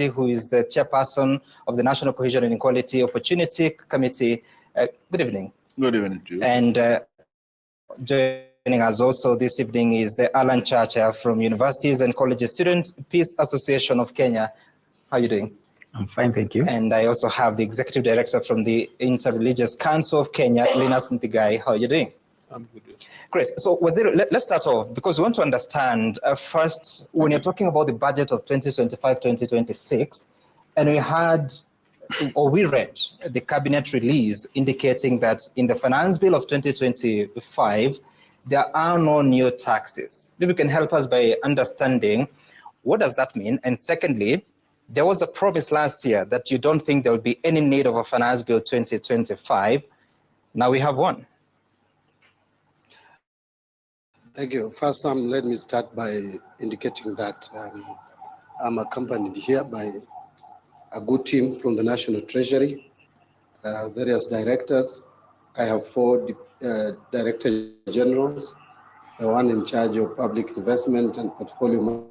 who is the chairperson of the National Cohesion and Equality Opportunity Committee. Good evening. Good evening to you. And joining us also this evening is Alan Chacha from Universities and College Students Peace Association of Kenya. How are you doing? I'm fine, thank you. And I also have the Executive Director from the Interreligious Council of Kenya, Linus Ntigai. How are you doing? I'm good. Great. So, Waziri, let's start off because we want to understand first, when you're talking about the budget of 2025-2026, and we read the cabinet release indicating that in the finance bill of 2025, there are no new taxes. Maybe you can help us by understanding what does that mean? And secondly, there was a promise last year that you don't think there will be any need of a finance bill 2025. Now we have one. Thank you. First, let me start by indicating that I'm accompanied here by a good team from the National Treasury, various directors. I have 4 Director Generals, the one in charge of public investment and portfolio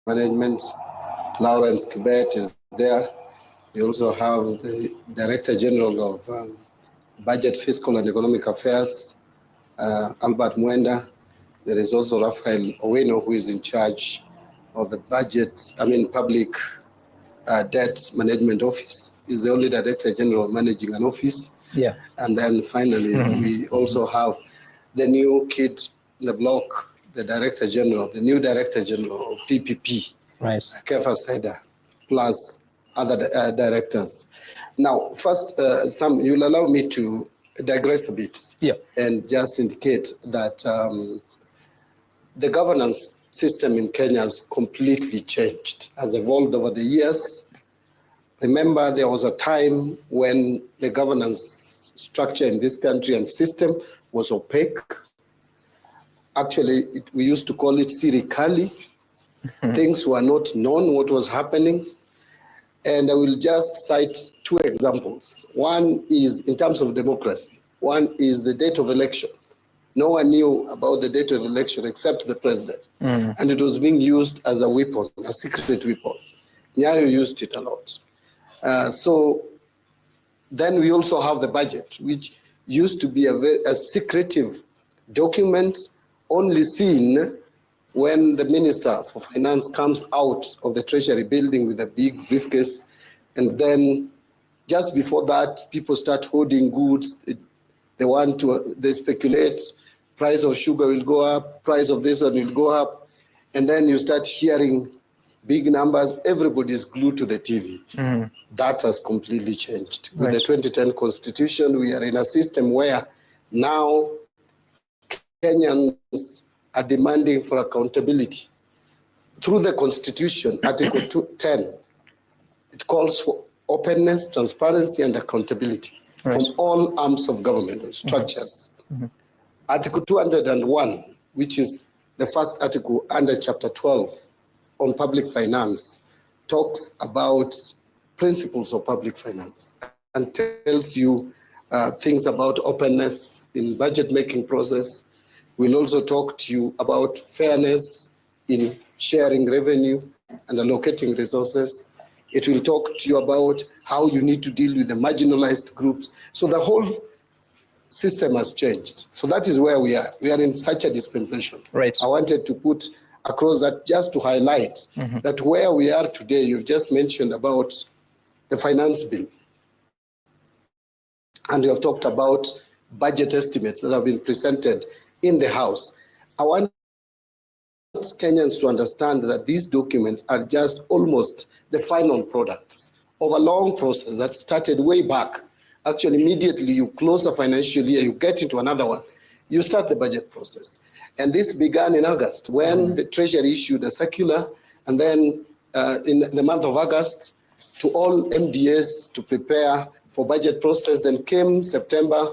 management. Lawrence Kibet is there. We also have the Director General of Budget, Fiscal and Economic Affairs, Albert Mwenda. There is also Raphael Owino, who is in charge of the public debt management office. He's the only Director General managing an office. Yeah. And then finally, we also have the new kid in the block, the new Director General of PPP. Right. Kefa Seda, plus other directors. Now, first, you'll allow me to digress a bit, and just indicate that the governance system in Kenya has completely changed, has evolved over the years. Remember, there was a time when the governance structure in this country and system was opaque. Actually, we used to call it sirikali. Things were not known what was happening. And I will just cite 2 examples. One is in terms of democracy. One is the date of election. No one knew about the date of election except the president. And it was being used as a weapon, a secret weapon. Nyayo used it a lot. So then we also have the budget, which used to be a secretive document only seen when the Minister for Finance comes out of the Treasury building with a big briefcase, and then just before that, people start hoarding goods. They speculate, price of sugar will go up, price of this one will go up, and then you start hearing big numbers. Everybody's glued to the TV. That has completely changed. With the 2010 Constitution, we are in a system where now Kenyans are demanding for accountability. Through the Constitution, Article 10, it calls for openness, transparency, and accountability from all arms of government and structures. Article 201, which is the first article under Chapter 12 on public finance, talks about principles of public finance and tells you things about openness in budget-making process. We'll also talk to you about fairness in sharing revenue and allocating resources. It will talk to you about how you need to deal with the marginalized groups. So the whole system has changed. So that is where we are. We are in such a dispensation. Right. I wanted to put across that just to highlight that where we are today, you've just mentioned about the finance bill. And you have talked about budget estimates that have been presented in the House. I want Kenyans to understand that these documents are just almost the final products of a long process that started way back. Actually, immediately you close a financial year, you get into another one, you start the budget process. And this began in August when the Treasury issued a circular, and then in the month of August to all MDAs to prepare for budget process. Then came September,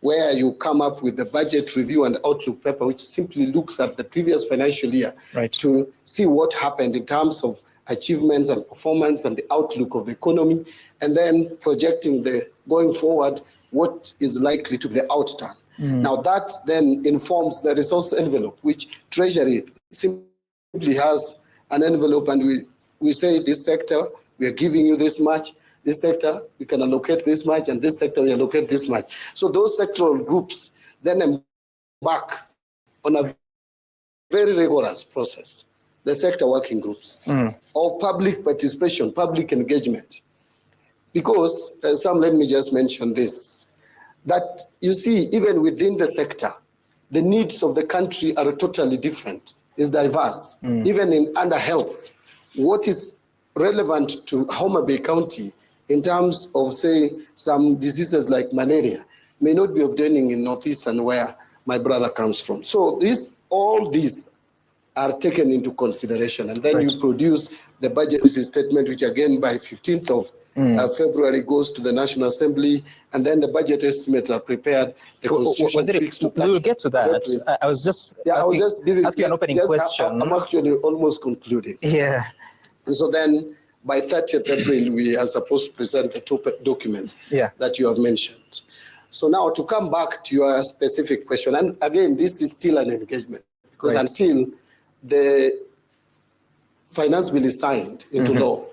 where you come up with the budget review and outlook paper, which simply looks at the previous financial year to see what happened in terms of achievements and performance and the outlook of the economy, and then projecting the going forward what is likely to be the outcome. Now that then informs the resource envelope, which Treasury simply has an envelope, and we say this sector, we are giving you this much, this sector, we can allocate this much, and this sector, we allocate this much. So those sectoral groups then embark on a very rigorous process, the sector working groups, of public participation, public engagement. Because, let me just mention this, that you see, even within the sector, the needs of the country are totally different, it's diverse. Even under health, what is relevant to Homa Bay County in terms of, say, some diseases like malaria may not be obtaining in Northeastern where my brother comes from. So all these are taken into consideration, and then you produce the budget statement, which again by 15th of February goes to the National Assembly, and then the budget estimates are prepared. The Constitution we will get to that. I was just asking an opening question. I'm actually almost concluding. Yeah. So then by 30th April, we are supposed to present the document that you have mentioned. So now to come back to your specific question, and again, this is still an engagement, because until the finance bill is signed into law,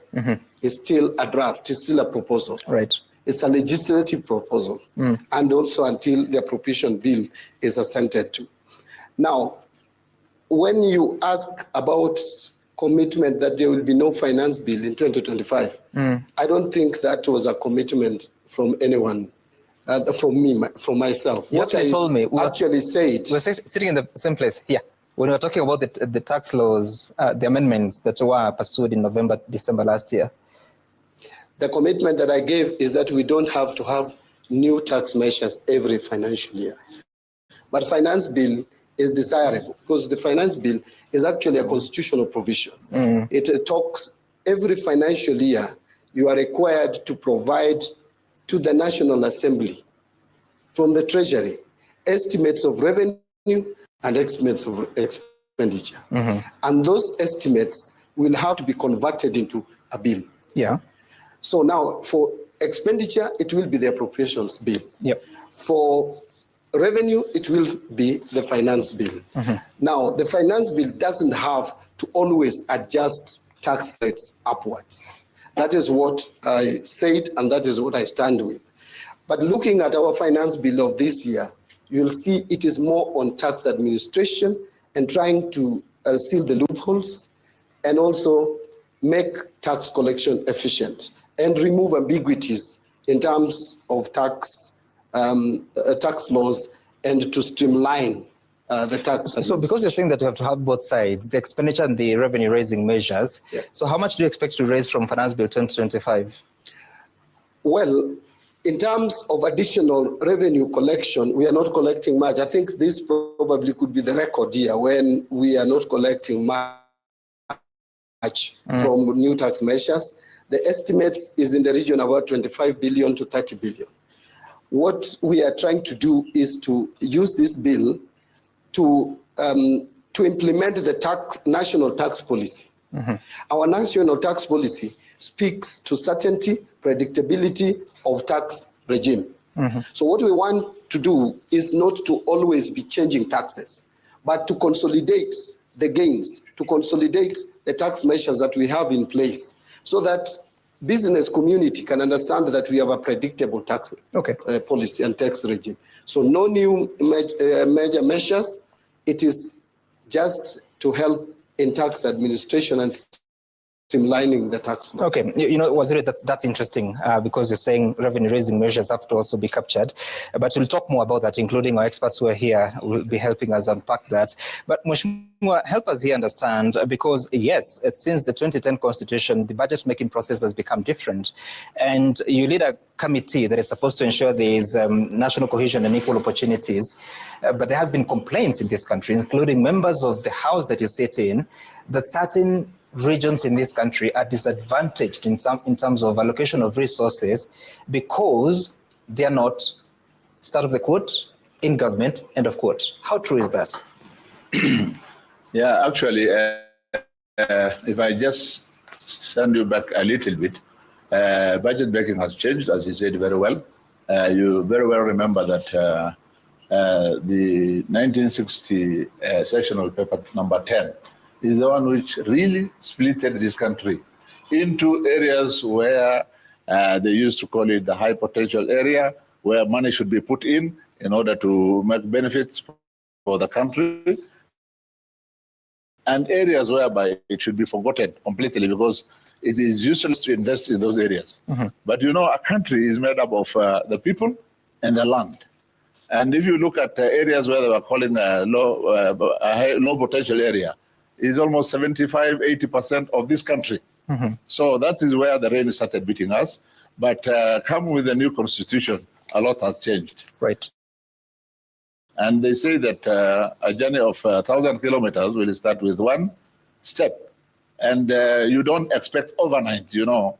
it's still a draft, it's still a proposal. Right. It's a legislative proposal, and also until the appropriation bill is assented to. Now, when you ask about commitment that there will be no finance bill in 2025, I don't think that was a commitment from anyone, from me, from myself. What I told me actually said, we're sitting in the same place here. When we were talking about the tax laws, the amendments that were pursued in November, December last year. The commitment that I gave is that we don't have to have new tax measures every financial year. But finance bill is desirable, because the finance bill is actually a constitutional provision. It talks every financial year, you are required to provide to the National Assembly from the Treasury estimates of revenue and estimates of expenditure. And those estimates will have to be converted into a bill. Yeah. So now for expenditure, it will be the appropriations bill. Yep. For revenue, it will be the finance bill. Now, the finance bill doesn't have to always adjust tax rates upwards. That is what I said, and that is what I stand with. But looking at our finance bill of this year, you'll see it is more on tax administration and trying to seal the loopholes, and also make tax collection efficient and remove ambiguities in terms of tax laws, and to streamline the tax. So because you're saying that you have to have both sides, the expenditure and the revenue raising measures, so how much do you expect to raise from Finance Bill 2025? Well, in terms of additional revenue collection, we are not collecting much. I think this probably could be the record year when we are not collecting much from new tax measures. The estimates is in the region of about 25 billion to 30 billion. What we are trying to do is to use this bill to implement the national tax policy. Our national tax policy speaks to certainty, predictability of tax regime. So what we want to do is not to always be changing taxes, but to consolidate the gains, to consolidate the tax measures that we have in place, so that business community can understand that we have a predictable tax policy and tax regime. So no new major measures. It is just to help in tax administration and streamlining the tax law. Okay, you know, Waziri, that's interesting because you're saying revenue-raising measures have to also be captured. But we'll talk more about that, including our experts who are here will be helping us unpack that. But Mheshimiwa, help us here understand, because yes, since the 2010 Constitution, the budget-making process has become different. And you lead a committee that is supposed to ensure there is national cohesion and equal opportunities. But there has been complaints in this country, including members of the House that you sit in, that certain regions in this country are disadvantaged in terms of allocation of resources because they are not, start of the quote, in government, end of quote. How true is that? Yeah, actually, if I just send you back a little bit, budget making has changed, as he said very well. You very well remember that the 1960 sectional paper number 10 is the one which really splitted this country into areas where they used to call it the high potential area, where money should be put in order to make benefits for the country, and areas whereby it should be forgotten completely because it is useless to invest in those areas. But you know, a country is made up of the people and the land. And if you look at areas where they were calling a low potential area, is almost 75, 80% of this country. So that is where the rain started beating us. But come with the new constitution, a lot has changed. Right. And they say that a journey of 1,000 kilometers will start with one step. And you don't expect overnight, you know,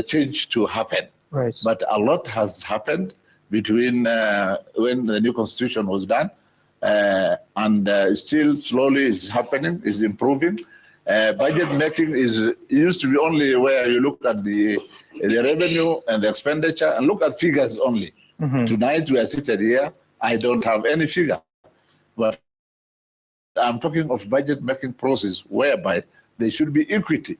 change to happen. Right. But a lot has happened between when the new constitution was done and still slowly is happening, is improving. Budget making used to be only where you look at the revenue and the expenditure and look at figures only. Tonight we are seated here, I don't have any figure. But I'm talking of budget making process whereby there should be equity.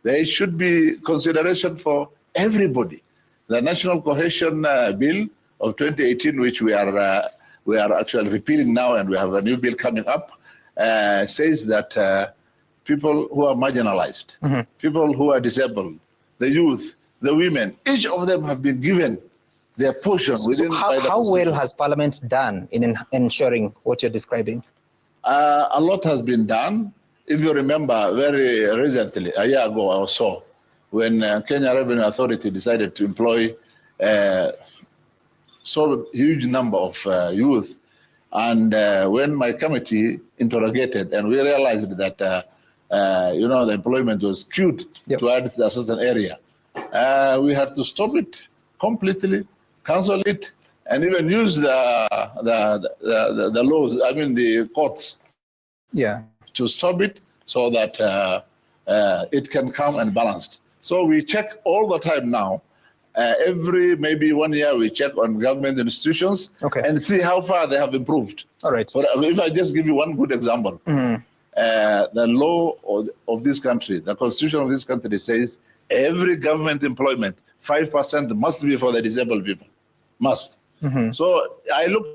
There should be consideration for everybody. The National Cohesion Bill of 2018, which we are actually repealing now, and we have a new bill coming up, says that people who are marginalized, people who are disabled, the youth, the women, each of them have been given their portion. So how well has Parliament done in ensuring what you're describing? A lot has been done. If you remember very recently, a year ago or so, when Kenya Revenue Authority decided to employ so huge number of youth, and when my committee interrogated and we realized that you know, the employment was skewed towards a certain area, we had to stop it completely, cancel it, and even use the laws, I mean the courts, to stop it so that it can come and balanced. So we check all the time now. Every maybe 1 year we check on government institutions and see how far they have improved. All right. But if I just give you one good example, the law of this country, the constitution of this country says every government employment, 5% must be for the disabled people, must. So I looked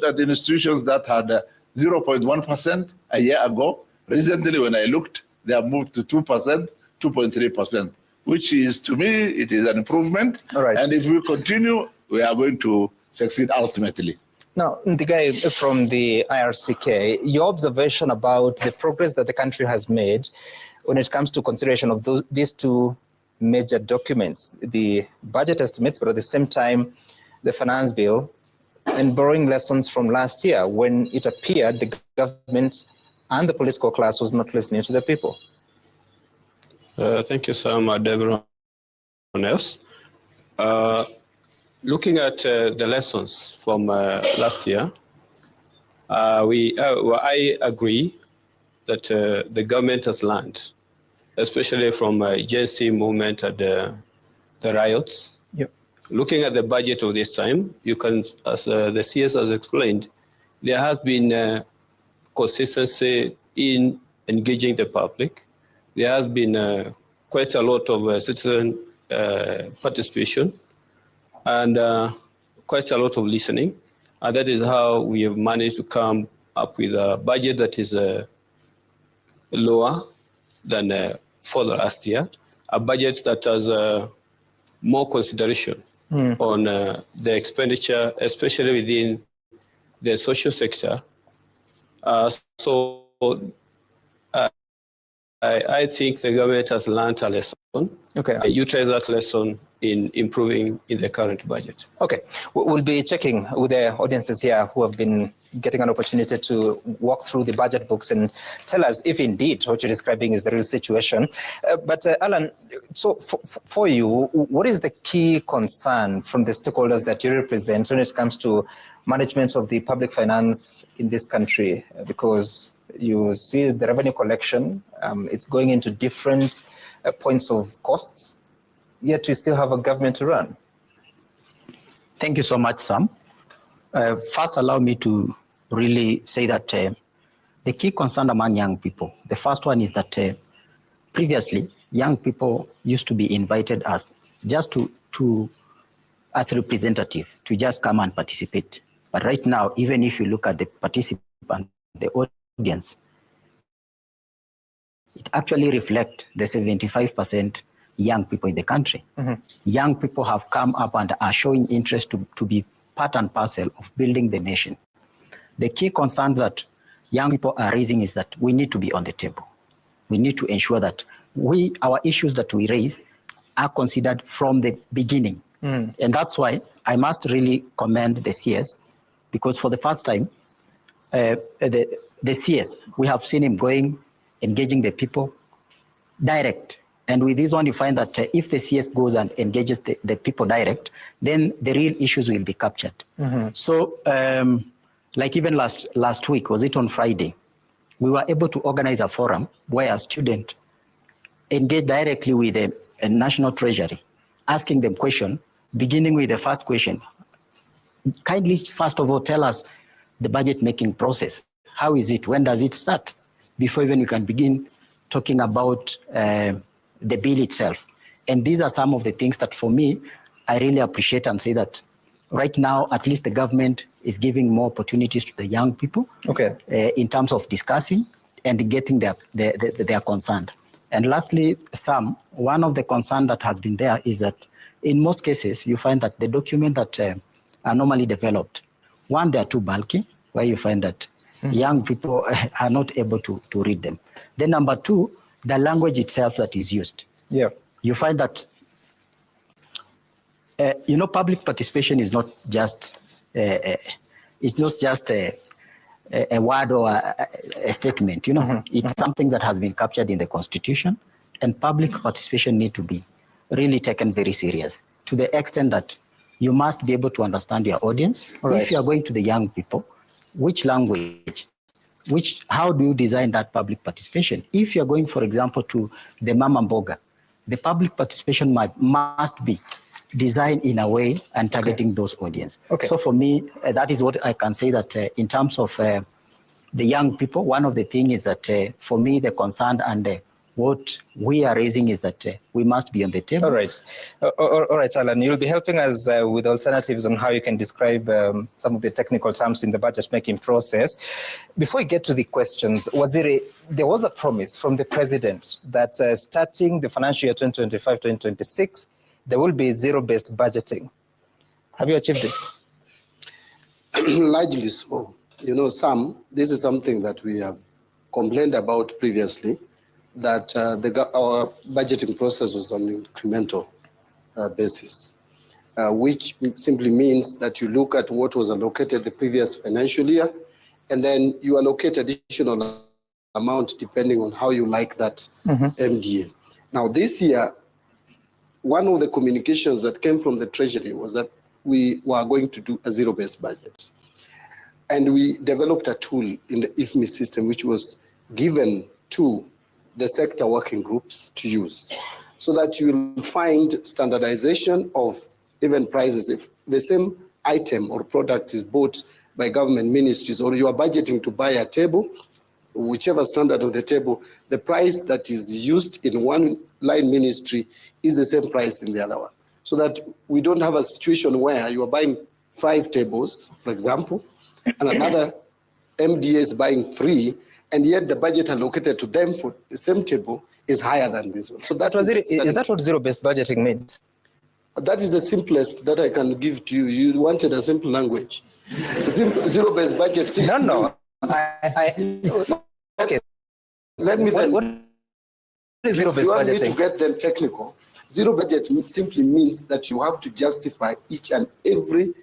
at the institutions that had 0.1% a year ago. Recently, when I looked, they have moved to 2%, 2.3%, which is, to me, it is an improvement. All right. And if we continue, we are going to succeed ultimately. Now, the guy from the IRCK, your observation about the progress that the country has made when it comes to consideration of these two major documents, the budget estimates, but at the same time, the finance bill, and borrowing lessons from last year when it appeared the government and the political class was not listening to the people. Thank you so much, everyone else. Looking at the lessons from last year, I agree that the government has learned, especially from Gen Z movement and the riots. Looking at the budget of this time, you can, as the CS has explained, there has been consistency in engaging the public. There has been quite a lot of citizen participation and quite a lot of listening. And that is how we have managed to come up with a budget that is lower than for the last year, a budget that has more consideration on the expenditure, especially within the social sector. I think the government has learned a lesson. Utilize that lesson in improving in the current budget. Okay, we'll be checking with the audiences here who have been getting an opportunity to walk through the budget books and tell us if indeed what you're describing is the real situation. But Alan, so for you, what is the key concern from the stakeholders that you represent when it comes to management of the public finance in this country? Because you see the revenue collection, it's going into different points of costs, yet we still have a government to run. Thank you so much, Sam. First, allow me to really say that the key concern among young people, the first one is that previously young people used to be invited as just as representative to just come and participate. But right now, even if you look at the participant, the audience, it actually reflects the 75% young people in the country. Young people have come up and are showing interest to be part and parcel of building the nation. The key concern that young people are raising is that we need to be on the table. We need to ensure that our issues that we raise are considered from the beginning. And that's why I must really commend the CS, because for the first time, the CS, we have seen him engaging the people direct. And with this one, you find that if the CS goes and engages the people direct, then the real issues will be captured. So, like even last week, was it on Friday, we were able to organize a forum where a student engaged directly with the National Treasury, asking them question, beginning with the first question. Kindly, first of all, tell us the budget making process. How is it? When does it start? Before even you can begin talking about the bill itself. And these are some of the things that for me, I really appreciate and say that right now, at least the government is giving more opportunities to the young people in terms of discussing and getting their concern. And lastly, one of the concerns that has been there is that in most cases, you find that the documents that are normally developed, one, they are too bulky, where you find that young people are not able to read them. Then number two, the language itself that is used. You find that, public participation is not just, it's not just a word or a statement, It's something that has been captured in the Constitution, and public participation need to be really taken very serious to the extent that you must be able to understand your audience. If you are going to the young people, which language, how do you design that public participation? If you're going, for example, to the Mama Mboga, the public participation must be designed in a way and targeting those audience. So for me, that is what I can say, that in terms of the young people, one of the things is that for me, the concern and what we are raising is that we must be on the table. All right, Alan, you'll be helping us with alternatives on how you can describe some of the technical terms in the budget making process. Before we get to the questions, there was a promise from the president that starting the financial year 2025-2026, there will be zero-based budgeting. Have you achieved it? Largely so. This is something that we have complained about previously, that our budgeting process was on an incremental basis, which simply means that you look at what was allocated the previous financial year, and then you allocate additional amount depending on how you like that MDA. Now, this year, one of the communications that came from the Treasury was that we were going to do a zero-based budget. And we developed a tool in the IFMI system, which was given to the sector working groups to use, so that you will find standardization of even prices. If the same item or product is bought by government ministries, or you are budgeting to buy a table, whichever standard of the table, the price that is used in one line ministry is the same price in the other one. So that we don't have a situation where you are buying 5 tables, for example, and another MDA is buying 3, and yet the budget allocated to them for the same table is higher than this one. So is that what zero-based budgeting means? That is the simplest that I can give to you. You wanted a simple language. Zero-based budget. No. Okay. Let me then. What is zero-based budgeting? You want me to get them technical? Zero budget simply means that you have to justify each and every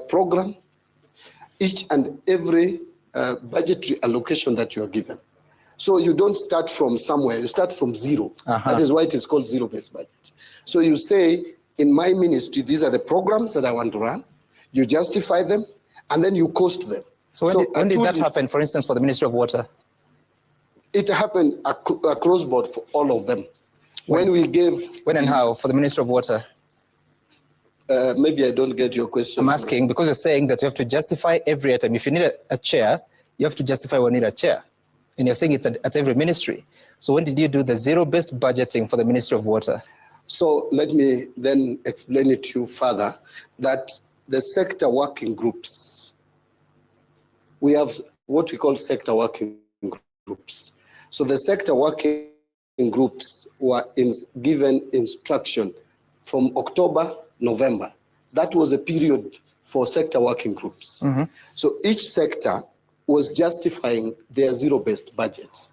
program, each and every budgetary allocation that you are given. So you don't start from somewhere, you start from zero. That is why it is called zero-based budget. So you say, in my ministry, these are the programs that I want to run. You justify them, and then you cost them. So when did that happen, for instance, for the Ministry of Water? It happened across board for all of them. When and how for the Ministry of Water? Maybe I don't get your question. I'm asking because you're saying that you have to justify every item. If you need a chair, you have to justify why you need a chair. And you're saying it's at every ministry. So when did you do the zero-based budgeting for the Ministry of Water? So let me then explain it to you further, that the sector working groups, we have what we call sector working groups. So the sector working groups were given instruction from October, November. That was a period for sector working groups. So each sector was justifying their zero-based budget.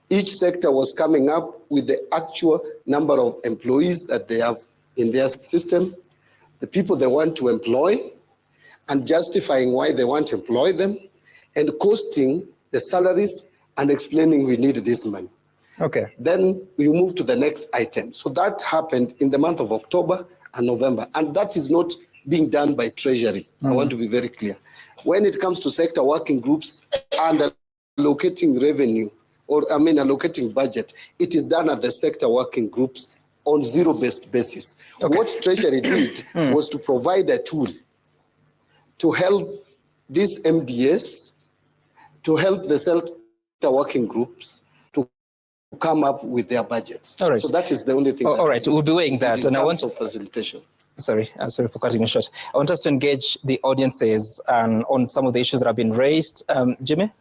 Each sector was coming up with the actual number of employees that they have in their system, the people they want to employ, and justifying why they want to employ them, and costing the salaries and explaining we need this money. Okay. Then we move to the next item. So that happened in the month of October and November, and that is not being done by Treasury. I want to be very clear. When it comes to sector working groups and allocating revenue, allocating budget, it is done at the sector working groups on zero-based basis. Okay. What Treasury did was to provide a tool to help these MDS, to help the sector working groups to come up with their budgets. All right. So that is the only thing. All right, we'll be weighing that. In And I want terms of facilitation. Sorry for cutting you short. I want us to engage the audiences on some of the issues that have been raised. Jimmy?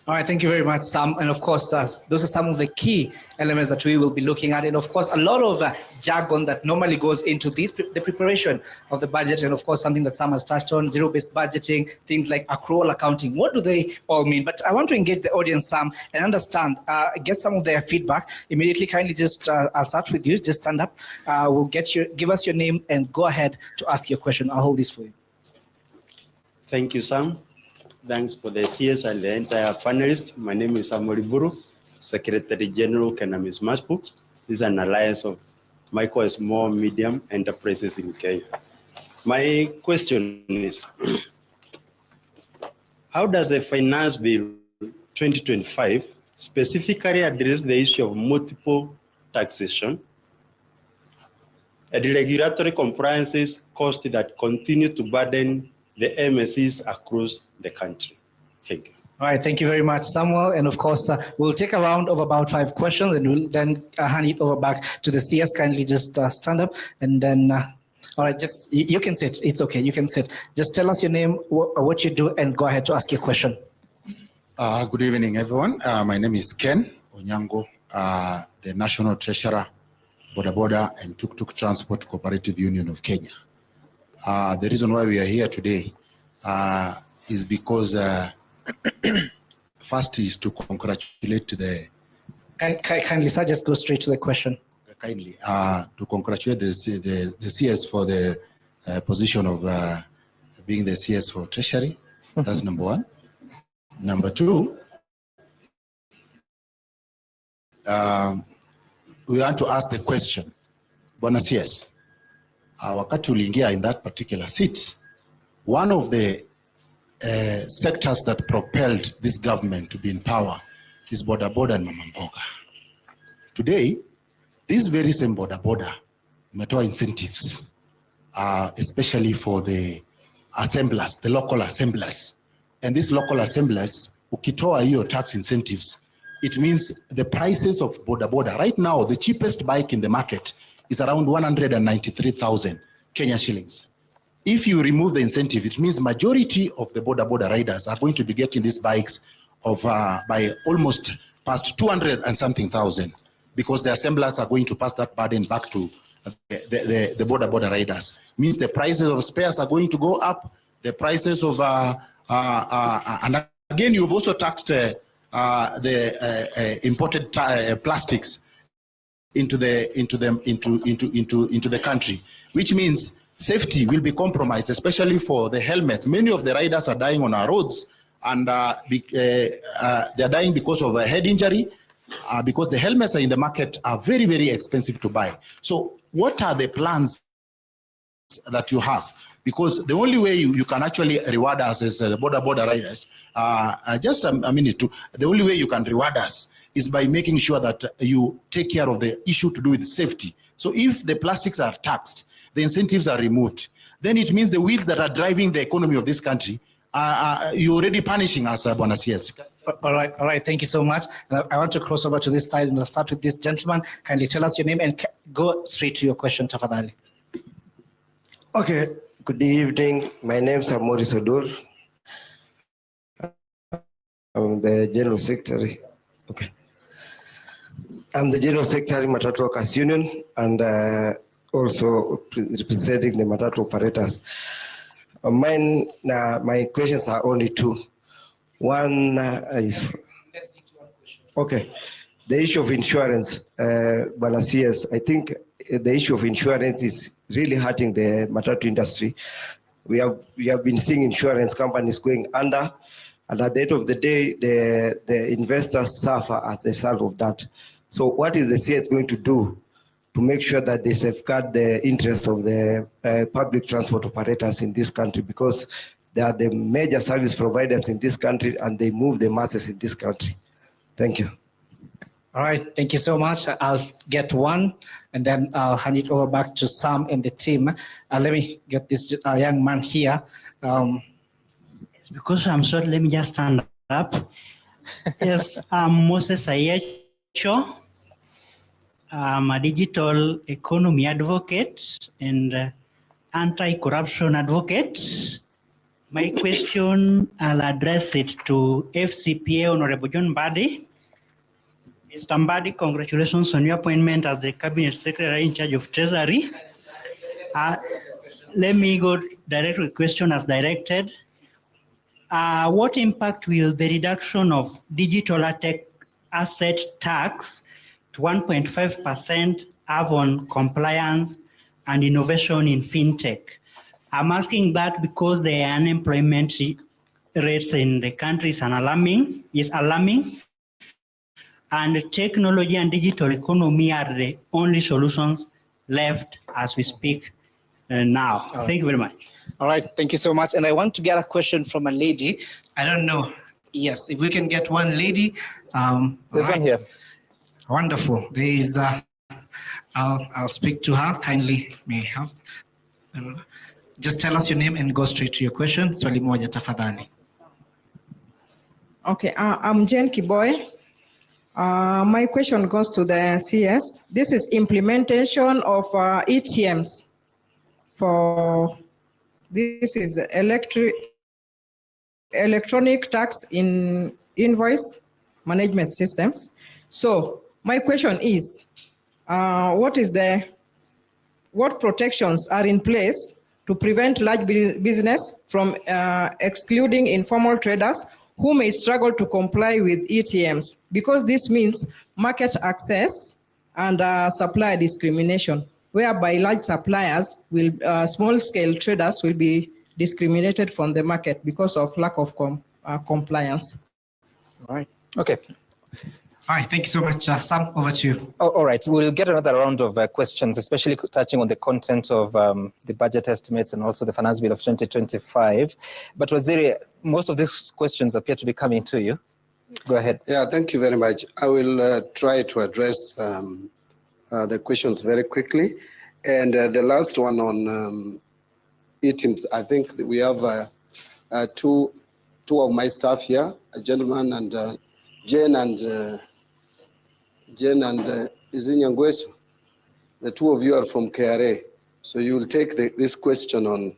All right, thank you very much, Sam. And of course, those are some of the key elements that we will be looking at. And of course, a lot of jargon that normally goes into the preparation of the budget. And of course, something that Sam has touched on, zero-based budgeting, things like accrual accounting. What do they all mean? But I want to engage the audience, Sam, and understand, get some of their feedback. Immediately, kindly just, I'll start with you. Just stand up. We'll give us your name and go ahead to ask your question. I'll hold this for you. Thank you, Sam. Thanks for the CS and the entire panelists. My name is Samuel Buru, Secretary General Kenamis Maspu. This is an alliance of micro, small, medium enterprises in Kenya. My question is, how does the Finance Bill 2025 specifically address the issue of multiple taxation and regulatory compliances costs that continue to burden the MSEs across the country? Thank you. All right, thank you very much, Samuel. And of course, we'll take a round of about 5 questions, and we'll then hand it over back to the CS. Kindly just stand up, and then, all right, just, you can sit. It's okay, you can sit. Just tell us your name, what you do, and go ahead to ask your question. Good evening, everyone. My name is Ken Onyango, the National Treasurer, Boda Boda and Tuk Tuk Transport Cooperative Union of Kenya. The reason why we are here today is because first is to congratulate the... Kindly, sir, just go straight to the question. Kindly, to congratulate the CS for the position of being the CS for Treasury. That's number one. Number two, we want to ask the question, Bwana CS, wakati uliingia in that particular seat, one of the sectors that propelled this government to be in power is Boda Boda and Mama Mboga. Today, this very same Boda Boda imetoa incentives, especially for the assemblers, the local assemblers. And these local assemblers, ukitoa hiyo tax incentives, it means the prices of Boda Boda. Right now, the cheapest bike in the market is around 193,000 Kenya shillings. If you remove the incentive, it means majority of the Boda Boda riders are going to be getting these bikes of by almost past 200 and something thousand, because the assemblers are going to pass that burden back to the Boda Boda riders. Means the prices of spares are going to go up, the prices of, and again, you've also taxed the imported plastics into the country, which means safety will be compromised, especially for the helmets. Many of the riders are dying on our roads, and they are dying because of a head injury, because the helmets are in the market are very, very expensive to buy. So what are the plans that you have? Because the only way you can actually reward us as the Boda Boda riders, just a minute too, the only way you can reward us is by making sure that you take care of the issue to do with safety. So if the plastics are taxed, the incentives are removed, then it means the wheels that are driving the economy of this country, you're already punishing us, Bwana CS. All right. Thank you so much. I want to cross over to this side and I'll start with this gentleman. Kindly tell us your name and go straight to your question, tafadhali. Okay, good evening. My name is Maurice Odur. I'm the General Secretary. Okay. I'm the General Secretary, Matatu Workers Union, and also representing the Matatu operators. My questions are only two. One is, okay, the issue of insurance, Bwana CS, I think the issue of insurance is really hurting the Matatu industry. We have been seeing insurance companies going under, and at the end of the day, the investors suffer as a result of that. So what is the CS going to do to make sure that they safeguard the interests of the public transport operators in this country, because they are the major service providers in this country and they move the masses in this country? Thank you. All right, thank you so much. I'll get one and then I'll hand it over back to Sam and the team. Let me get this young man here. Because I'm short, let me just stand up. Yes, I'm Moses Ayecho. I'm a digital economy advocate and anti-corruption advocate. My question, I'll address it to FCPA Honorable John Mbadi. Mr. Mbadi, congratulations on your appointment as the Cabinet Secretary in charge of Treasury. Let me go direct to the question as directed. What impact will the reduction of digital asset tax to 1.5% have on compliance and innovation in fintech? I'm asking that because the unemployment rates in the country is alarming, and technology and digital economy are the only solutions left as we speak now. Right. Thank you very much. All right, thank you so much. And I want to get a question from a lady. I don't know. Yes, if we can get one lady. There's one here. Wonderful. There is. I'll speak to her. Kindly, may I have. Just tell us your name and go straight to your question. Swali moja tafadhali. Okay, I'm Jane Kiboy. My question goes to the CS. This is implementation of ETMs for, this is electronic tax in invoice management systems. So my question is, what protections are in place to prevent large business from excluding informal traders who may struggle to comply with ETMs? Because this means market access and supply discrimination, whereby large suppliers will, small-scale traders will be discriminated from the market because of lack of compliance. All right. Okay. All right, thank you so much. Sam, over to you. All right, we'll get another round of questions, especially touching on the content of the budget estimates and also the finance bill of 2025. But Waziri, most of these questions appear to be coming to you. Go ahead. Yeah, thank you very much. I will try to address the questions very quickly. And the last one on ETMs, I think we have two of my staff here, a gentleman and Jen and Izinyangwesu. The two of you are from KRA, so you will take this question on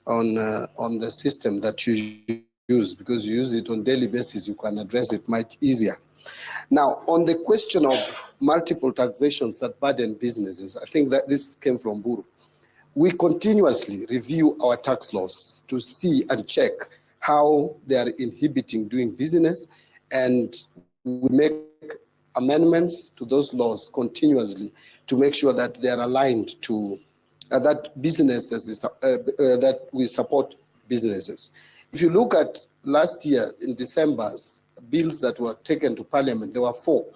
the system that you use, because you use it on daily basis. You can address it much easier. Now, on the question of multiple taxations that burden businesses, I think that this came from Buru. We continuously review our tax laws to see and check how they are inhibiting doing business, and we make amendments to those laws continuously to make sure that they are aligned to that businesses that we support businesses. If you look at last year in December's bills that were taken to Parliament, there were 4,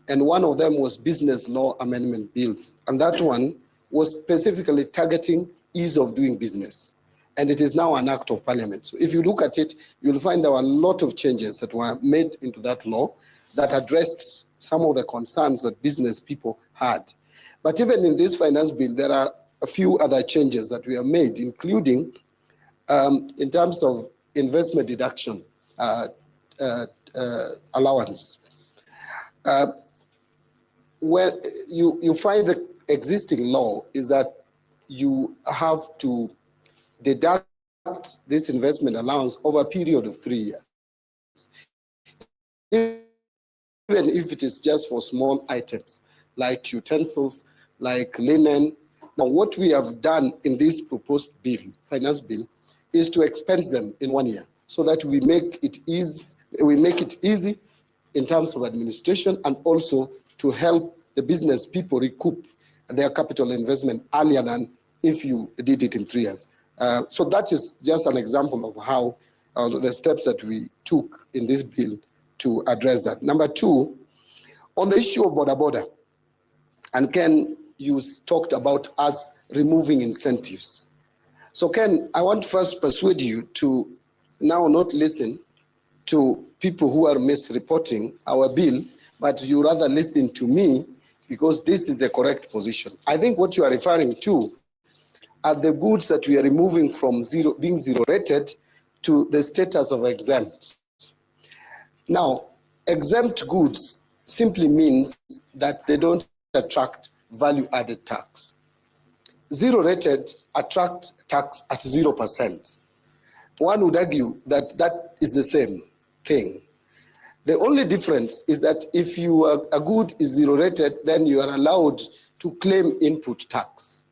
and one of them was business law amendment bills, and that one was specifically targeting ease of doing business, and it is now an act of Parliament. So if you look at it, you'll find there were a lot of changes that were made into that law that addressed some of the concerns that business people had. But even in this finance bill, there are a few other changes that we have made, including in terms of investment deduction allowance. When you find the existing law is that you have to deduct this investment allowance over a period of 3 years, even if it is just for small items like utensils, like linen. Now, what we have done in this proposed bill, finance bill, is to expense them in 1 year so that we make it easy. We make it easy in terms of administration and also to help the business people recoup their capital investment earlier than if you did it in 3 years. So that is just an example of how the steps that we took in this bill to address that. Number two, on the issue of border, and Ken, you talked about us removing incentives. So Ken, I want to first persuade you to now not listen to people who are misreporting our bill, but you rather listen to me because this is the correct position. I think what you are referring to are the goods that we are removing from being zero rated to the status of exempt. Now, exempt goods simply means that they don't attract value-added tax. Zero rated attract tax at 0%. One would argue that that is the same thing. The only difference is that if a good is zero rated, then you are allowed to claim input tax.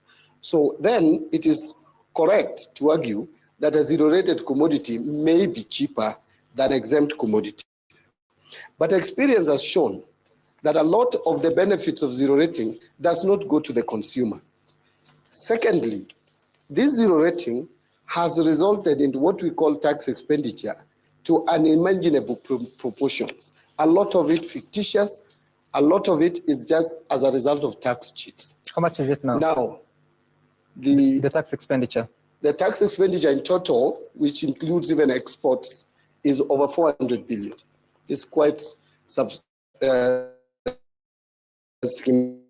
So then it is correct to argue that a zero rated commodity may be cheaper than exempt commodity. But experience has shown that a lot of the benefits of zero rating does not go to the consumer. Secondly, this zero rating has resulted in what we call tax expenditure to unimaginable proportions. A lot of it fictitious, a lot of it is just as a result of tax cheats. How much is it now? Now, the tax expenditure. The tax expenditure in total, which includes even exports, is over 400 billion. It's quite significant.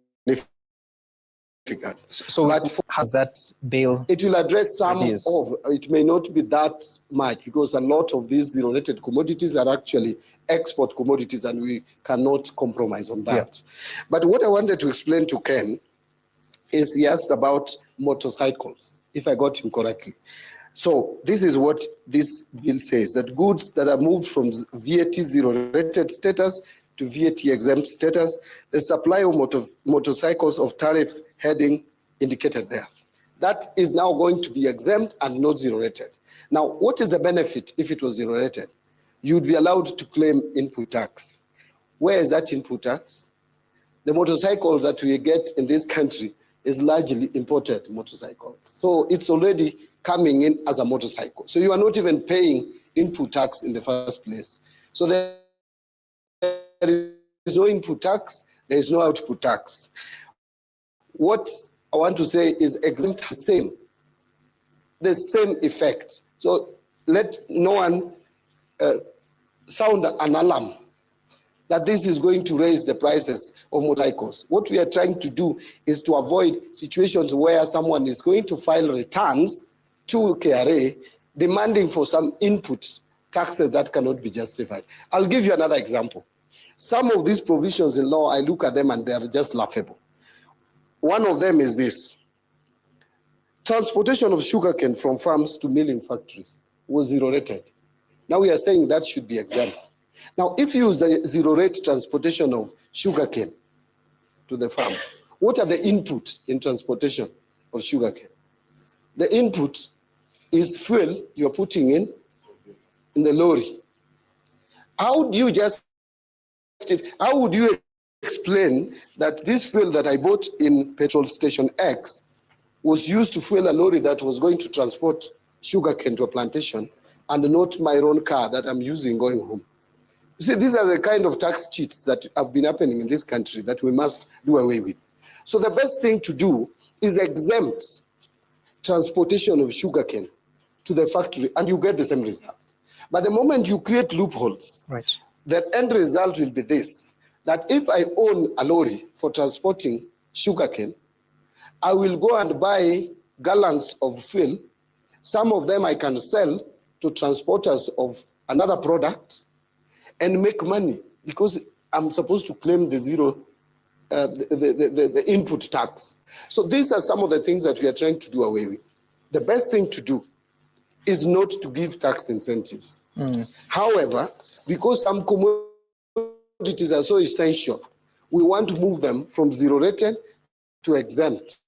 So has that bill? It will address some reduced? of, it may not be that much because a lot of these zero-rated commodities are actually export commodities and we cannot compromise on that. Yeah. But what I wanted to explain to Ken is he asked about motorcycles, if I got him correctly. So this is what this bill says, that goods that are moved from VAT zero-rated status to VAT exempt status, the supply of motorcycles of tariff heading indicated there. That is now going to be exempt and not zero-rated. Now, what is the benefit if it was zero-rated? You'd be allowed to claim input tax. Where is that input tax? The motorcycles that we get in this country is largely imported motorcycles. So it's already coming in as a motorcycle. So you are not even paying input tax in the first place. So there is no input tax, there is no output tax. What I want to say is exempt the same effect. So let no one sound an alarm that this is going to raise the prices of motorcycles. What we are trying to do is to avoid situations where someone is going to file returns to KRA demanding for some input taxes that cannot be justified. I'll give you another example. Some of these provisions in law, I look at them and they are just laughable. One of them is this. Transportation of sugarcane from farms to milling factories was zero-rated. Now we are saying that should be exempt. Now, if you use a zero-rate transportation of sugarcane to the farm, what are the inputs in transportation of sugarcane? The input is fuel you're putting in the lorry. How would you explain that this fuel that I bought in petrol station X was used to fuel a lorry that was going to transport sugarcane to a plantation and not my own car that I'm using going home? You see, these are the kind of tax cheats that have been happening in this country that we must do away with. So the best thing to do is exempt transportation of sugarcane to the factory and you get the same result. But the moment you create loopholes, right, the end result will be this, that if I own a lorry for transporting sugarcane, I will go and buy gallons of fuel. Some of them I can sell to transporters of another product. and make money because I'm supposed to claim the zero, the input tax. So these are some of the things that we are trying to do away with. The best thing to do is not to give tax incentives. However, because some commodities are so essential, we want to move them from zero rated to exempt,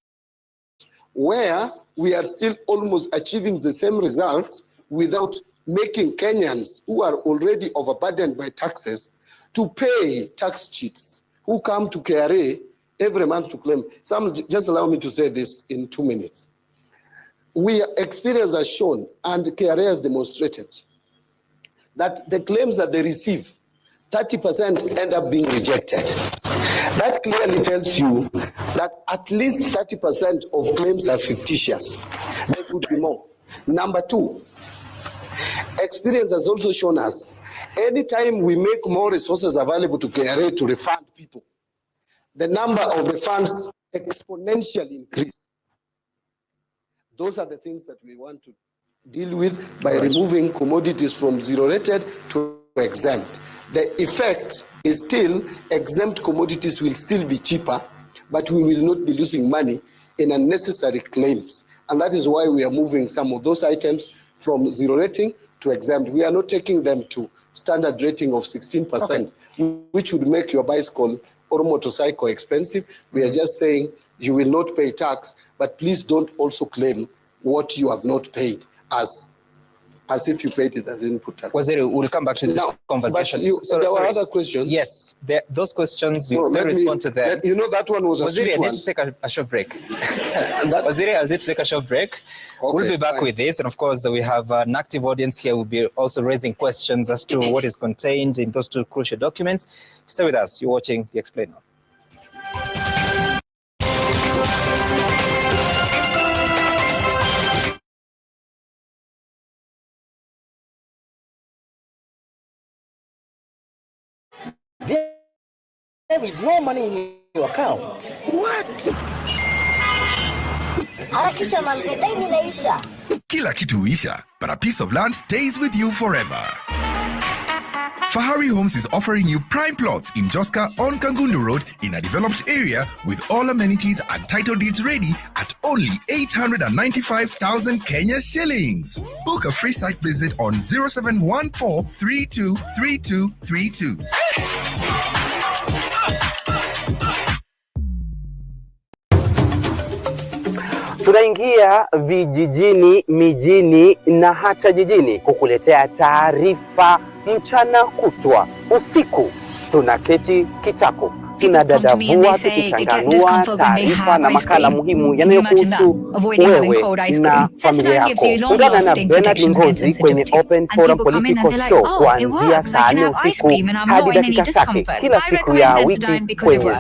where we are still almost achieving the same results without making Kenyans who are already overburdened by taxes to pay tax cheats who come to KRA every month to claim. Just allow me to say this in 2 minutes. Experience has shown, and KRA has demonstrated, that the claims that they receive, 30% end up being rejected. That clearly tells you that at least 30% of claims are fictitious. There could be more. Number two, experience has also shown us, anytime we make more resources available to KRA to refund people, the number of refunds exponentially increase. Those are the things that we want to deal with by removing commodities from zero rated to exempt. The effect is still exempt commodities will still be cheaper, but we will not be losing money in unnecessary claims. And that is why we are moving some of those items from zero rating to exempt. We are not taking them to standard rating of 16%, which would make your bicycle or motorcycle expensive. We are just saying you will not pay tax, but please don't also claim what you have not paid as if you paid it as input tax. Waziri, we'll come back to this conversation. But there were other questions. Yes, those questions, you respond to them. You know, that one was a sweet one. I need to take a short break. Waziri, I'll need to take a short break. We'll be back with this. And of course, we have an active audience here. We'll be also raising questions as to what is contained in those two crucial documents. Stay with us. You're watching The Explainer. There is no money in your account. What? Harakisha manze, time inaisha. Kila kitu huisha, but a piece of land stays with you forever. Fahari Homes is offering you prime plots in Joska on Kangundu Road in a developed area with all amenities and title deeds ready at only 895,000 Kenya shillings. Book a free site visit on 0714323232. Tunaingia vijijini, mijini na hata jijini kukuletea taarifa mchana kutwa. Usiku tunaketi kitako, tunadadavua tukichanganua taarifa na makala muhimu yanayokuhusu wewe na familia yako. Ungana na Bernard Ngozi kwenye Open Forum Political Show kuanzia saa 4 usiku hadi dakika zake kila siku ya wiki kwenye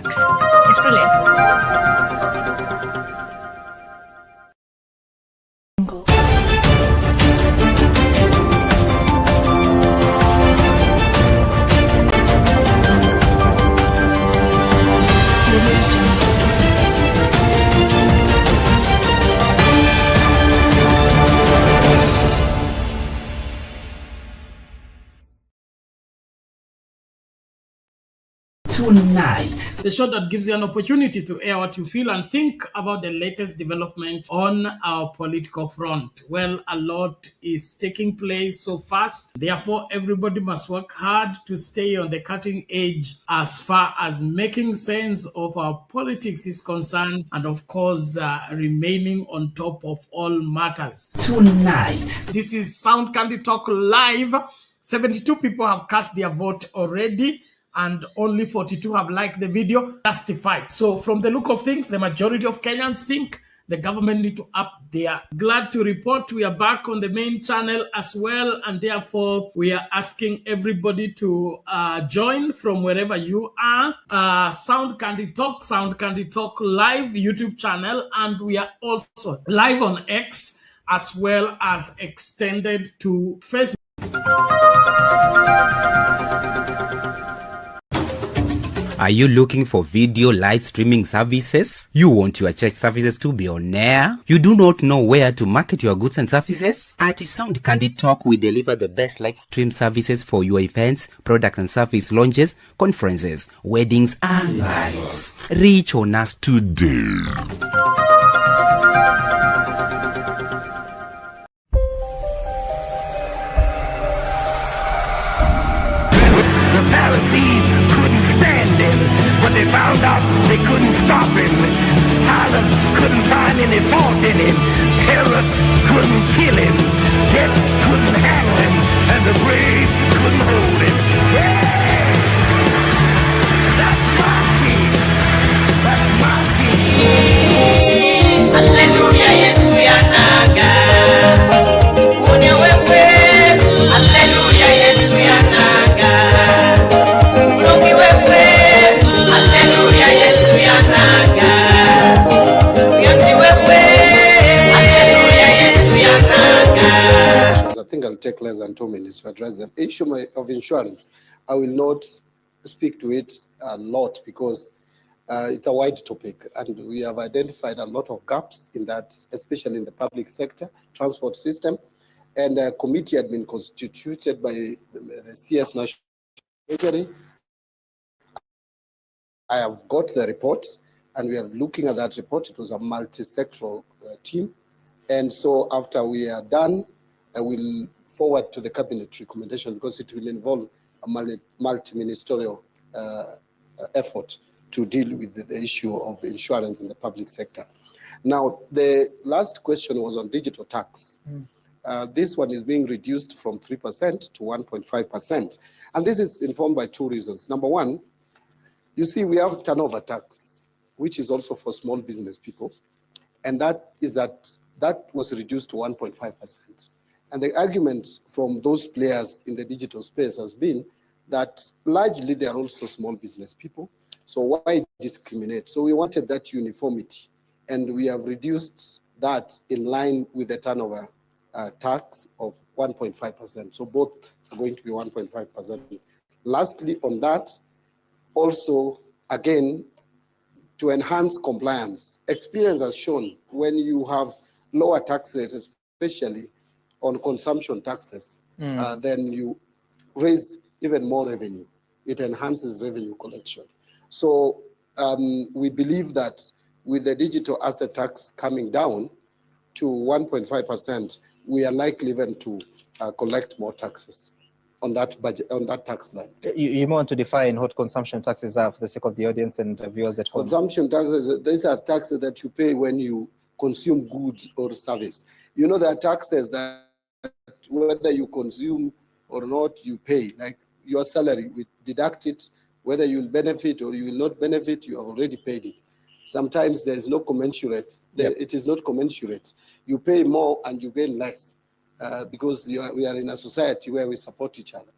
Tonight, the show that gives you an opportunity to air what you feel and think about the latest development on our political front. Well, a lot is taking place so fast. Therefore, everybody must work hard to stay on the cutting edge as far as making sense of our politics is concerned, and of course, remaining on top of all matters. Tonight, this is Sound Candy Talk Live. 72 people have cast their vote already, and only 42 have liked the video, justified. So from the look of things, the majority of Kenyans think the government need to up their. Glad to report we are back on the main channel as well, and therefore we are asking everybody to join from wherever you are. Sound Candy Talk Live YouTube channel, and we are also live on X as well as extended to Facebook. Are you looking for video live streaming services? You want your church services to be on air? You do not know where to market your goods and services? At Sound Candid Talk, we deliver the best live stream services for your events, product and service launches, conferences, weddings, and live. Reach on us today. When they found out they couldn't stop him, Pilate couldn't find any fault in him, Herod couldn't kill him, death couldn't hang him, and the grave couldn't hold him. Yeah! That's my king. That's my king. Hallelujah, yes, we are naga. Hallelujah, yes, we are naga. Hallelujah, yes, we are naga. Hallelujah, yes, we are naga. I think I'll take less than 2 minutes to address the issue of insurance. I will not speak to it a lot because it's a wide topic, and we have identified a lot of gaps in that, especially in the public sector, transport system, and a committee had been constituted by the CS National Secretary. I have got the report, and we are looking at that report. It was a multi-sectoral team, and so after we are done, I will forward to the cabinet recommendation because it will involve a multi-ministerial effort to deal with the issue of insurance in the public sector. Now, the last question was on digital tax. This one is being reduced from 3% to 1.5%. And this is informed by two reasons. Number one, you see, we have turnover tax, which is also for small business people. And that was reduced to 1.5%. And the argument from those players in the digital space has been that largely they are also small business people. So why discriminate? So we wanted that uniformity. And we have reduced that in line with the turnover tax of 1.5%. So both are going to be 1.5%. Lastly, on that, also, again, to enhance compliance, experience has shown when you have lower tax rates, especially on consumption taxes, then you raise even more revenue. It enhances revenue collection. So we believe that with the digital asset tax coming down to 1.5%, we are likely even to collect more taxes on that budget, on that tax line. You want to define what consumption taxes are for the sake of the audience and viewers at home? Consumption taxes, these are taxes that you pay when you consume goods or service. You know, there are taxes that whether you consume or not, you pay. Like your salary, we deduct it. Whether you'll benefit or you will not benefit, you have already paid it. Sometimes there is no commensurate. It is not commensurate. You pay more and you gain less because we are in a society where we support each other.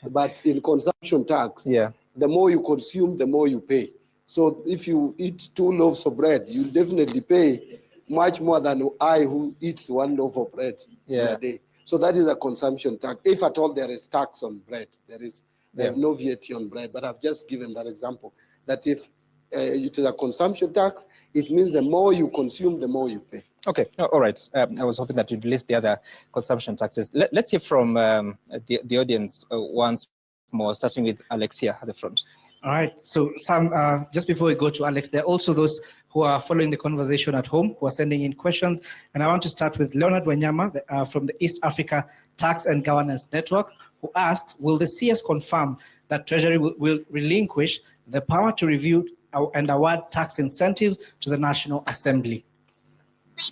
But in consumption tax, the more you consume, the more you pay. So if you eat 2 loaves of bread, you'll definitely pay much more than I who eats 1 loaf of bread in a day. So that is a consumption tax. If at all there is tax on bread, there is no VAT on bread. But I've just given that example, that if it is a consumption tax, it means the more you consume, the more you pay. Okay, all right. I was hoping that you'd list the other consumption taxes. Let's hear from the audience once more, starting with Alexia at the front. All right. So, Sam, just before we go to Alex, there are also those who are following the conversation at home who are sending in questions. And I want to start with Leonard Wanyama from the East Africa Tax and Governance Network, who asked, will the CS confirm that Treasury will relinquish the power to review and award tax incentives to the National Assembly?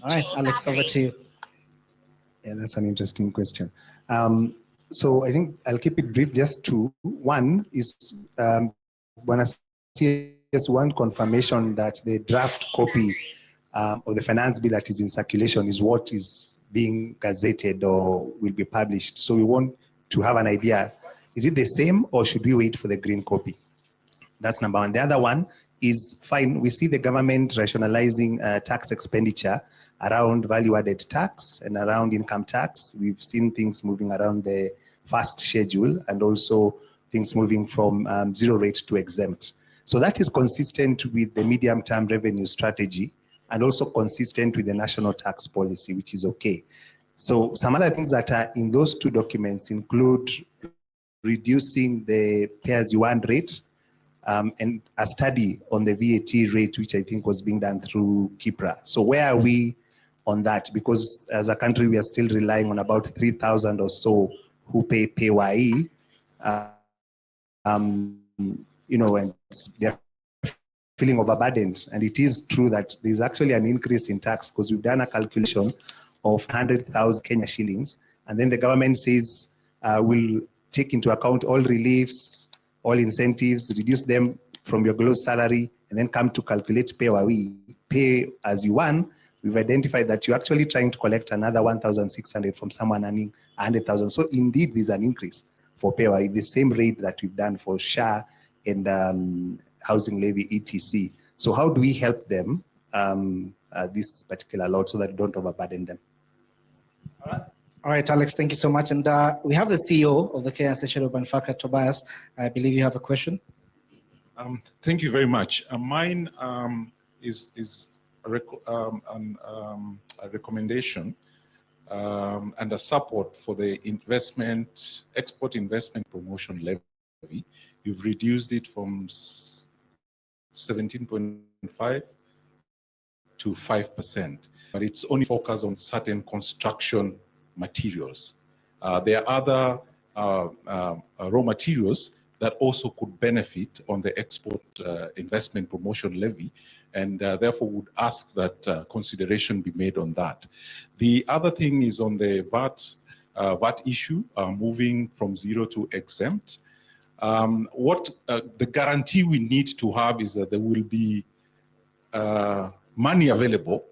All right, Alex, over to you. Yeah, that's an interesting question. So I think I'll keep it brief, just two. One is when I see just one confirmation that the draft copy of the finance bill that is in circulation is what is being gazetted or will be published. So we want to have an idea, is it the same or should we wait for the green copy? That's number one. The other one is fine. We see the government rationalizing tax expenditure around value-added tax and around income tax. We've seen things moving around the fast schedule and also things moving from zero rate to exempt. So that is consistent with the medium-term revenue strategy and also consistent with the national tax policy, which is okay. So some other things that are in those two documents include reducing the pay-as-you-earn rate and a study on the VAT rate, which I think was being done through KIPRA. So where are we on that? Because as a country, we are still relying on about 3,000 or so who pay PAYE, you know, and they're feeling overburdened. And it is true that there's actually an increase in tax because we've done a calculation of 100,000 Kenya shillings. And then the government says we'll take into account all reliefs, all incentives, reduce them from your gross salary, and then come to calculate pay as you earn. We've identified that you're actually trying to collect another 1,600 from someone earning 100,000. So indeed, there's an increase for pay, the same rate that we've done for SHA and housing levy, etc. So how do we help them this particular lot so that we don't overburden them? All right, Alex, thank you so much. And we have the CEO of the Kenya Association of Manufacturers, Tobias. I believe you have a question. Thank you very much. Mine is a recommendation and a support for the export investment promotion levy. You've reduced it from 17.5 to 5%, but it's only focused on certain construction materials. There are other raw materials that also could benefit on the export investment promotion levy, and therefore would ask that consideration be made on that. The other thing is on the VAT issue, moving from zero to exempt. What the guarantee we need to have is that there will be money available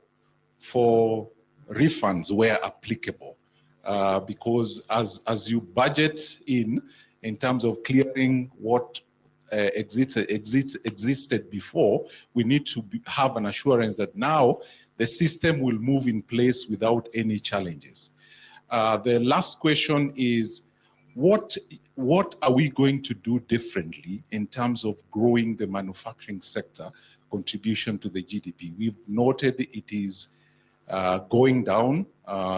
for refunds where applicable, because as you budget in terms of clearing what existed before, we need to have an assurance that now the system will move in place without any challenges. The last question is, what are we going to do differently in terms of growing the manufacturing sector contribution to the GDP? We've noted it is going down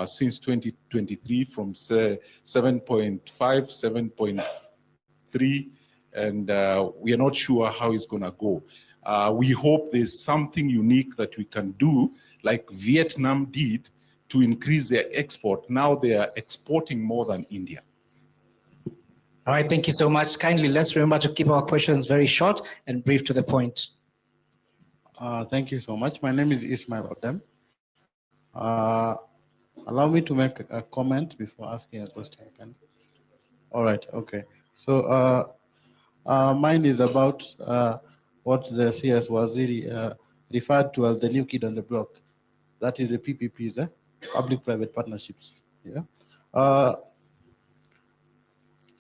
since 2023 from 7.5, 7.3, and we are not sure how it's going to go. We hope there's something unique that we can do, like Vietnam did, to increase their export. Now they are exporting more than India. All right, thank you so much. Kindly, let's remember to keep our questions very short and brief to the point. Thank you so much. My name is Ismail Odem. Allow me to make a comment before asking a question. All right, okay. So mine is about what the CS Waziri referred to as the new kid on the block. That is the PPPs, public-private partnerships. Yeah.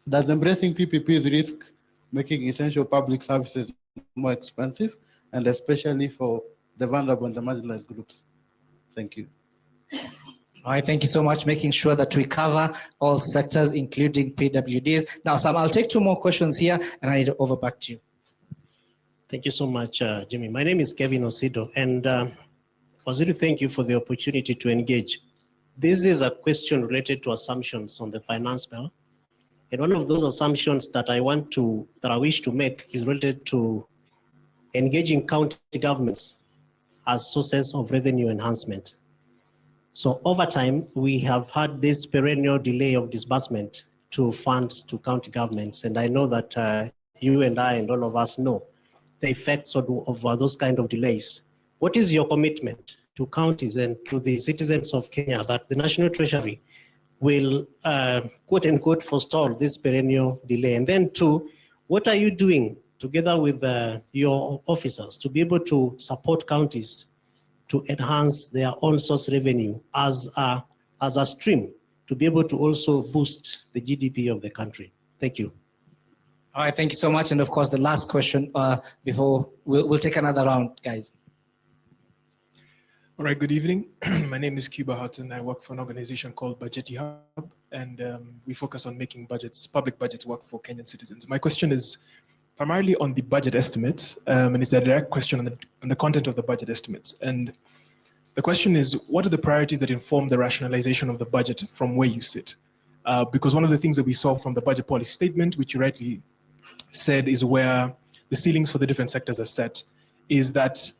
Does embracing PPPs risk making essential public services more expensive, and especially for the vulnerable and the marginalized groups? Thank you. All right, thank you so much, making sure that we cover all sectors, including PWDs. Now, Sam, I'll take two more questions here, and I need it over back to you. Thank you so much, Jimmy. My name is Kevin Osido, and Waziri, thank you for the opportunity to engage. This is a question related to assumptions on the finance bill. And one of those assumptions that I wish to make is related to engaging county governments as sources of revenue enhancement. So over time, we have had this perennial delay of disbursement to funds to county governments. And I know that you and I and all of us know the effects of those kind of delays. What is your commitment to counties and to the citizens of Kenya that the National Treasury will, quote unquote, forestall this perennial delay? And then two, what are you doing together with your officers to be able to support counties to enhance their own source revenue as a stream to be able to also boost the GDP of the country? Thank you. All right, thank you so much. And of course, the last question before we'll take another round, guys. All right, good evening. My name is Cuba Hutton. I work for an organization called Budgeti Hub, and we focus on making budgets, public budgets work for Kenyan citizens. My question is primarily on the budget estimates, and it's a direct question on the content of the budget estimates. And the question is, what are the priorities that inform the rationalization of the budget from where you sit? Because one of the things that we saw from the budget policy statement, which you rightly said is where the ceilings for the different sectors are set, is that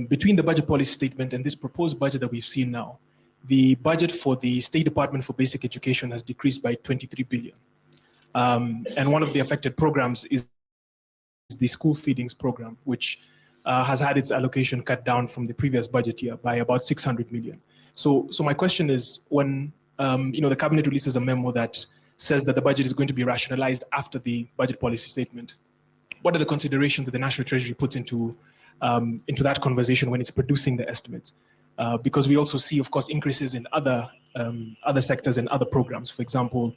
between the budget policy statement and this proposed budget that we've seen now, the budget for the State Department for Basic Education has decreased by 23 billion. And one of the affected programs is the school feedings program, which has had its allocation cut down from the previous budget year by about 600 million. So my question is, when the cabinet releases a memo that says that the budget is going to be rationalized after the budget policy statement, what are the considerations that the National Treasury puts into that conversation when it's producing the estimates? Because we also see, of course, increases in other sectors and other programs. For example,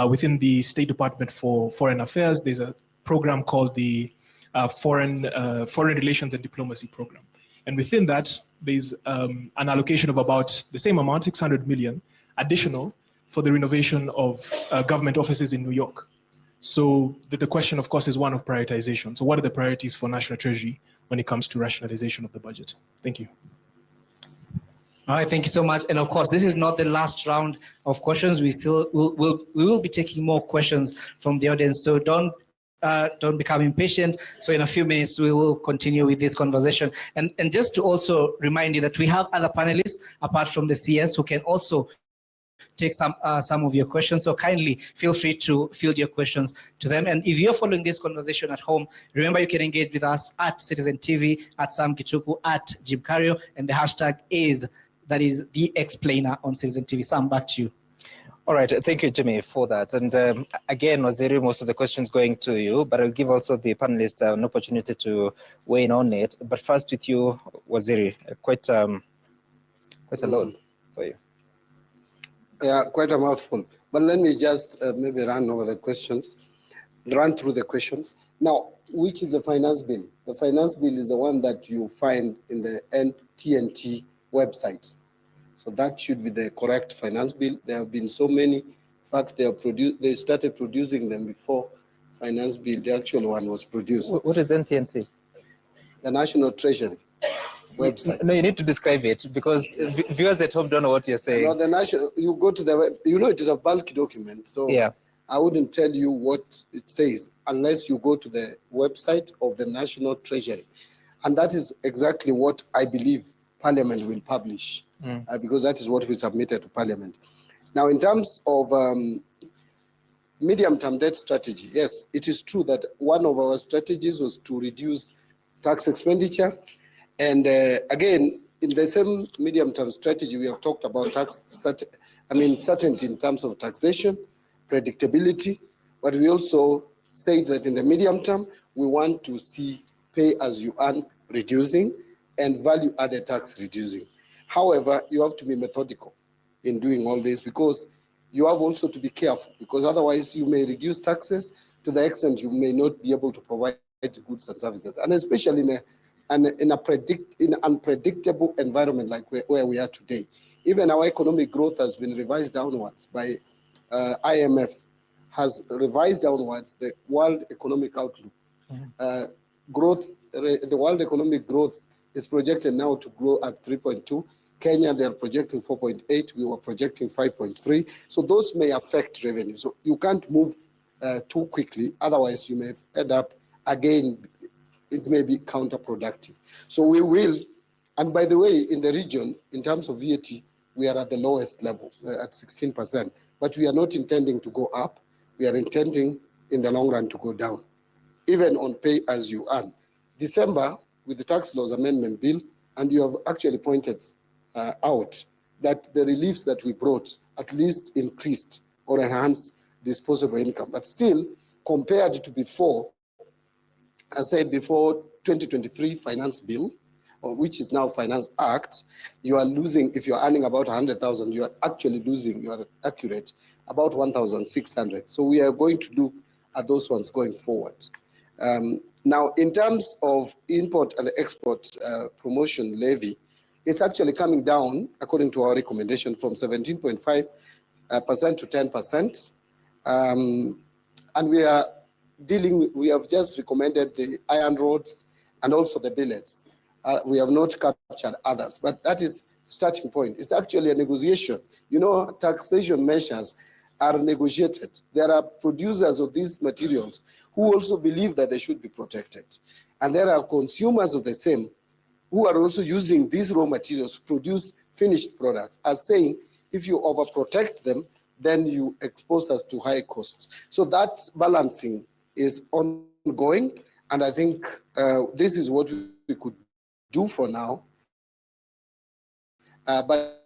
within the State Department for Foreign Affairs, there's a program called the Foreign Relations and Diplomacy Program. And within that, there's an allocation of about the same amount, 600 million, additional for the renovation of government offices in New York. So the question, of course, is one of prioritization. So what are the priorities for National Treasury when it comes to rationalization of the budget? Thank you. All right, thank you so much. And of course, this is not the last round of questions. We will be taking more questions from the audience. So don't become impatient. So in a few minutes, we will continue with this conversation. And just to also remind you that we have other panelists apart from the CS who can also take some of your questions. So kindly feel free to field your questions to them. And if you're following this conversation at home, remember you can engage with us at Citizen TV, at Sam Kichuku, at Jim Cario, and the hashtag is The Explainer on Citizen TV. Sam, back to you. All right, thank you, Jimmy, for that. And again, Waziri, most of the questions going to you, but I'll give also the panelists an opportunity to weigh in on it. But first with you, Waziri, quite a load for you. Yeah, quite a mouthful. But let me just maybe run through the questions. Now, which is the finance bill? The finance bill is the one that you find in the TNT website. So that should be the correct finance bill. There have been so many. In fact, they started producing them before finance bill, the actual one, was produced. What is NTNT? The National Treasury website. No, you need to describe it because viewers at home don't know what you're saying. No, the national. You go to the web. It is a bulk document. So yeah, I wouldn't tell you what it says unless you go to the website of the National Treasury, and that is exactly what I believe Parliament will publish, because that is what we submitted to Parliament. Now, in terms of medium-term debt strategy, yes, it is true that one of our strategies was to reduce tax expenditure. And again, in the same medium-term strategy, we have talked about certainty in terms of taxation, predictability, but we also say that in the medium term, we want to see pay as you earn reducing and value-added tax reducing. However, you have to be methodical in doing all this because you have also to be careful, because otherwise you may reduce taxes to the extent you may not be able to provide goods and services, and especially in an unpredictable environment like where we are today. Even our economic growth has been revised downwards by IMF, has revised downwards the World Economic Outlook. The World Economic Growth is projected now to grow at 3.2. Kenya, they are projecting 4.8. We were projecting 5.3. So those may affect revenue. So you can't move too quickly. Otherwise, you may end up, again, it may be counterproductive. So we will, and by the way, in the region, in terms of VAT, we are at the lowest level, at 16%. But we are not intending to go up. We are intending, in the long run, to go down, even on pay as you earn. December, with the tax laws amendment bill, and you have actually pointed out that the reliefs that we brought at least increased or enhanced disposable income. But still, compared to before, I said before 2023 finance bill, which is now Finance Act, you are losing, if you're earning about 100,000, you are actually losing, you are accurate, about 1,600. So we are going to look at those ones going forward. Now, in terms of import and export promotion levy, it's actually coming down, according to our recommendation, from 17.5% to 10%. And we have just recommended the iron rods and also the billets. We have not captured others, but that is starting point. It's actually a negotiation. You know, taxation measures are negotiated. There are producers of these materials who also believe that they should be protected. And there are consumers of the same who are also using these raw materials to produce finished products, as saying, if you overprotect them, then you expose us to high costs. So that balancing is ongoing, and I think this is what we could do for now. But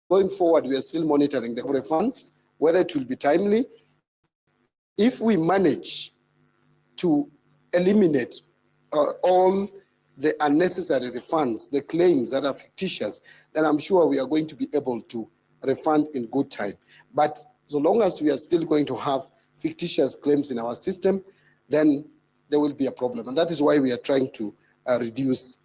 going forward, we are still monitoring the refunds, whether it will be timely. If we manage to eliminate all the unnecessary refunds, the claims that are fictitious, then I'm sure we are going to be able to refund in good time. But so long as we are still going to have fictitious claims in our system, then there will be a problem. And that is why we are trying to reduce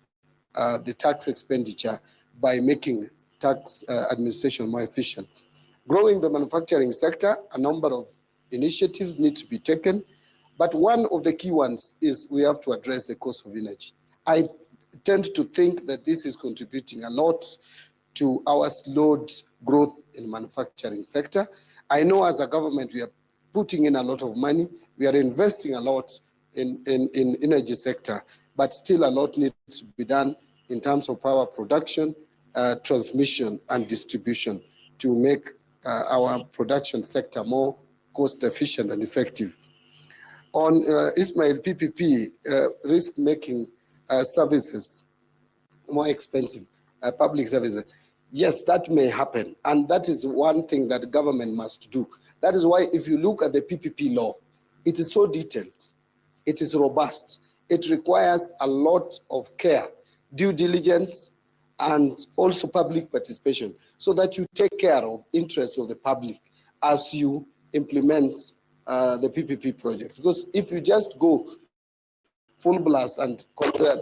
the tax expenditure by making tax administration more efficient. Growing the manufacturing sector, a number of initiatives need to be taken, but one of the key ones is we have to address the cost of energy. I tend to think that this is contributing a lot to our slowed growth in manufacturing sector. I know as a government we are putting in a lot of money, we are investing a lot in energy sector, but still a lot needs to be done in terms of power production, transmission and distribution to make our production sector more cost efficient and effective. On Ismail PPP, risk-making services, more expensive public services, yes, that may happen. And that is one thing that the government must do. That is why if you look at the PPP law, it is so detailed, it is robust, it requires a lot of care, due diligence, and also public participation, so that you take care of interests of the public as you implement the PPP project. Because if you just go full blast and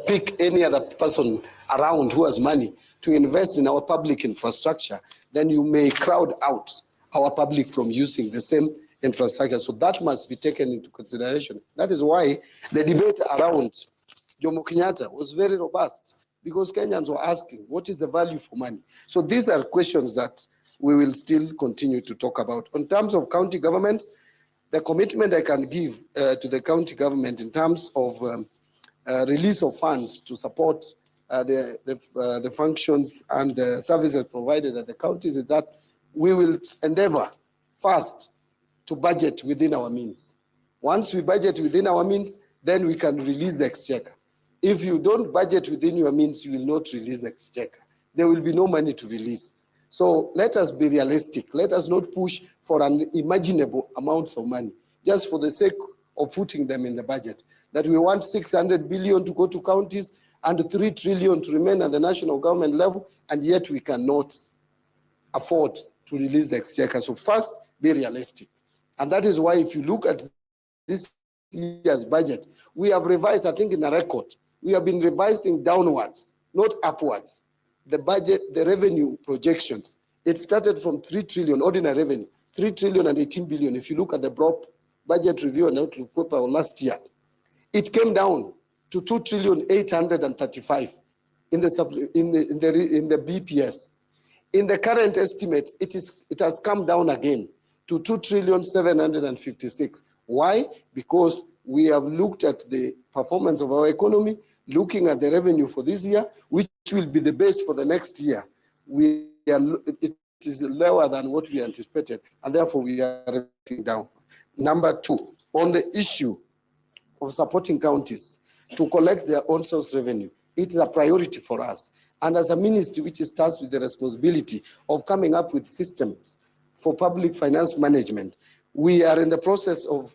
pick any other person around who has money to invest in our public infrastructure, then you may crowd out our public from using the same infrastructure. So that must be taken into consideration. That is why the debate around Jomo Kenyatta was very robust, because Kenyans were asking, what is the value for money? So these are questions that we will still continue to talk about. In terms of county governments, the commitment I can give to the county government in terms of release of funds to support the functions and the services provided at the counties is that we will endeavor first to budget within our means. Once we budget within our means, then we can release the exchequer. If you don't budget within your means, you will not release the exchequer. There will be no money to release. So let us be realistic. Let us not push for unimaginable amounts of money, just for the sake of putting them in the budget. That we want 600 billion to go to counties and 3 trillion to remain at the national government level, and yet we cannot afford to release the exchequer. So first, be realistic. And that is why if you look at this year's budget, we have revised, I think in a record, we have been revising downwards, not upwards. The budget, the revenue projections, it started from 3 trillion ordinary revenue, 3 trillion and 18 billion. If you look at the broad budget review and outlook paper last year, it came down to 2 trillion 835 in the BPS. In the current estimates, it has come down again to 2 trillion 756. Why? Because we have looked at the performance of our economy, looking at the revenue for this year, which will be the base for the next year. It is lower than what we anticipated, and therefore we are revising down. Number two, on the issue of supporting counties to collect their own source revenue, it is a priority for us. And as a ministry which is tasked with the responsibility of coming up with systems for public finance management, we are in the process of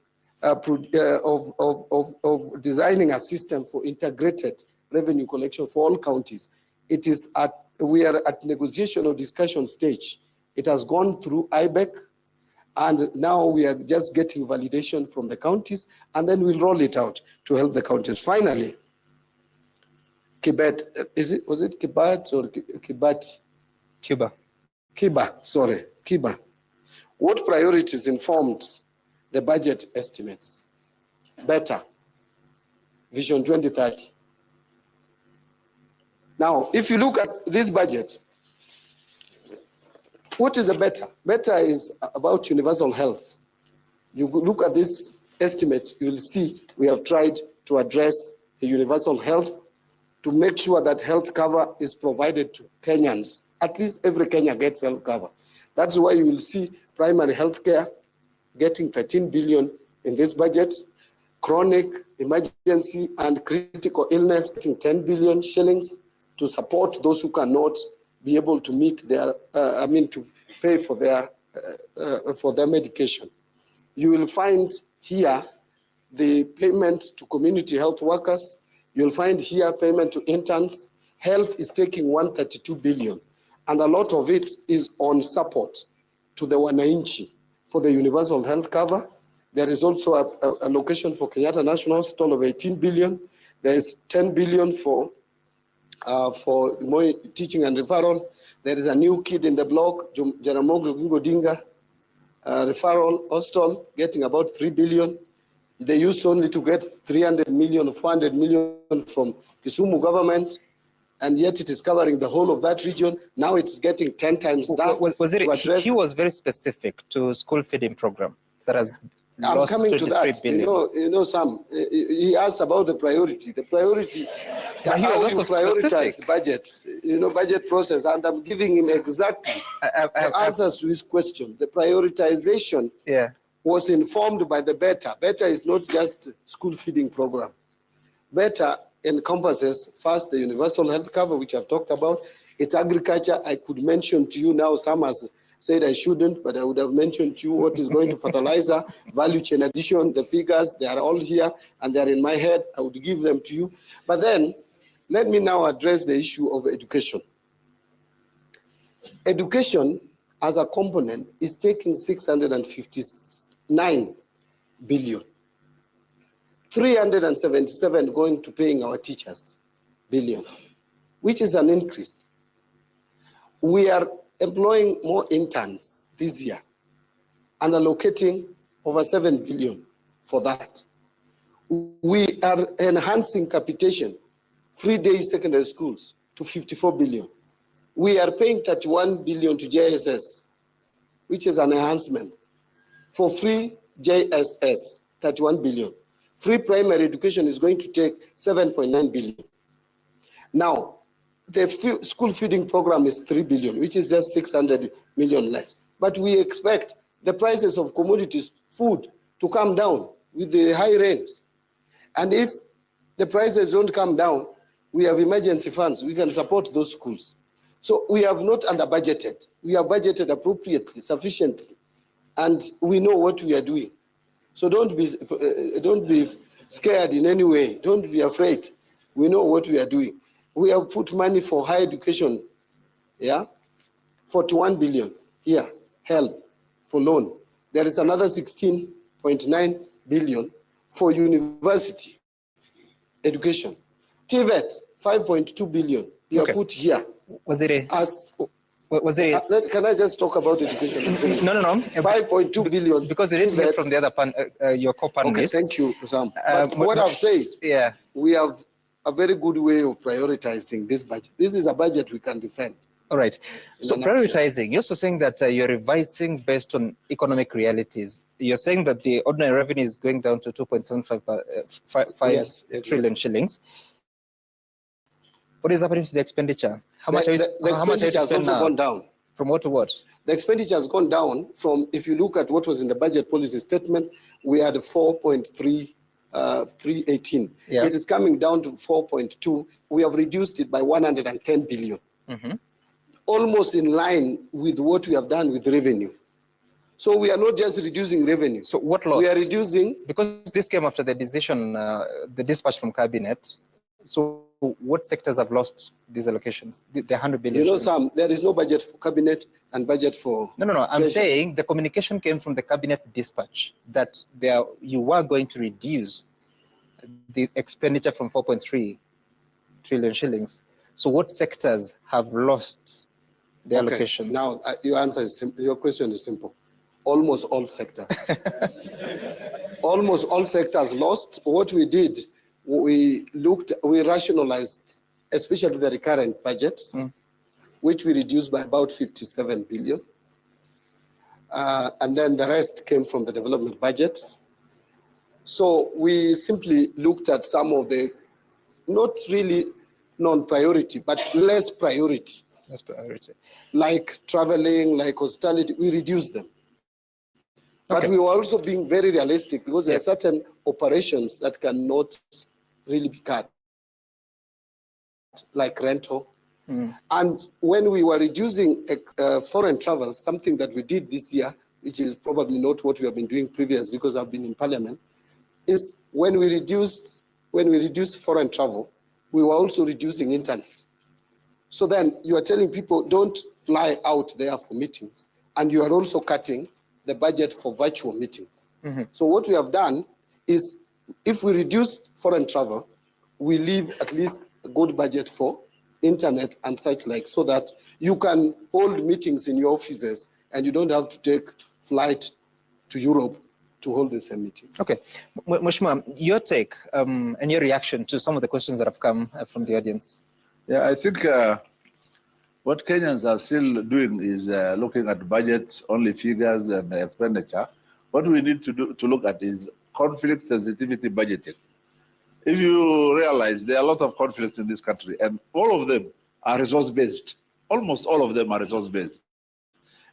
designing a system for integrated revenue collection for all counties. We are at negotiation or discussion stage. It has gone through IBEC, and now we are just getting validation from the counties, and then we'll roll it out to help the counties. Finally, Kibet, was it Kibat or Kibati? Cuba. Kiba, sorry, Kiba. What priorities informed the budget estimates. Better. Vision 2030. Now, if you look at this budget, what is a better? Better is about universal health. You look at this estimate, you'll see we have tried to address the universal health to make sure that health cover is provided to Kenyans. At least every Kenya gets health cover. That's why you will see primary health care getting 13 billion in this budget, chronic, emergency, and critical illness getting 10 billion shillings to support those who cannot be able to meet their, to pay for their medication. You will find here the payment to community health workers. You'll find here payment to interns. Health is taking 132 billion, and a lot of it is on support to the wananchi for the universal health cover. There is also a allocation for Kenyatta National Hospital of 18 billion. There is 10 billion for more teaching and referral. There is a new kid in the block, Jaramogi Oginga Odinga referral hospital, getting about 3 billion. They used only to get 300 million or 400 million from Kisumu government, and yet it is covering the whole of that region. Now it's getting 10 times that. He was very specific to school feeding program that has lost coming to 23 that. billion. Sam, he asked about the priority. The priority, But he was how also you prioritize specific. budget, budget process, and I'm giving him exactly the answers to his question. The prioritization was informed by the BETA. BETA is not just school feeding program. BETA encompasses first the universal health cover, which I've talked about. It's agriculture. I could mention to you now, some has said I shouldn't, but I would have mentioned to you what is going to fertilizer, value chain addition, the figures, they are all here and they're in my head. I would give them to you. But then let me now address the issue of education. Education as a component is taking 659 billion. 377 going to paying our teachers billion, which is an increase. We are employing more interns this year and allocating over 7 billion for that. We are enhancing capitation, 3-day secondary schools to 54 billion. We are paying 31 billion to JSS, which is an enhancement. For free JSS, 31 billion. Free primary education is going to take 7.9 billion. Now, the school feeding program is 3 billion, which is just 600 million less. But we expect the prices of commodities, food, to come down with the high rains. And if the prices don't come down, we have emergency funds. We can support those schools. So we have not under-budgeted. We have budgeted appropriately, sufficiently, and we know what we are doing. So don't be scared in any way. Don't be afraid. We know what we are doing. We have put money for higher education, 41 billion here, help for loan. There is another 16.9 billion for university education. TVET, 5.2 billion. We are put here. Can I just talk about education? No. 5.2 billion. Because you didn't hear from the other your co-panelists. Okay, thank you, Sam. But what I've said, we have a very good way of prioritizing this budget. This is a budget we can defend. All right. So prioritizing, you're also saying that you're revising based on economic realities. You're saying that the ordinary revenue is going down to 2.75 trillion shillings. What is happening to the expenditure? How much are you spending now? Gone down. From what to what? The expenditure has gone down from, if you look at what was in the budget policy statement, we had 4.318. It is coming down to 4.2. We have reduced it by 110 billion. Almost in line with what we have done with revenue. So we are not just reducing revenue. So what loss? We are reducing... Because this came after the decision, the dispatch from cabinet. So what sectors have lost these allocations? The 100 billion. Sam, there is no budget for cabinet and budget for... No. I'm saying the communication came from the cabinet dispatch that you were going to reduce the expenditure from 4.3 trillion shillings. So what sectors have lost the allocations? Now, your answer is simple. Your question is simple. almost all sectors. Almost all sectors lost. What we did, we rationalized, especially the recurrent budgets, which we reduced by about 57 billion. And then the rest came from the development budget. So we simply looked at some of the, not really non-priority, but less priority. Less priority. Like traveling, like hospitality, we reduced them. But we were also being very realistic because there are certain operations that cannot really be cut, like rental. And when we were reducing foreign travel, something that we did this year, which is probably not what we have been doing previously because I've been in parliament, is when we reduced foreign travel, we were also reducing internet. So then you are telling people don't fly out there for meetings, and you are also cutting the budget for virtual meetings. So what we have done is, if we reduce foreign travel, we leave at least a good budget for internet and such like, so that you can hold meetings in your offices and you don't have to take flight to Europe to hold the same meetings. Okay, Mheshimiwa, your take and your reaction to some of the questions that have come from the audience. Yeah, I think what Kenyans are still doing is looking at budgets, only figures and expenditure. What we need to do to look at is conflict sensitivity budgeting. If you realize there are a lot of conflicts in this country, and all of them are resource-based. Almost all of them are resource-based.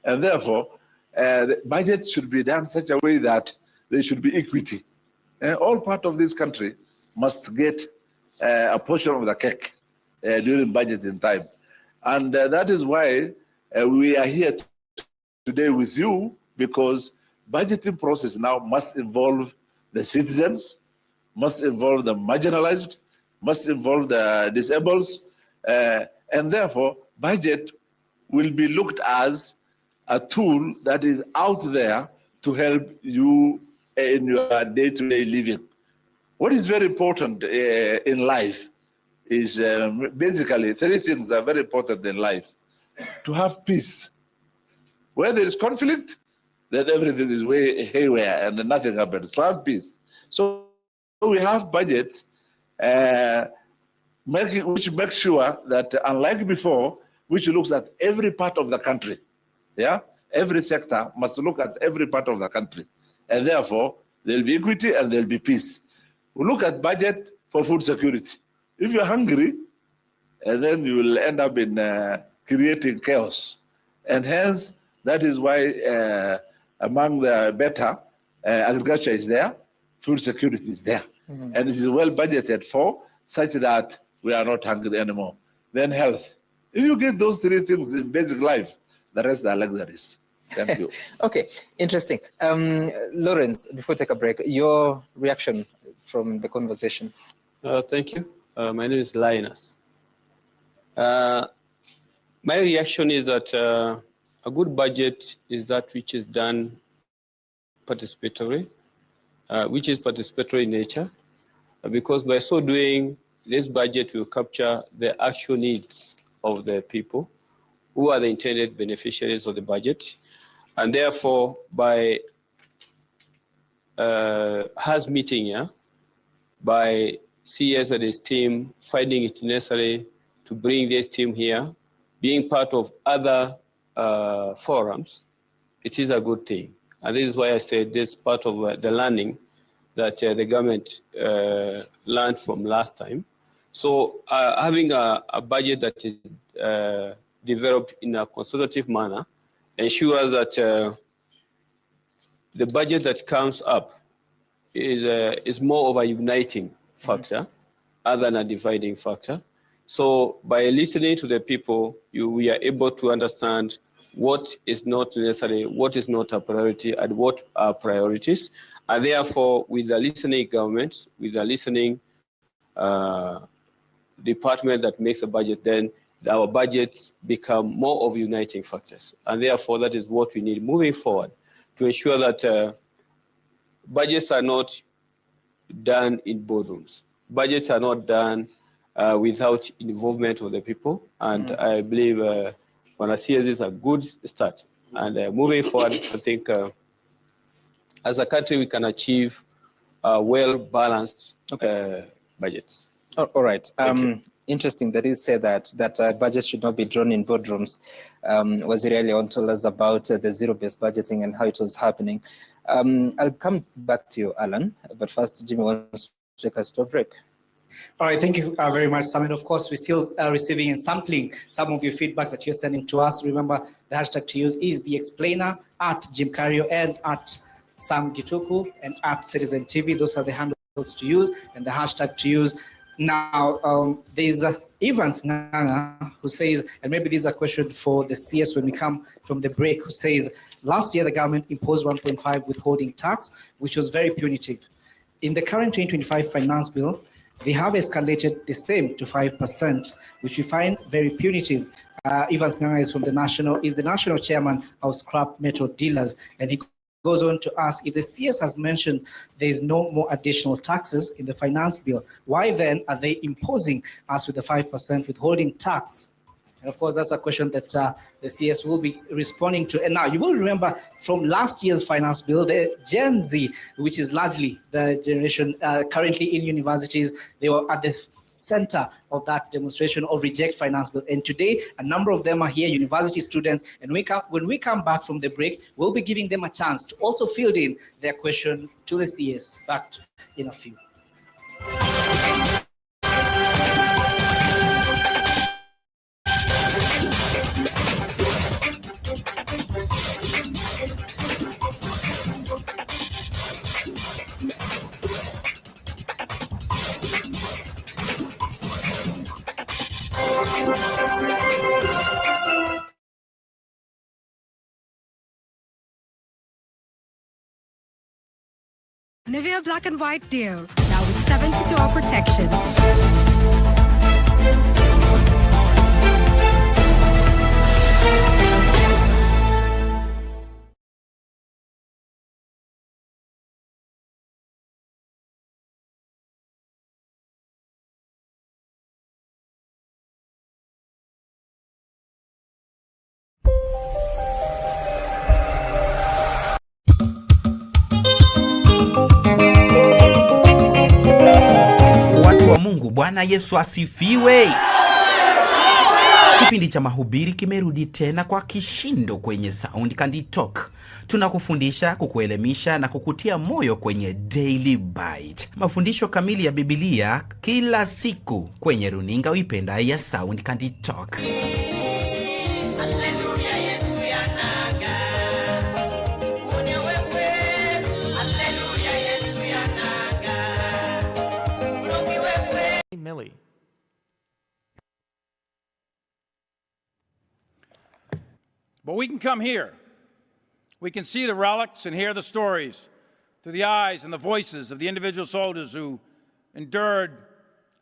And therefore, the budgets should be done such a way that there should be equity. All part of this country must get a portion of the cake during budgeting time. And that is why we are here today with you, because budgeting process now must involve the citizens, must involve the marginalized, must involve the disabled, and therefore budget will be looked as a tool that is out there to help you in your day-to-day living. What is very important in life is basically three things are very important in life. To have peace. Where there is conflict, then everything is haywire and nothing happens. To have peace. So we have budgets which make sure that, unlike before, which looks at every part of the country, every sector must look at every part of the country. And therefore, there'll be equity and there'll be peace. We look at budget for food security. If you're hungry, then you will end up in creating chaos. And hence, that is why among the better, agriculture is there, food security is there. And it is well budgeted for, such that we are not hungry anymore. Then health. If you get those three things in basic life, the rest are luxuries. Thank you. Okay, interesting. Lawrence, before we take a break, your reaction from the conversation. Thank you. My name is Linus. My reaction is that a good budget is that which is done participatory, which is participatory in nature, because by so doing, this budget will capture the actual needs of the people who are the intended beneficiaries of the budget. And therefore, by has meeting, by CS and his team finding it necessary to bring this team here, being part of other forums, it is a good thing. And this is why I said this part of the learning that the government learned from last time. So having a budget that is developed in a consultative manner ensures that the budget that comes up is more of a uniting factor other than a dividing factor. So by listening to the people, we are able to understand what is not necessary, what is not a priority, and what are priorities. And therefore, with the listening government, with the listening department that makes a budget, then our budgets become more of uniting factors. And therefore, that is what we need moving forward to ensure that budgets are not done in boardrooms. Budgets are not done without involvement of the people. And I believe when I see this is a good start. And moving forward, I think as a country we can achieve well-balanced budgets. All right. Interesting that you said that budgets should not be drawn in boardrooms. Waziri earlier on told us about the zero-based budgeting and how it was happening. I'll come back to you, Alan, but first, Jimmy wants to take us to a break. All right, thank you very much, Sam. And of course, we're still receiving and sampling some of your feedback that you're sending to us. Remember, the hashtag to use is The Explainer, at Jim Cario, and at Sam Gituku, and at Citizen TV. Those are the handles to use and the hashtag to use. Now, there's Evans Nganga who says, and maybe this is a question for the CS when we come from the break, who says, last year the government imposed 1.5 withholding tax, which was very punitive. In the current 2025 finance bill, they have escalated the same to 5%, which we find very punitive. Evans Nganga is the national chairman of Scrap Metal Dealers, and he goes on to ask, if the CS has mentioned there is no more additional taxes in the finance bill, why then are they imposing us with the 5% withholding tax? And of course, that's a question that the CS will be responding to. And now you will remember from last year's finance bill, the Gen Z, which is largely the generation currently in universities, they were at the center of that demonstration of reject finance bill. And today, a number of them are here, university students. And when we come back from the break, we'll be giving them a chance to also field in their question to the CS. Back in a few. Nivea Black and White Dew, now with 72-hour protection. Mungu, Bwana Yesu asifiwe. Kipindi cha mahubiri kimerudi tena kwa kishindo kwenye Sound Candy Talk. Tunakufundisha, kukuelimisha na kukutia moyo kwenye Daily Bite. Mafundisho kamili ya Biblia kila siku kwenye runinga uipendayo ya Sound Candy Talk. Millie. But we can come here. We can see the relics and hear the stories through the eyes and the voices of the individual soldiers who endured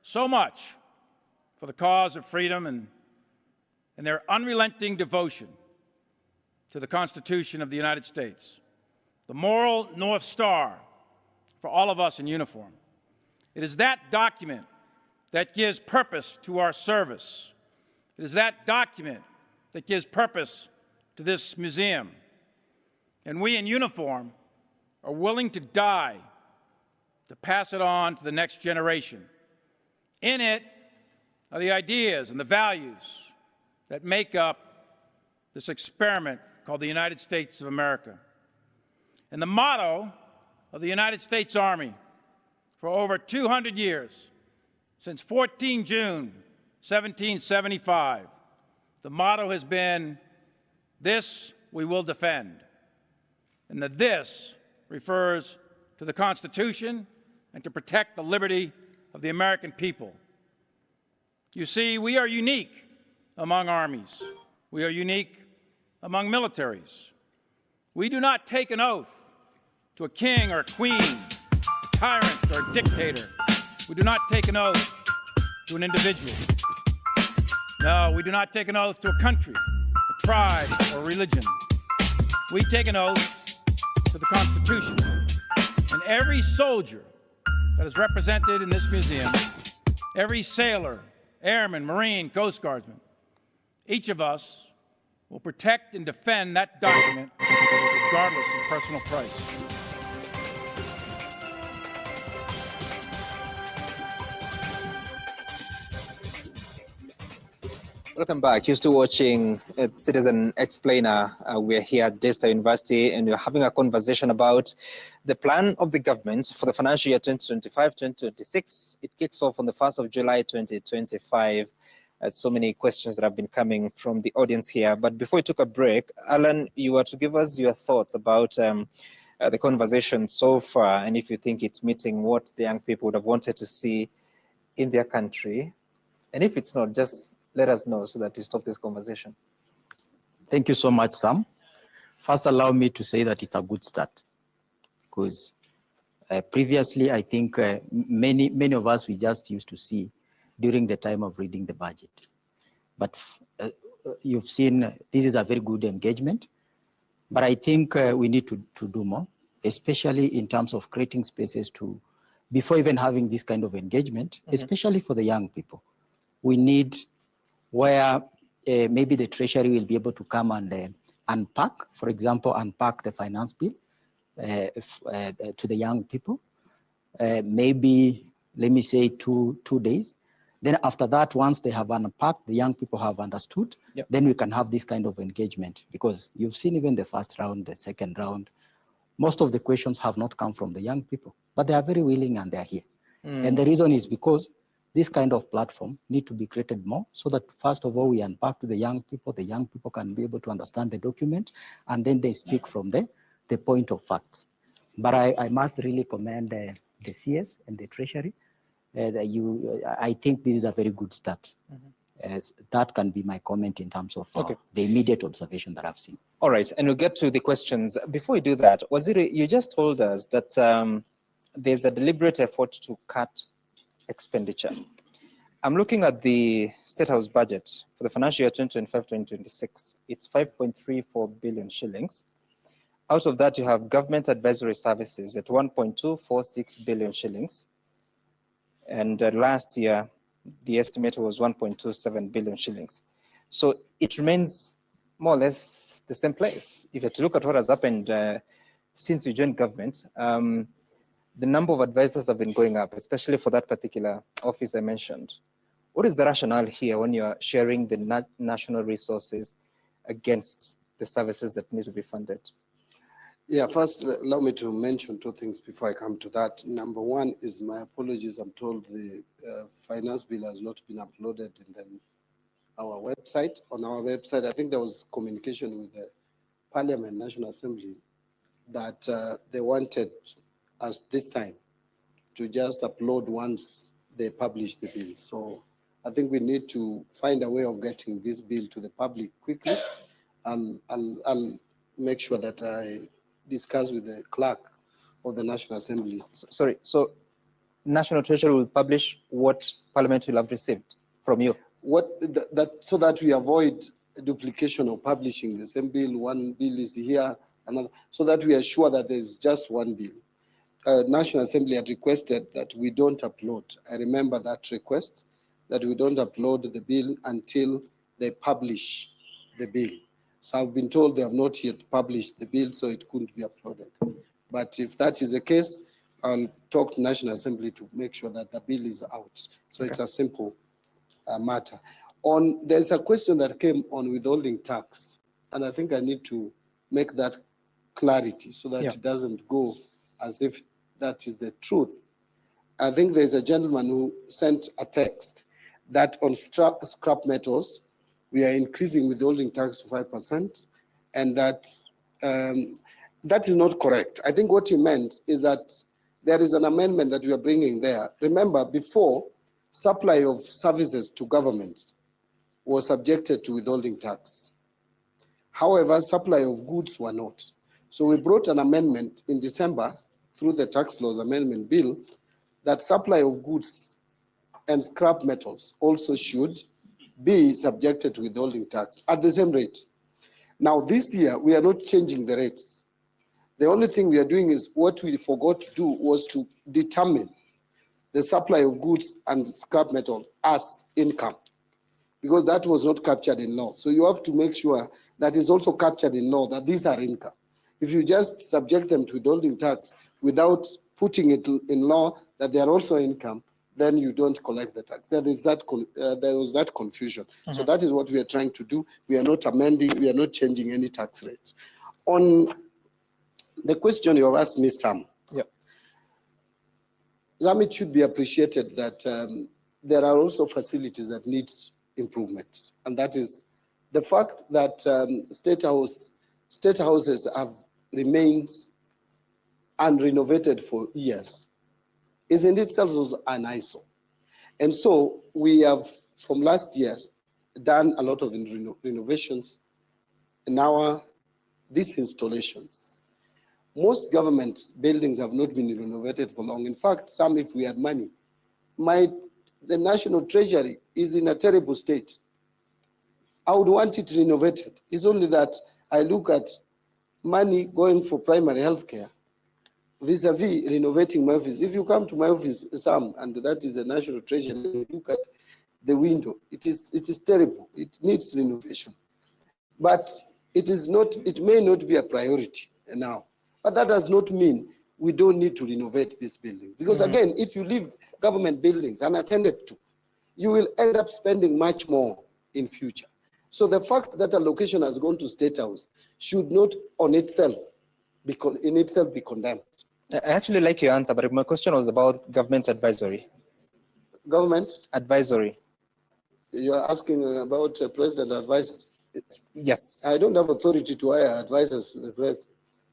so much for the cause of freedom and their unrelenting devotion to the Constitution of the United States, the moral North Star for all of us in uniform. It is that document that gives purpose to our service. It is that document that gives purpose to this museum. And we in uniform are willing to die to pass it on to the next generation. In it are the ideas and the values that make up this experiment called the United States of America. And the motto of the United States Army for over 200 years, since 14 June 1775, the motto has been, "This we will defend." And the "this" refers to the Constitution and to protect the liberty of the American people. You see, we are unique among armies. We are unique among militaries. We do not take an oath to a king or a queen, a tyrant or a dictator. We do not take an oath to an individual. No, we do not take an oath to a country, a tribe, or a religion. We take an oath to the Constitution. And every soldier that is represented in this museum, every sailor, airman, Marine, Coast Guardsman, each of us will protect and defend that document regardless of personal price. Welcome back. You're still watching Citizen Explainer. We're here at Daystar University and we're having a conversation about the plan of the government for the financial year 2025-2026. It kicks off on the 1st of July 2025. So many questions that have been coming from the audience here. But before we took a break, Alan, you were to give us your thoughts about the conversation so far and if you think it's meeting what the young people would have wanted to see in their country. And if it's not, just let us know so that we stop this conversation. Thank you so much, Sam. First, allow me to say that it's a good start because previously, I think many of us, we just used to see during the time of reading the budget. But you've seen this is a very good engagement, but I think we need to do more, especially in terms of creating spaces to, before even having this kind of engagement, especially for the young people. We need where maybe the Treasury will be able to come and unpack, for example, unpack the finance bill to the young people. Maybe, let me say, two days. Then after that, once they have unpacked, the young people have understood, then we can have this kind of engagement. Because you've seen even the first round, the second round, most of the questions have not come from the young people, but they are very willing and they're here. And the reason is because this kind of platform need to be created more so that first of all, we unpack to the young people can be able to understand the document and then they speak from the point of facts. But I must really commend the CS and the Treasury. I think this is a very good start. That can be my comment in terms of the immediate observation that I've seen. All right, and we'll get to the questions. Before we do that, Waziri, you just told us that there's a deliberate effort to cut expenditure. I'm looking at the State House budget for the financial year 2025-2026. It's 5.34 billion shillings. Out of that, you have government advisory services at 1.246 billion shillings. And last year, the estimate was 1.27 billion shillings. So it remains more or less the same place. If you have to look at what has happened since you joined government, the number of advisors have been going up, especially for that particular office I mentioned. What is the rationale here when you're sharing the national resources against the services that need to be funded? Yeah, first, allow me to mention two things before I come to that. Number one is my apologies. I'm told the finance bill has not been uploaded in our website. On our website, I think there was communication with the Parliament National Assembly that they wanted us this time to just upload once they publish the bill. So I think we need to find a way of getting this bill to the public quickly. I'll make sure that I discuss with the clerk of the National Assembly. Sorry, so National Treasury will publish what Parliament will have received from you? So that we avoid duplication of publishing the same bill. One bill is here, another, so that we are sure that there's just one bill. National Assembly had requested that we don't upload. I remember that request, that we don't upload the bill until they publish the bill. So I've been told they have not yet published the bill, so it couldn't be uploaded. But if that is the case, I'll talk to National Assembly to make sure that the bill is out. So it's a simple matter. There's a question that came on withholding tax, and I think I need to make that clarity so that it doesn't go as if that is the truth. I think there's a gentleman who sent a text that on scrap metals, we are increasing withholding tax to 5%, and that is not correct. I think what he meant is that there is an amendment that we are bringing there. Remember, before, supply of services to governments was subjected to withholding tax. However, supply of goods were not. So we brought an amendment in December through the tax laws amendment bill that supply of goods and scrap metals also should be subjected to withholding tax at the same rate. Now this year, we are not changing the rates. The only thing we are doing is what we forgot to do was to determine the supply of goods and scrap metal as income, because that was not captured in law. So you have to make sure that is also captured in law that these are income. If you just subject them to withholding tax without putting it in law that they are also income, then you don't collect the tax. There was that confusion. So that is what we are trying to do. We are not amending, we are not changing any tax rates. On the question you have asked me, Sam, it should be appreciated that there are also facilities that need improvement, and that is the fact that state houses have remained unrenovated for years is in itself an eyesore. And so we have, from last years, done a lot of renovations in these installations. Most government buildings have not been renovated for long. In fact, some, if we had money, the National Treasury is in a terrible state. I would want it renovated. It's only that I look at money going for primary health care vis-a-vis renovating my office. If you come to my office, Sam, and that is the National Treasury, look at the window. It is terrible. It needs renovation. But it may not be a priority now. But that does not mean we don't need to renovate this building. Because again, if you leave government buildings unattended to, you will end up spending much more in future. So the fact that a location has gone to State House should not in itself be condemned. I actually like your answer, but my question was about government advisory. Government? Advisory. You are asking about president advisors? Yes. I don't have authority to hire advisors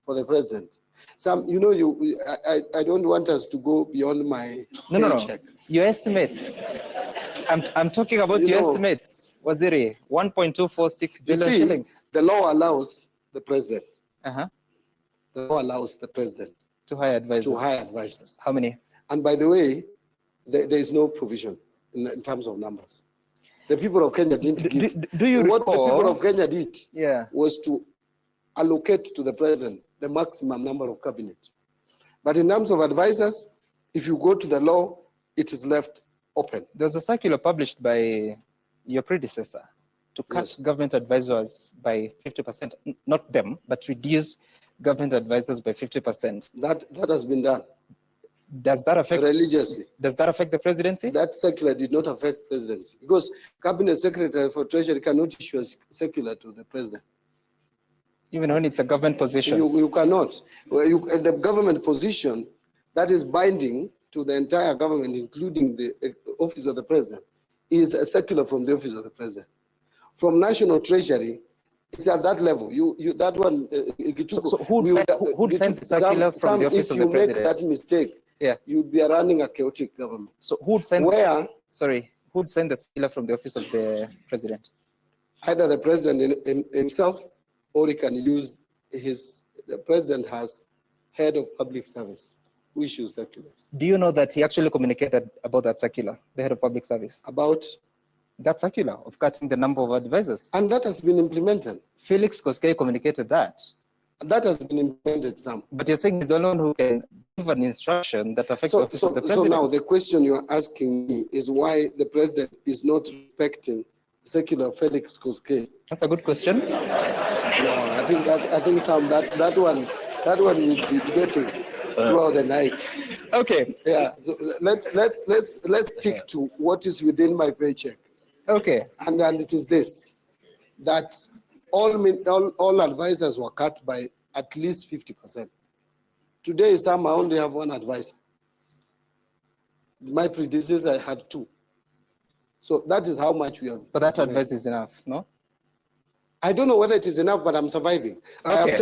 for the president. Sam, you know, I don't want us to go beyond my paycheck. No. Your estimates. I'm talking about your estimates. Waziri, 1.246 billion shillings. The law allows the president. The law allows the president to hire advisors. To hire advisors. How many? And by the way, there is no provision in terms of numbers. The people of Kenya didn't give. Do you recall? What the people of Kenya did Yeah. was to allocate to the president the maximum number of cabinet. But in terms of advisors, if you go to the law, it is left open. There was a circular published by your predecessor to cut government advisors by 50%. Not them, but reduce government advisors by 50%. That has been done. Does that affect religiously? Does that affect the presidency? That circular did not affect presidency because cabinet secretary for treasury cannot issue a circular to the president. Even when it's a government position? You cannot. The government position that is binding to the entire government, including the office of the president, is a circular from the office of the president. From national treasury, it's at that level. That one. So who'd send the circular from the office of the president? If you make that mistake, you'd be running a chaotic government. So who'd send? Who'd send the circular from the office of the president? Either the president himself, or he can use the president has head of public service who issues circulars. Do you know that he actually communicated about that circular, the head of public service? About? That circular of cutting the number of advisors. And that has been implemented. Felix Koskei communicated that. That has been implemented, Sam. But you're saying he's the only one who can give an instruction that affects the office of the president. So now the question you're asking me is why the president is not respecting circular Felix Koskei. That's a good question. No, I think Sam, that one will be debating throughout the night. Okay. Yeah. So let's stick to what is within my paycheck. Okay. And it is this, that all advisors were cut by at least 50%. Today, Sam, I only have one advisor. My predecessor had two. So that is how much we have. But that advice is enough, no? I don't know whether it is enough, but I'm surviving. Okay.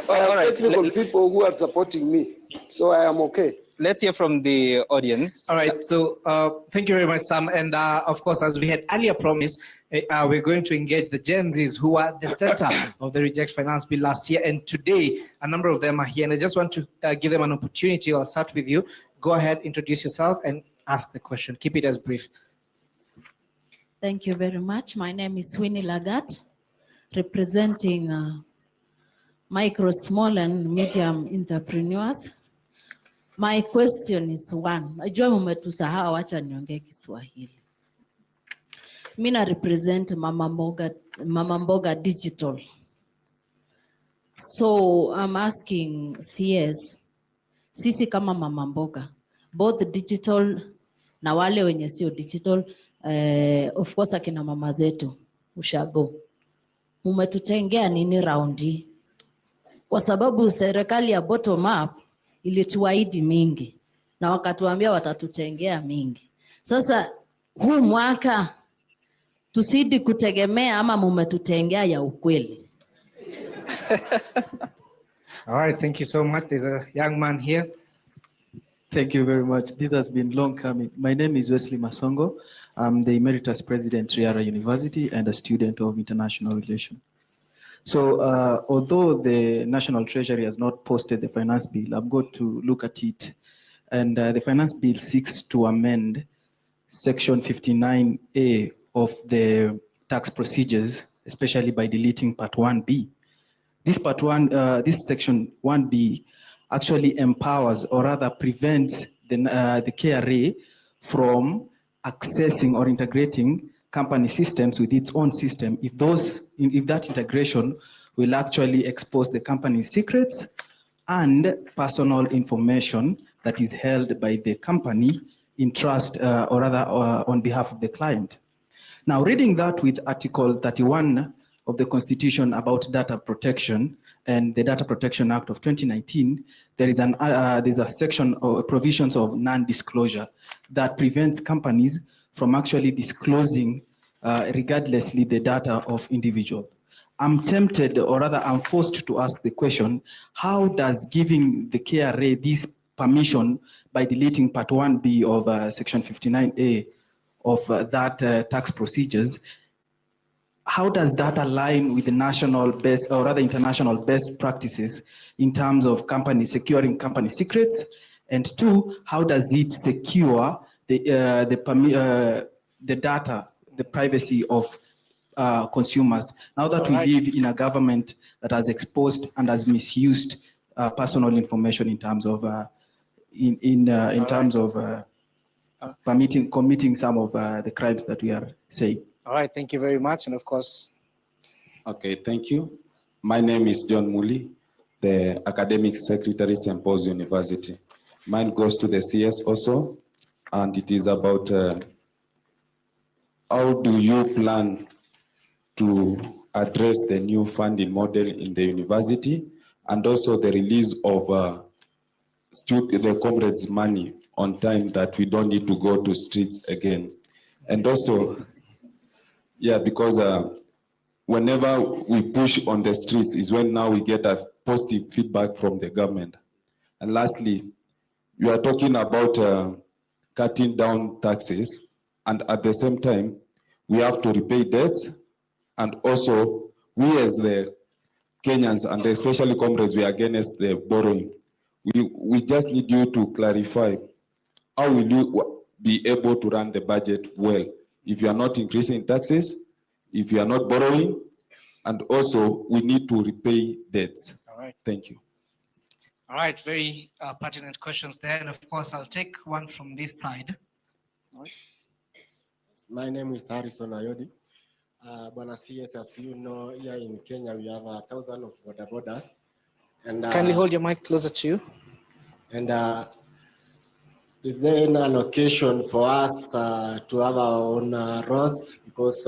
I have technical people who are supporting me, so I am okay. Let's hear from the audience. All right, so thank you very much, Sam. And of course, as we had earlier promised, we're going to engage the Gen Zs who are the center of the Reject Finance Bill last year. And today, a number of them are here. And I just want to give them an opportunity. I'll start with you. Go ahead, introduce yourself and ask the question. Keep it as brief. Thank you very much. My name is Winnie Lagat, representing micro, small, and medium entrepreneurs. My question is one. Najua mumetusahau, wacha niongee Kiswahili. Mina represent Mama Mboga Digital. So I'm asking CS, sisi kama Mama Mboga, both digital na wale wenye sio digital, of course akina mama zetu ushago. Mumetutengea nini raundi? Kwa sababu serikali ya bottom up ilituahidi mingi na wakatuambia watatutengea mingi. Sasa huu mwaka tusidi kutegemea ama mumetutengea ya ukweli? All right, thank you so much. There's a young man here. Thank you very much. This has been long coming. My name is Wesley Masongo. I'm the Emeritus President, Riara University, and a student of International Relations. So although the National Treasury has not posted the finance bill, I've got to look at it. And the finance bill seeks to amend Section 59A of the tax procedures, especially by deleting Part 1B. This Part 1, this Section 1B actually empowers, or rather prevents the KRA from accessing or integrating company systems with its own system if that integration will actually expose the company's secrets and personal information that is held by the company in trust, or rather on behalf of the client. Now, reading that with Article 31 of the Constitution about data protection and the Data Protection Act of 2019, there's a section or provisions of non-disclosure that prevents companies from actually disclosing regardlessly the data of individual. I'm tempted, or rather I'm forced to ask the question, how does giving the KRA this permission by deleting Part 1B of Section 59A of that tax procedures, how does that align with the national best, or rather international best practices in terms of securing company secrets? And two, how does it secure the data, the privacy of consumers, now that we live in a government that has exposed and has misused personal information in terms of committing some of the crimes that we are saying? All right, thank you very much. And of course. Okay, thank you. My name is John Muli, the Academic Secretary, Symposium University. Mine goes to the CS also, and it is about how do you plan to address the new funding model in the university, and also the release of the comrades' money on time, that we don't need to go to streets again. And also, yeah, because whenever we push on the streets is when now we get a positive feedback from the government. And lastly, you are talking about cutting down taxes, and at the same time, we have to repay debts, and also we as the Kenyans, and especially comrades, we are against the borrowing. We just need you to clarify, how will you be able to run the budget well if you are not increasing taxes, if you are not borrowing, and also we need to repay debts. All right. Thank you. All right, very pertinent questions there. And of course, I'll take one from this side. All right. My name is Harrison Ayodi. Bwana CS, as you know, here in Kenya, we have 1,000 of border borders. And kindly hold your mic closer to you. And is there an allocation for us to have our own roads? Because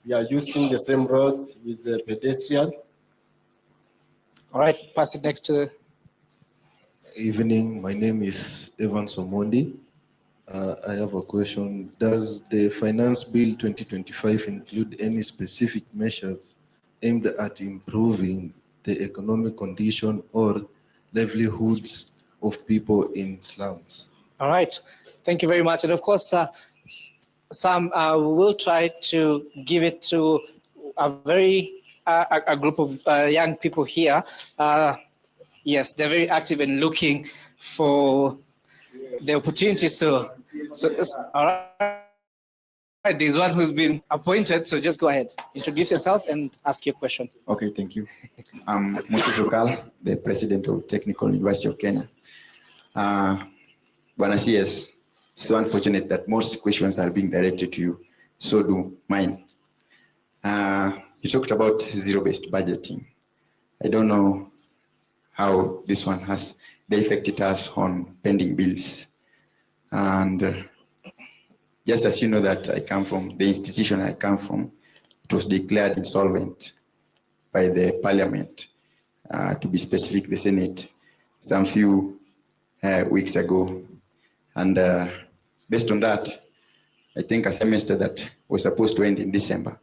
we are using the same roads with the pedestrian. All right, pass it next to. Evening, my name is Evan Somondi. I have a question. Does the Finance Bill 2025 include any specific measures aimed at improving the economic condition or livelihoods of people in slums? All right, thank you very much. And of course, Sam, we will try to give it to a group of young people here. Yes, they're very active in looking for the opportunities. So all right, there's one who's been appointed. So just go ahead, introduce yourself and ask your question. Okay, thank you. I'm Moses Okal, the president of Technical University of Kenya. Bwana CS, it's so unfortunate that most questions are being directed to you. So do mine. You talked about zero-based budgeting. I don't know how this one has the effect it has on pending bills. And just as you know that I come from, the institution I come from, it was declared insolvent by the parliament, to be specific, the Senate, some few weeks ago. And based on that, I think a semester that was supposed to end in December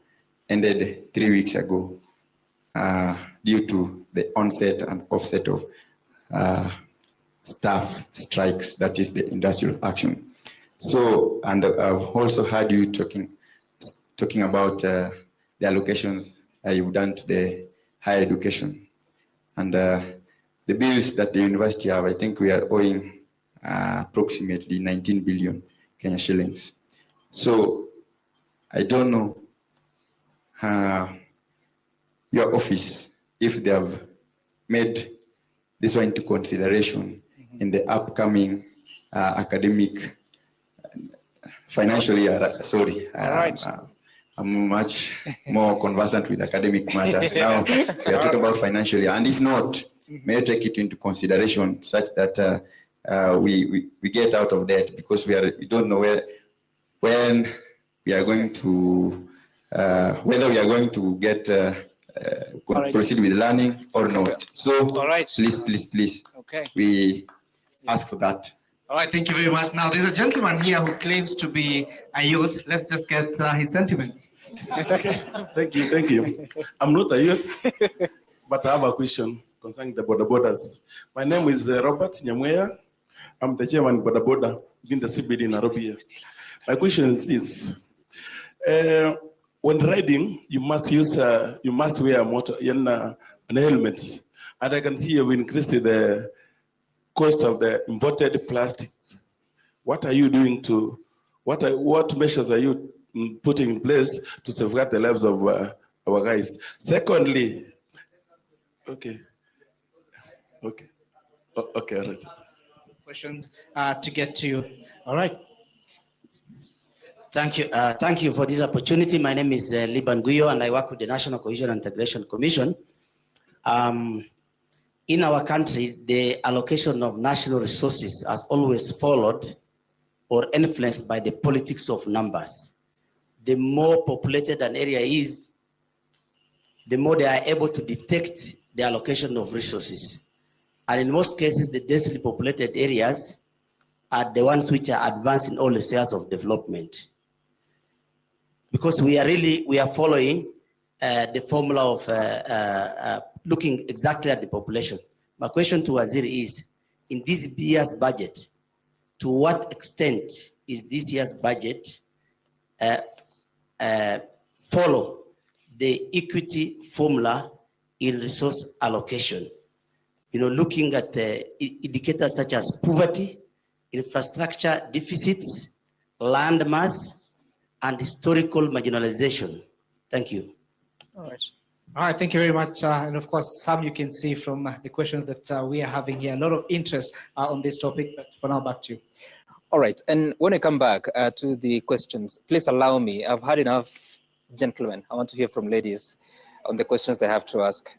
ended 3 weeks ago due to the onset and offset of staff strikes, that is the industrial action. So, and I've also heard you talking about the allocations you've done to the higher education. And the bills that the university have, I think we are owing approximately 19 billion Kenya shillings. So I don't know your office, if they have made this one into consideration in the upcoming academic financial year. Sorry. All right. I'm much more conversant with academic matters. Now we are talking about financial year. And if not, may you take it into consideration such that we get out of debt, because we don't know when we are going to, whether we are going to get proceed with learning or not. So please, Okay. we ask for that. All right, thank you very much. Now, there's a gentleman here who claims to be a youth. Let's just get his sentiments. Okay, thank you. I'm not a youth, but I have a question concerning the border borders. My name is Robert Nyamweya. I'm the chairman of border border in the CBD in Nairobi. My question is this: when riding, you must wear an helmet, and I can see you've increased the cost of the imported plastics. What are you doing to, what measures are you putting in place to safeguard the lives of our guys? Secondly, okay, all right. Questions to get to you. All right. Thank you. Thank you for this opportunity. My name is Liban Guyo, and I work with the National Cohesion and Integration Commission. In our country, the allocation of national resources has always followed or influenced by the politics of numbers. The more populated an area is, the more they are able to detect the allocation of resources. And in most cases, the densely populated areas are the ones which are advanced in all the spheres of development. Because we are following the formula of looking exactly at the population. My question to Waziri is, in this year's budget, to what extent is this year's budget follow the equity formula in resource allocation? You know, looking at indicators such as poverty, infrastructure deficits, land mass, and historical marginalization. Thank you. All right. All right, thank you very much. And of course, Sam, you can see from the questions that we are having here, a lot of interest on this topic, but for now, back to you. All right, and when I come back to the questions, please allow me, I've had enough gentlemen. I want to hear from ladies on the questions they have to ask.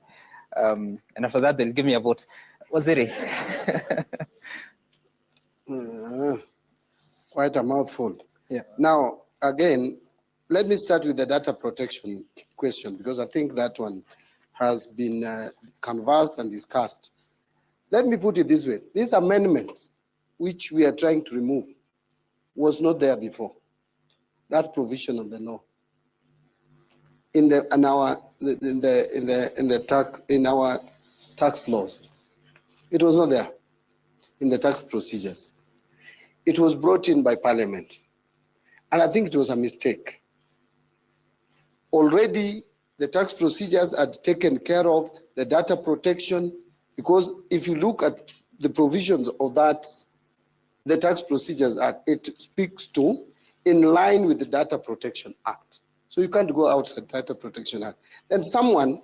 And after that, they'll give me a vote. Waziri. Quite a mouthful. Yeah. Now, again, let me start with the data protection question, because I think that one has been canvassed and discussed. Let me put it this way. This amendment, which we are trying to remove, was not there before. That provision of the law in our tax laws, it was not there in the tax procedures. It was brought in by Parliament, and I think it was a mistake. Already, the tax procedures had taken care of the data protection, because if you look at the provisions of that, the Tax Procedures Act, it speaks to in line with the Data Protection Act. So you can't go outside Data Protection Act. Then someone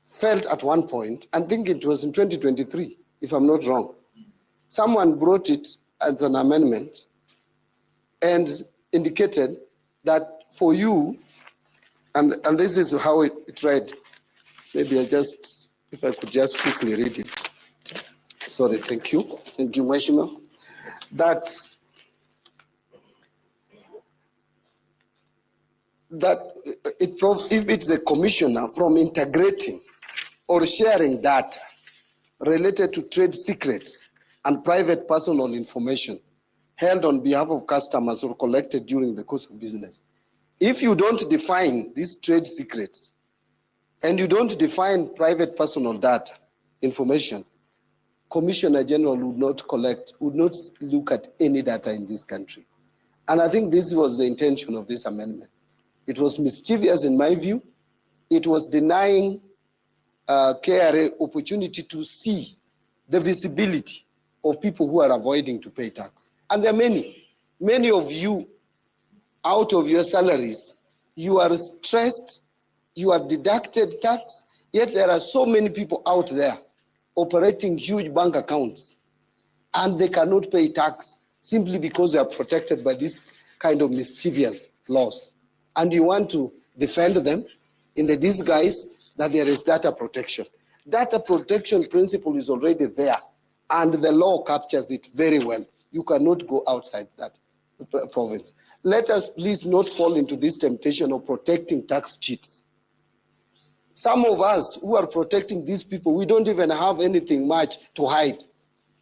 felt at one point, and think it was in 2023, if I'm not wrong, someone brought it as an amendment and indicated that for you, and this is how it read. Maybe if I could just quickly read it. Sorry, thank you. Thank you, Mheshimiwa. That that if it's a commissioner from integrating or sharing data related to trade secrets and private personal information held on behalf of customers or collected during the course of business. If you don't define these trade secrets and you don't define private personal data information, Commissioner General would not look at any data in this country. And I think this was the intention of this amendment. It was mischievous in my view. It was denying KRA opportunity to see the visibility of people who are avoiding to pay tax. And there are many of you, out of your salaries, you are stressed, you are deducted tax, yet there are so many people out there operating huge bank accounts and they cannot pay tax simply because they are protected by this kind of mischievous laws. And you want to defend them in the disguise that there is data protection. Data protection principle is already there and the law captures it very well. You cannot go outside that province. Let us please not fall into this temptation of protecting tax cheats. Some of us who are protecting these people, we don't even have anything much to hide.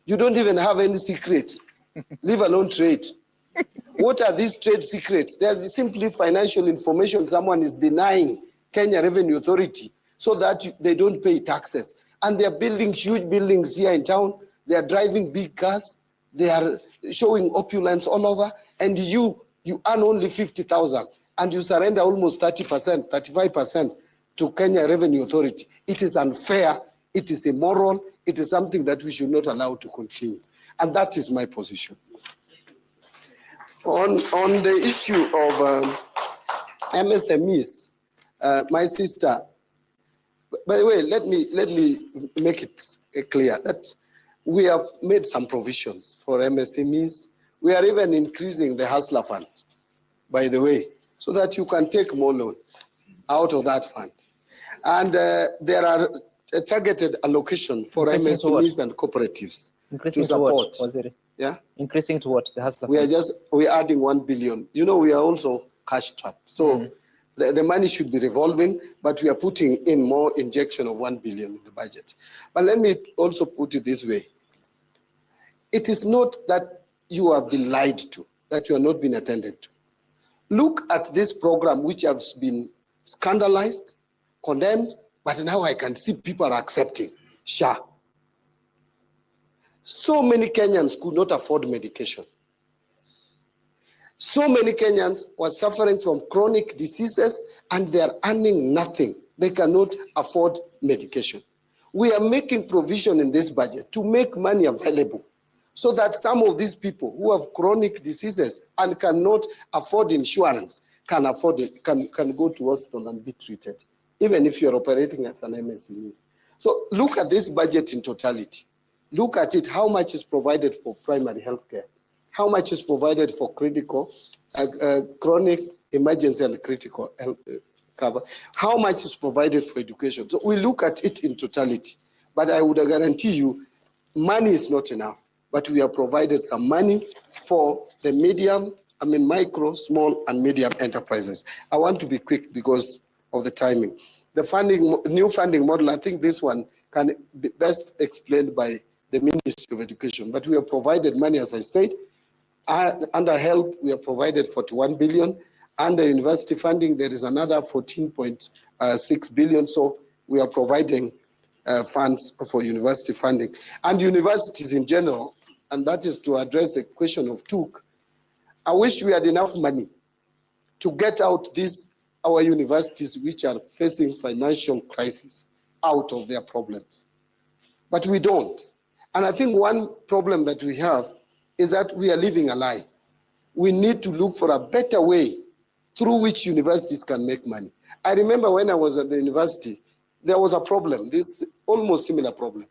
You don't even have any secret, leave alone trade. What are these trade secrets? There's simply financial information someone is denying Kenya Revenue Authority so that they don't pay taxes. And they're building huge buildings here in town. They are driving big cars. They are showing opulence all over. And you earn only 50,000 and you surrender almost 30%, 35% to Kenya Revenue Authority. It is unfair. It is immoral. It is something that we should not allow to continue. And that is my position. On the issue of MSMEs, my sister, by the way, let me make it clear that we have made some provisions for MSMEs. We are even increasing the Hustler Fund, by the way, so that you can take more loan out of that fund. And there are a targeted allocation for MSMEs and cooperatives Increasing to support. what, Waziri? Yeah? Increasing to what? The Hustler We're adding 1 billion. You know, we are also cash strapped. So the money should be revolving, but we are putting in more injection of 1 billion in the budget. But let me also put it this way. It is not that you have been lied to, that you are not being attended to. Look at this program, which has been scandalized, condemned, but now I can see people are accepting. SHA. So many Kenyans could not afford medication. So many Kenyans were suffering from chronic diseases and they are earning nothing. They cannot afford medication. We are making provision in this budget to make money available so that some of these people who have chronic diseases and cannot afford insurance can afford it, can go to hospital and be treated, even if you're operating as an MSME. So look at this budget in totality. Look at it, how much is provided for primary health care, how much is provided for critical, chronic, emergency and critical health cover, how much is provided for education. So we look at it in totality, but I would guarantee you money is not enough, but we have provided some money for the micro, small and medium enterprises. I want to be quick because of the timing. The new funding model, I think this one can be best explained by the Ministry of Education, but we have provided money, as I said. Under HELP, we have provided 41 billion. Under university funding, there is another 14.6 billion. So we are providing funds for university funding. And universities in general, and that is to address the question of TUC, I wish we had enough money to get out our universities which are facing financial crisis out of their problems. But we don't. And I think one problem that we have is that we are living a lie. We need to look for a better way through which universities can make money. I remember when I was at the university, there was a problem, this almost similar problem.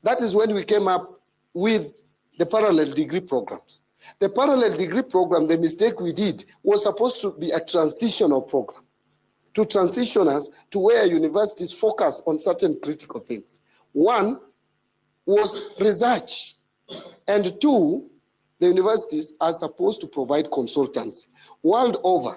That is when we came up with the parallel degree programs. The parallel degree program, the mistake we did was supposed to be a transitional program to transition us to where universities focus on certain critical things. One was research, and two, the universities are supposed to provide consultants. World over,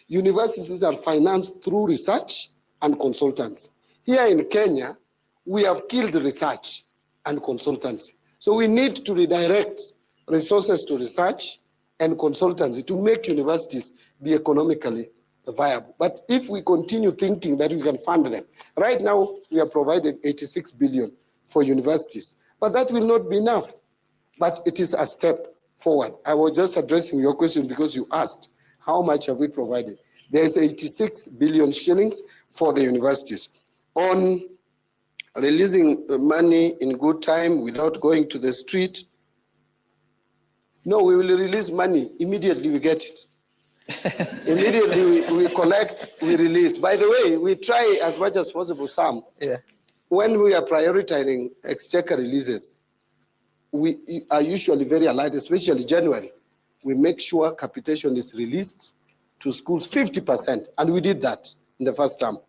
Universities are financed through research and consultants. Here in Kenya, we have killed research and consultancy. So we need to redirect resources to research and consultancy to make universities be economically viable. But if we continue thinking that we can fund them, right now we have provided 86 billion for universities, but that will not be enough. But it is a step forward. I was just addressing your question because you asked, how much have we provided? There is 86 billion shillings for the universities. On releasing money in good time without going to the street, no, we will release money immediately we get it. Immediately we collect, we release. By the way, we try as much as possible, Sam. Yeah. When we are prioritizing exchequer releases, we are usually very alert, especially January. We make sure capitation is released to schools 50%, and we did that in the first term.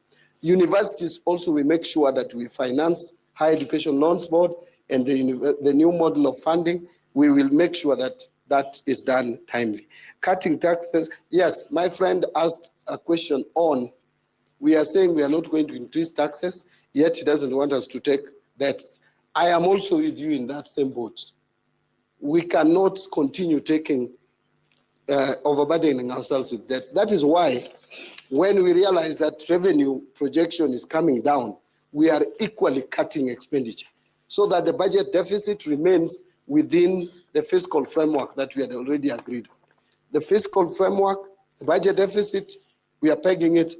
Universities also, we make sure that we finance Higher Education Loans Board and the new model of funding. We will make sure that that is done timely. Cutting taxes, yes, my friend asked a question on, we are saying we are not going to increase taxes, yet he doesn't want us to take debts. I am also with you in that same boat. We cannot continue taking, overburdening ourselves with debts. That is why when we realize that revenue projection is coming down, we are equally cutting expenditure so that the budget deficit remains within the fiscal framework that we had already agreed on. The fiscal framework, the budget deficit, we are pegging it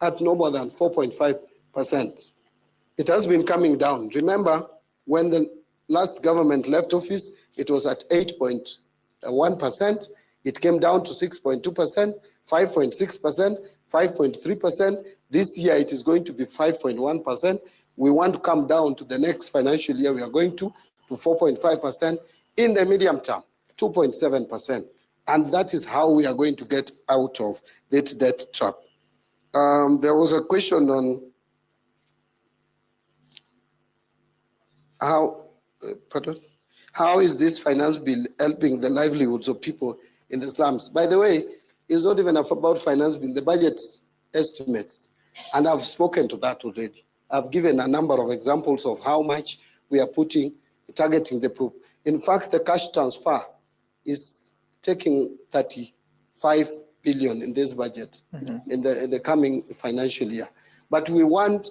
at no more than 4.5%. It has been coming down. Remember, when the last government left office, it was at 8.1%. It came down to 6.2%, 5.6%, 5.3%. This year, it is going to be 5.1%. We want to come down to the next financial year. We are going to 4.5%. In the medium term, 2.7%. And that is how we are going to get out of that debt trap. There was a question on how is this finance bill helping the livelihoods of people in the slums? By the way, it's not even about finance bill, the budget estimates. And I've spoken to that already. I've given a number of examples of how much we are targeting the poor. In fact, the cash transfer is taking 35 billion in this budget in the coming financial year. But we want,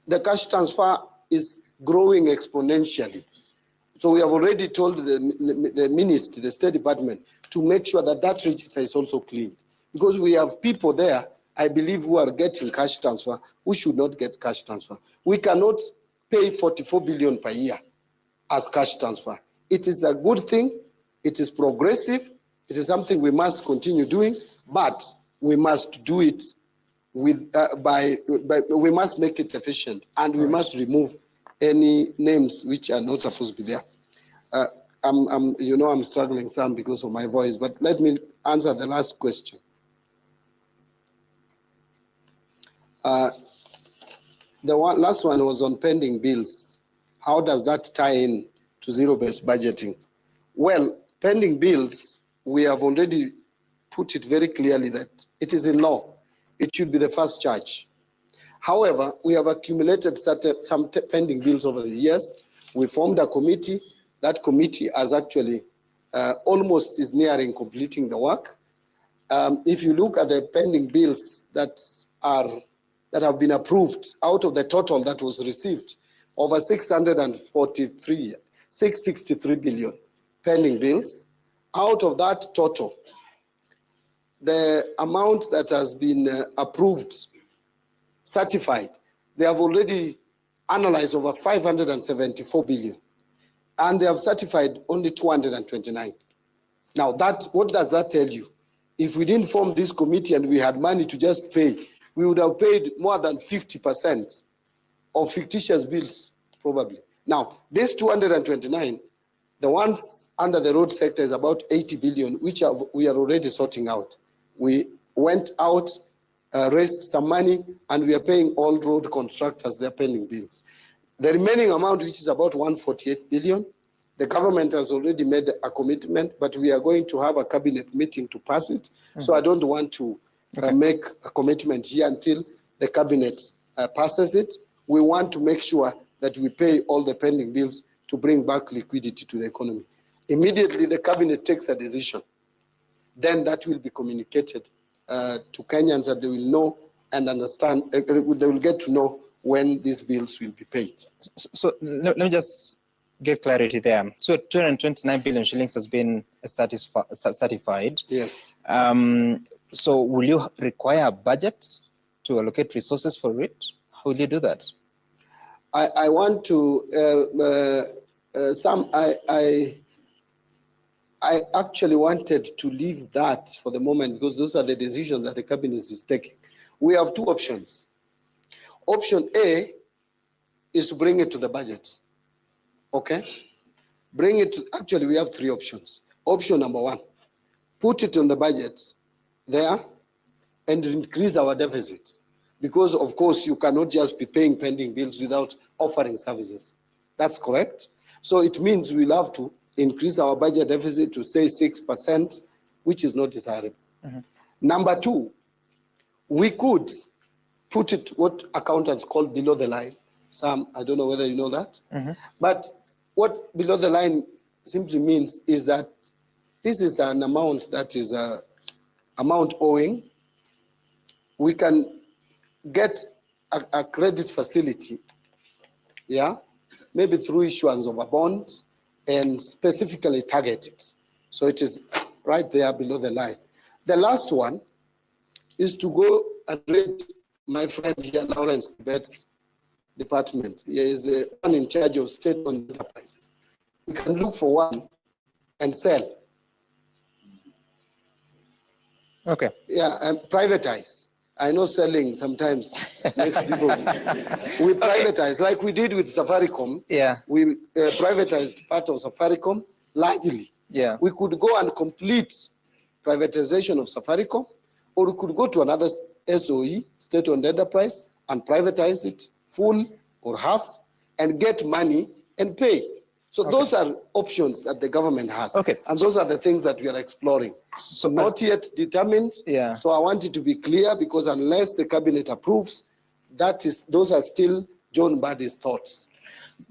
the cash transfer is growing exponentially. So we have already told the ministry, the State Department, to make sure that that register is also cleaned. Because we have people there, I believe, who are getting cash transfer, who should not get cash transfer. We cannot pay 44 billion per year as cash transfer. It is a good thing. It is progressive. It is something we must continue doing, but we must do it with we must make it efficient, and we must remove any names which are not supposed to be there. I'm struggling some because of my voice, but let me answer the last question. Last one was on pending bills. How does that tie in to zero-based budgeting? Well, pending bills, we have already put it very clearly that it is in law. It should be the first charge. However, we have accumulated some pending bills over the years. We formed a committee. That committee has actually almost is nearing completing the work. If you look at the pending bills that have been approved out of the total that was received, over 663 billion pending bills. Out of that total, the amount that has been approved, certified, they have already analyzed over 574 billion, and they have certified only 229. Now, what does that tell you? If we didn't form this committee and we had money to just pay, we would have paid more than 50% of fictitious bills, probably. Now, this 229, the ones under the road sector is about 80 billion, which we are already sorting out. We went out, raised some money, and we are paying all road contractors their pending bills. The remaining amount, which is about 148 billion, the government has already made a commitment, but we are going to have a cabinet meeting to pass it. So I don't want to make a commitment here until the cabinet passes it. We want to make sure that we pay all the pending bills to bring back liquidity to the economy. Immediately the cabinet takes a decision, then that will be communicated to Kenyans, that they will know and understand, they will get to know when these bills will be paid. So let me just get clarity there. So 229 billion shillings has been certified. Yes. So will you require a budget to allocate resources for it? How will you do that? I want to, I actually wanted to leave that for the moment because those are the decisions that the cabinet is taking. We have two options. Option A is to bring it to the budget. Okay? Bring it to, actually we have three options. Option number one, put it on the budget there and increase our deficit. Because of course you cannot just be paying pending bills without offering services. That's correct. So it means we'll have to increase our budget deficit to say 6%, which is not desirable. Number two, we could put it what accountants call below the line. Sam, I don't know whether you know that. But what below the line simply means is that this is an amount that is a amount owing. We can get a credit facility, yeah, maybe through issuance of a bond and specifically target it. So it is right there below the line. The last one is to go and read my friend here, Lawrence Kibet's department. He is the one in charge of state-owned enterprises. We can look for one and sell. Okay. Yeah, and privatize. I know selling sometimes makes people. We privatize, like we did with Safaricom. Yeah. We privatized part of Safaricom largely. Yeah. We could go and complete privatization of Safaricom, or we could go to another SOE, state-owned enterprise, and privatize it full or half, and get money and pay. So those are options that the government has. Okay. And those are the things that we are exploring. So not yet determined. Yeah. So I want it to be clear, because unless the cabinet approves, those are still John Mbadi's thoughts.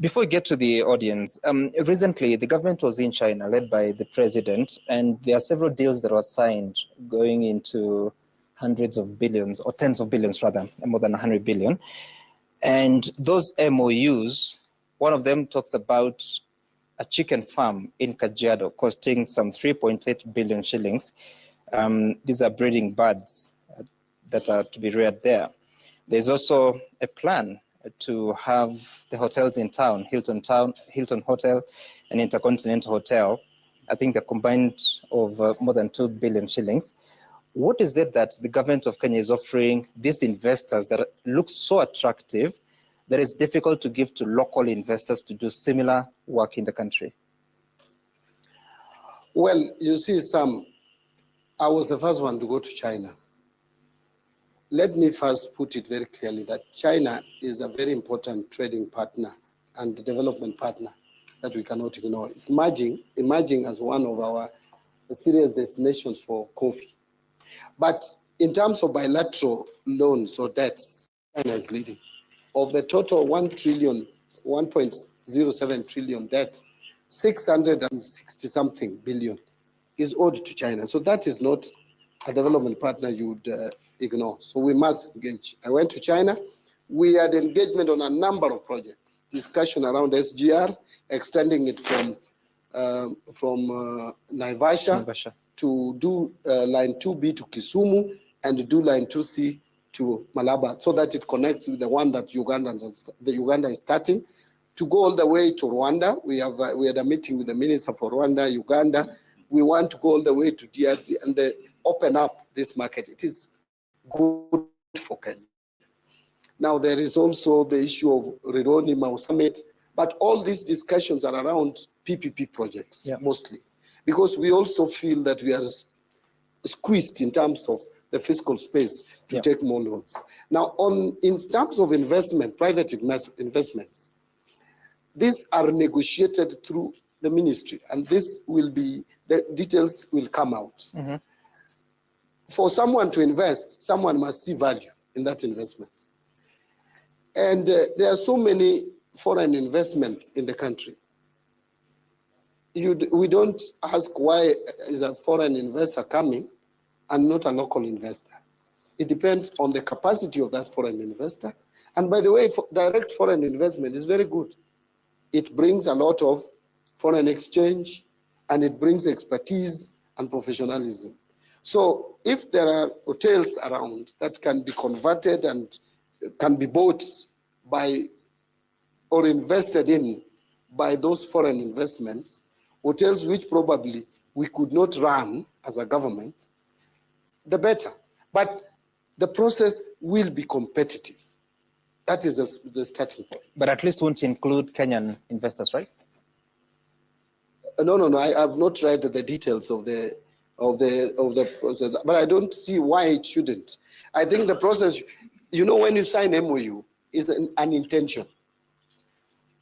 Before we get to the audience, recently the government was in China, led by the president, and there are several deals that were signed going into hundreds of billions, or tens of billions rather, more than 100 billion. And those MOUs, one of them talks about a chicken farm in Kajiado costing some 3.8 billion shillings. These are breeding birds that are to be reared there. There's also a plan to have the hotels in town, Hilton Hotel and Intercontinental Hotel. I think they're combined of more than 2 billion shillings. What is it that the government of Kenya is offering these investors that look so attractive that is difficult to give to local investors to do similar work in the country? Well, you see, Sam, I was the first one to go to China. Let me first put it very clearly that China is a very important trading partner and development partner that we cannot ignore. It's emerging as one of our serious destinations for coffee. But in terms of bilateral loans or debts, China is leading. Of the total 1.07 trillion debt, 660-something billion is owed to China. So that is not a development partner you would ignore. So we must engage. I went to China. We had engagement on a number of projects, discussion around SGR, extending it from Naivasha to do line 2B to Kisumu and do line 2C to Malaba, so that it connects with the one that Uganda is starting, to go all the way to Rwanda. We had a meeting with the Minister for Rwanda, Uganda. We want to go all the way to DRC and open up this market. It is good for Kenya. Now there is also the issue of Rironi Mau Summit, but all these discussions are around PPP projects mostly, because we also feel that we are squeezed in terms of the fiscal space to take more loans. Now, in terms of investment, private investments, these are negotiated through the ministry, and this will be, the details will come out. for someone to invest, someone must see value in that investment. And there are so many foreign investments in the country. We don't ask why is a foreign investor coming and not a local investor. It depends on the capacity of that foreign investor. And by the way, direct foreign investment is very good. It brings a lot of foreign exchange, and it brings expertise and professionalism. So if there are hotels around that can be converted and can be bought by or invested in by those foreign investments, hotels which probably we could not run as a government, the better. But the process will be competitive. That is the starting point. But at least won't include Kenyan investors, right? No. I have not read the details of the process, but I don't see why it shouldn't. I think the process, when you sign MOU, is an intention.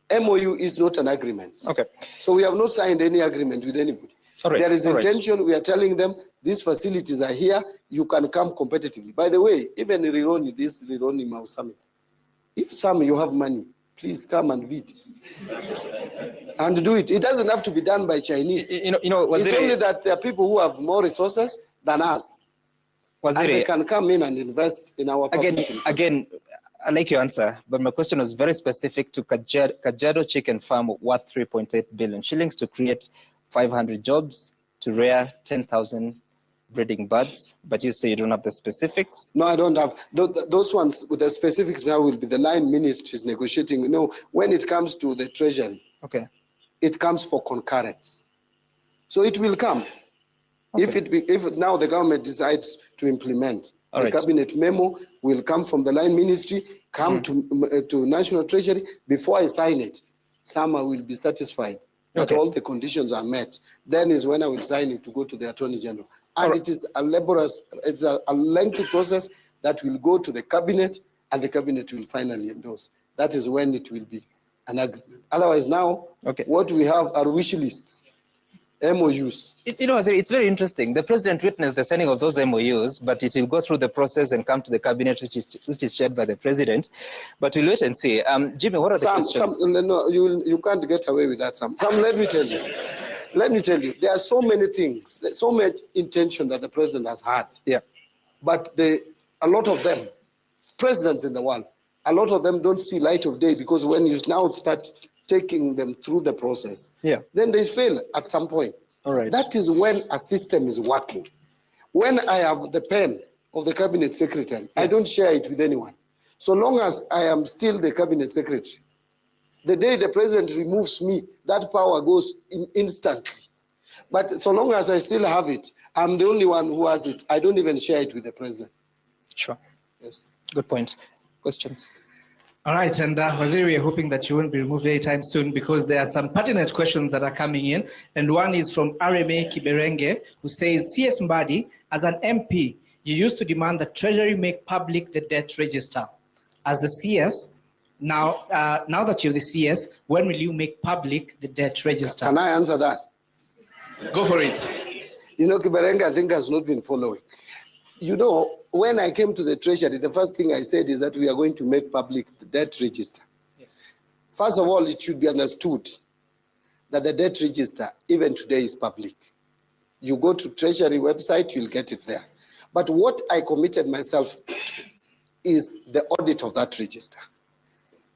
MOU is not an agreement. Okay. So we have not signed any agreement with anybody. All right. There is intention. We are telling them these facilities are here. You can come competitively. By the way, even Rironi Mau Summit, if you have money, please come and bid. And do it. It doesn't have to be done by Chinese. It's only that there are people who have more resources than us. And they can come in and invest in our public. Again, I like your answer, but my question was very specific to Kajiado Chicken Farm worth 3.8 billion shillings to create 500 jobs, to rear 10,000 breeding birds, but you say you don't have the specifics? No, I don't have. Those ones with the specifics now will be the line ministries negotiating. When it comes to the treasury, okay, it comes for concurrence. So it will come. Okay. If now the government decides to implement, the cabinet memo will come from the line ministry, come to National Treasury. Before I sign it, Sama will be satisfied that all the conditions are met. Then is when I will sign it to go to the Attorney General. And it is a lengthy process that will go to the cabinet, and the cabinet will finally endorse. That is when it will be an agreement. Otherwise now, what we have are wish lists. MOUs. It's very interesting. The president witnessed the signing of those MOUs, but it will go through the process and come to the cabinet, which is chaired by the president. But we'll wait and see. Jimmy, what are the questions? No, you can't get away with that. Some, let me tell you. Let me tell you, there are so many things, so much intention that the president has had. Yeah. But a lot of them, presidents in the world, a lot of them don't see light of day, because when you now start taking them through the process, then they fail at some point. All right. That is when a system is working. When I have the pen of the cabinet secretary, I don't share it with anyone. So long as I am still the cabinet secretary, the day the president removes me, that power goes instantly. But so long as I still have it, I'm the only one who has it. I don't even share it with the president. Sure. Yes. Good point. Questions? All right, and Waziri, we're hoping that you won't be removed anytime soon, because there are some pertinent questions that are coming in. And one is from RMA Kiberenge, who says, CS Mbadi, as an MP, you used to demand that Treasury make public the debt register. As the CS, now that you're the CS, when will you make public the debt register? Can I answer that? Go for it. Kiberenge, I think, has not been following. When I came to the Treasury, the first thing I said is that we are going to make public the debt register. First of all, it should be understood that the debt register, even today, is public. You go to Treasury website, you'll get it there. But what I committed myself to is the audit of that register.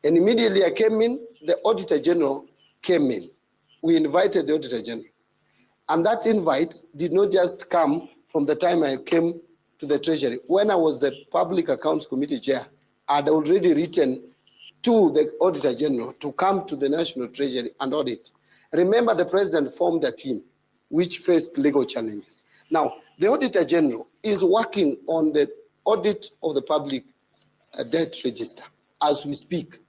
And immediately I came in, the Auditor General came in. We invited the Auditor General. And that invite did not just come from the time I came to the Treasury. When I was the Public Accounts Committee chair, I had already written to the Auditor General to come to the National Treasury and audit. Remember, the President formed a team which faced legal challenges. Now, the Auditor General is working on the audit of the public debt register as we speak.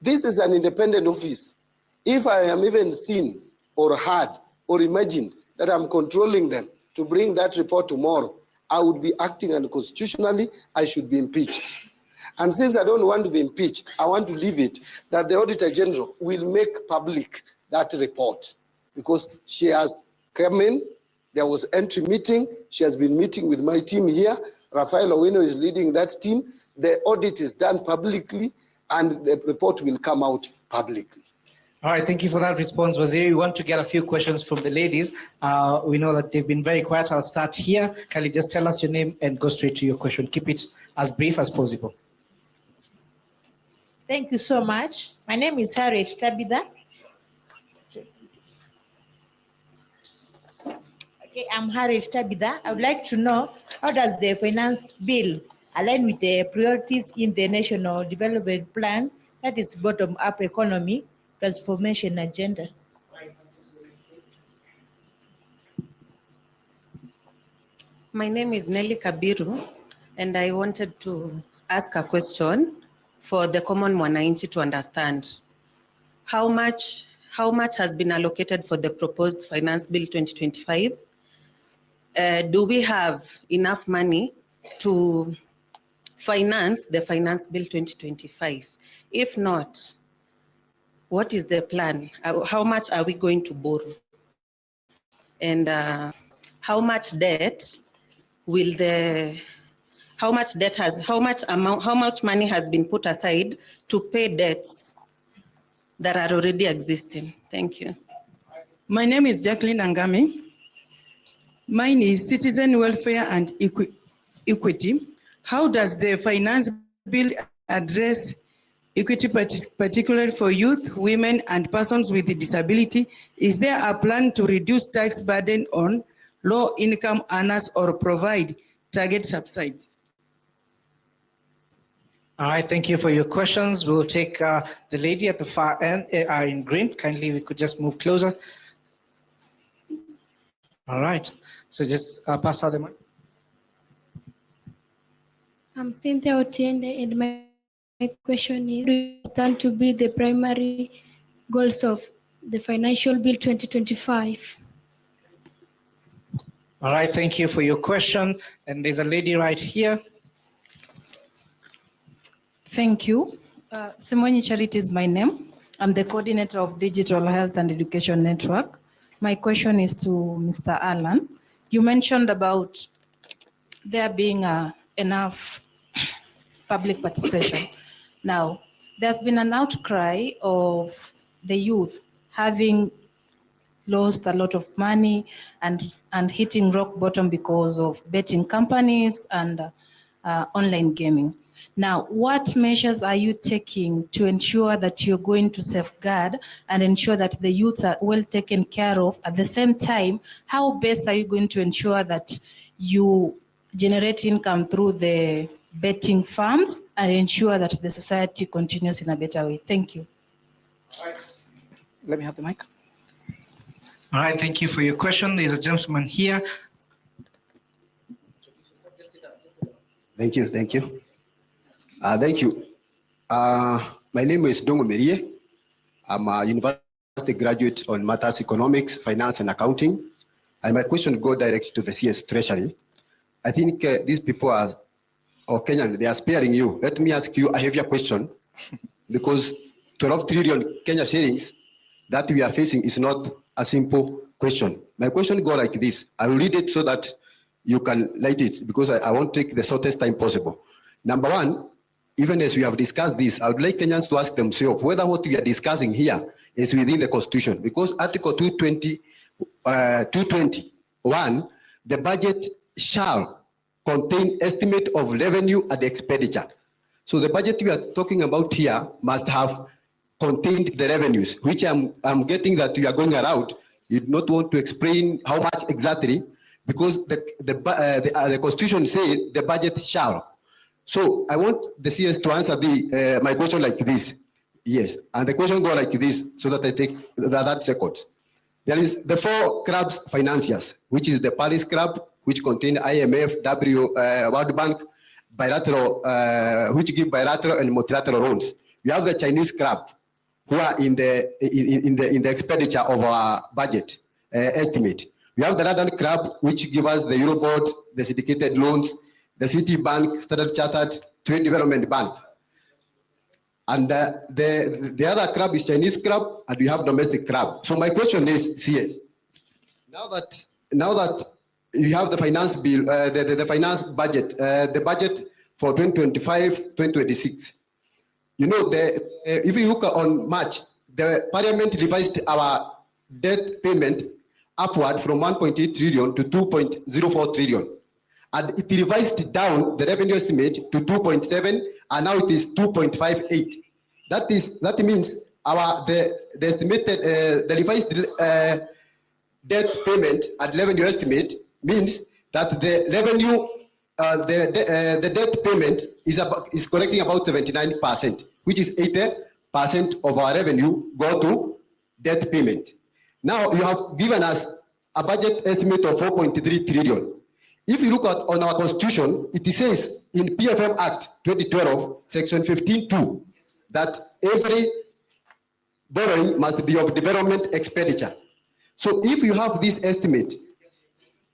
This is an independent office. If I am even seen or heard or imagined that I'm controlling them to bring that report tomorrow, I would be acting unconstitutionally. I should be impeached. And since I don't want to be impeached, I want to leave it that the Auditor General will make public that report, because she has come in There was entry meeting. She has been meeting with my team here. Rafael Owino is leading that team. The audit is done publicly, and the report will come out publicly. All right, thank you for that response, Waziri. We want to get a few questions from the ladies. We know that they've been very quiet. I'll start here. Kindly just tell us your name and go straight to your question. Keep it as brief as possible. Thank you so much. My name is Harriet Tabitha. Okay, I'm Harriet Tabitha. I would like to know, how does the finance bill align with the priorities in the National Development Plan, that is bottom-up economy transformation agenda? My name is Nelly Kabiru, and I wanted to ask a question for the common mwananchi to understand. How much has been allocated for the proposed Finance Bill 2025? Do we have enough money to finance the Finance Bill 2025? If not, what is the plan? How much are we going to borrow? And how much money has been put aside to pay debts that are already existing? Thank you. My name is Jacqueline Angami. Mine is citizen welfare and equity. How does the finance bill address equity, particularly for youth, women, and persons with disability? Is there a plan to reduce tax burden on low-income earners or provide target subsidies? All right, thank you for your questions. We'll take the lady at the far end in green. Kindly, we could just move closer. All right, so just pass out the mic. I'm Cynthia Otiende, and my question is, what do you stand to be the primary goals of the Financial Bill 2025? All right, thank you for your question. And there's a lady right here. Thank you. Simone Charity is my name. I'm the coordinator of Digital Health and Education Network. My question is to Mr. Alan. You mentioned about there being enough public participation. Now, there's been an outcry of the youth having lost a lot of money and hitting rock bottom because of betting companies and online gaming. Now, what measures are you taking to ensure that you're going to safeguard and ensure that the youth are well taken care of? At the same time, how best are you going to ensure that you generate income through the betting farms and ensure that the society continues in a better way? Thank you. Let me have the mic. All right, thank you for your question. There's a gentleman here. Thank you. Thank you. My name is Dongo Merie. I'm a university graduate on matters economics, finance, and accounting. And my question goes direct to the CS Treasury. I think these people are, or Kenyan, they are sparing you. Let me ask you a heavier question, because 12 trillion Kenya shillings that we are facing is not a simple question. My question goes like this. I will read it so that you can light it, because I won't take the shortest time possible. Number one, even as we have discussed this, I would like Kenyans to ask themselves whether what we are discussing here is within the Constitution, because Article 221, the budget shall contain estimate of revenue and expenditure. So the budget we are talking about here must have contained the revenues, which I'm getting that you are going around. You do not want to explain how much exactly, because the Constitution says the budget shall. So I want the CS to answer my question like this. Yes, and the question goes like this, so that I take that second. There is the four CRABs financiers, which is the Paris CRAB, which contain IMF, World Bank, bilateral, which give bilateral and multilateral loans. We have the Chinese CRAB, who are in the expenditure of our budget estimate. We have the London CRAB, which give us the Eurobond, the syndicated loans, the Citibank, Standard Chartered, Trade Development Bank. And the other CRAB is Chinese CRAB, and we have domestic CRAB. So my question is, CS, now that now that you have the finance bill, the finance budget, the budget for 2025-2026, you know, if you look on March, the Parliament revised our debt payment upward from 1.8 trillion to 2.04 trillion. And it revised down the revenue estimate to 2.7, and now it is 2.58. That means the estimated, the revised debt payment and revenue estimate means that the revenue, the debt payment is collecting about 79%, which is 80% of our revenue go to debt payment. Now you have given us a budget estimate of 4.3 trillion. If you look at on our constitution, it says in PFM Act 2012, section 15(2), that every borrowing must be of development expenditure. So if you have this estimate,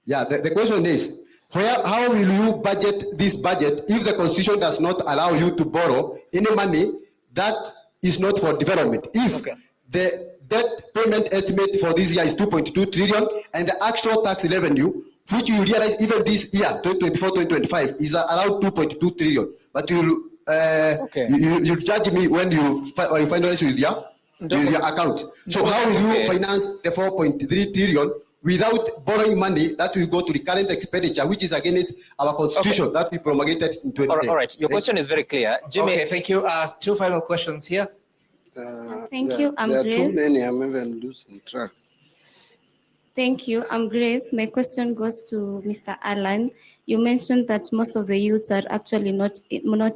the question is, how will you budget this budget if the constitution does not allow you to borrow any money that is not for development? If the debt payment estimate for this year is 2.2 trillion and the actual tax revenue, which you realize even this year, 2024-2025, is around 2.2 trillion. But you judge me when you finalize with your account. So how will you finance the 4.3 trillion without borrowing money that will go to the current expenditure, which is against our constitution that we promulgated in 2010? All right, your question is very clear. Jimmy. Okay, thank you. Two final questions here. Thank you. I'm there are Grace. too many, I'm even losing track. Thank you. I'm Grace. My question goes to Mr. Alan. You mentioned that most of the youths are actually not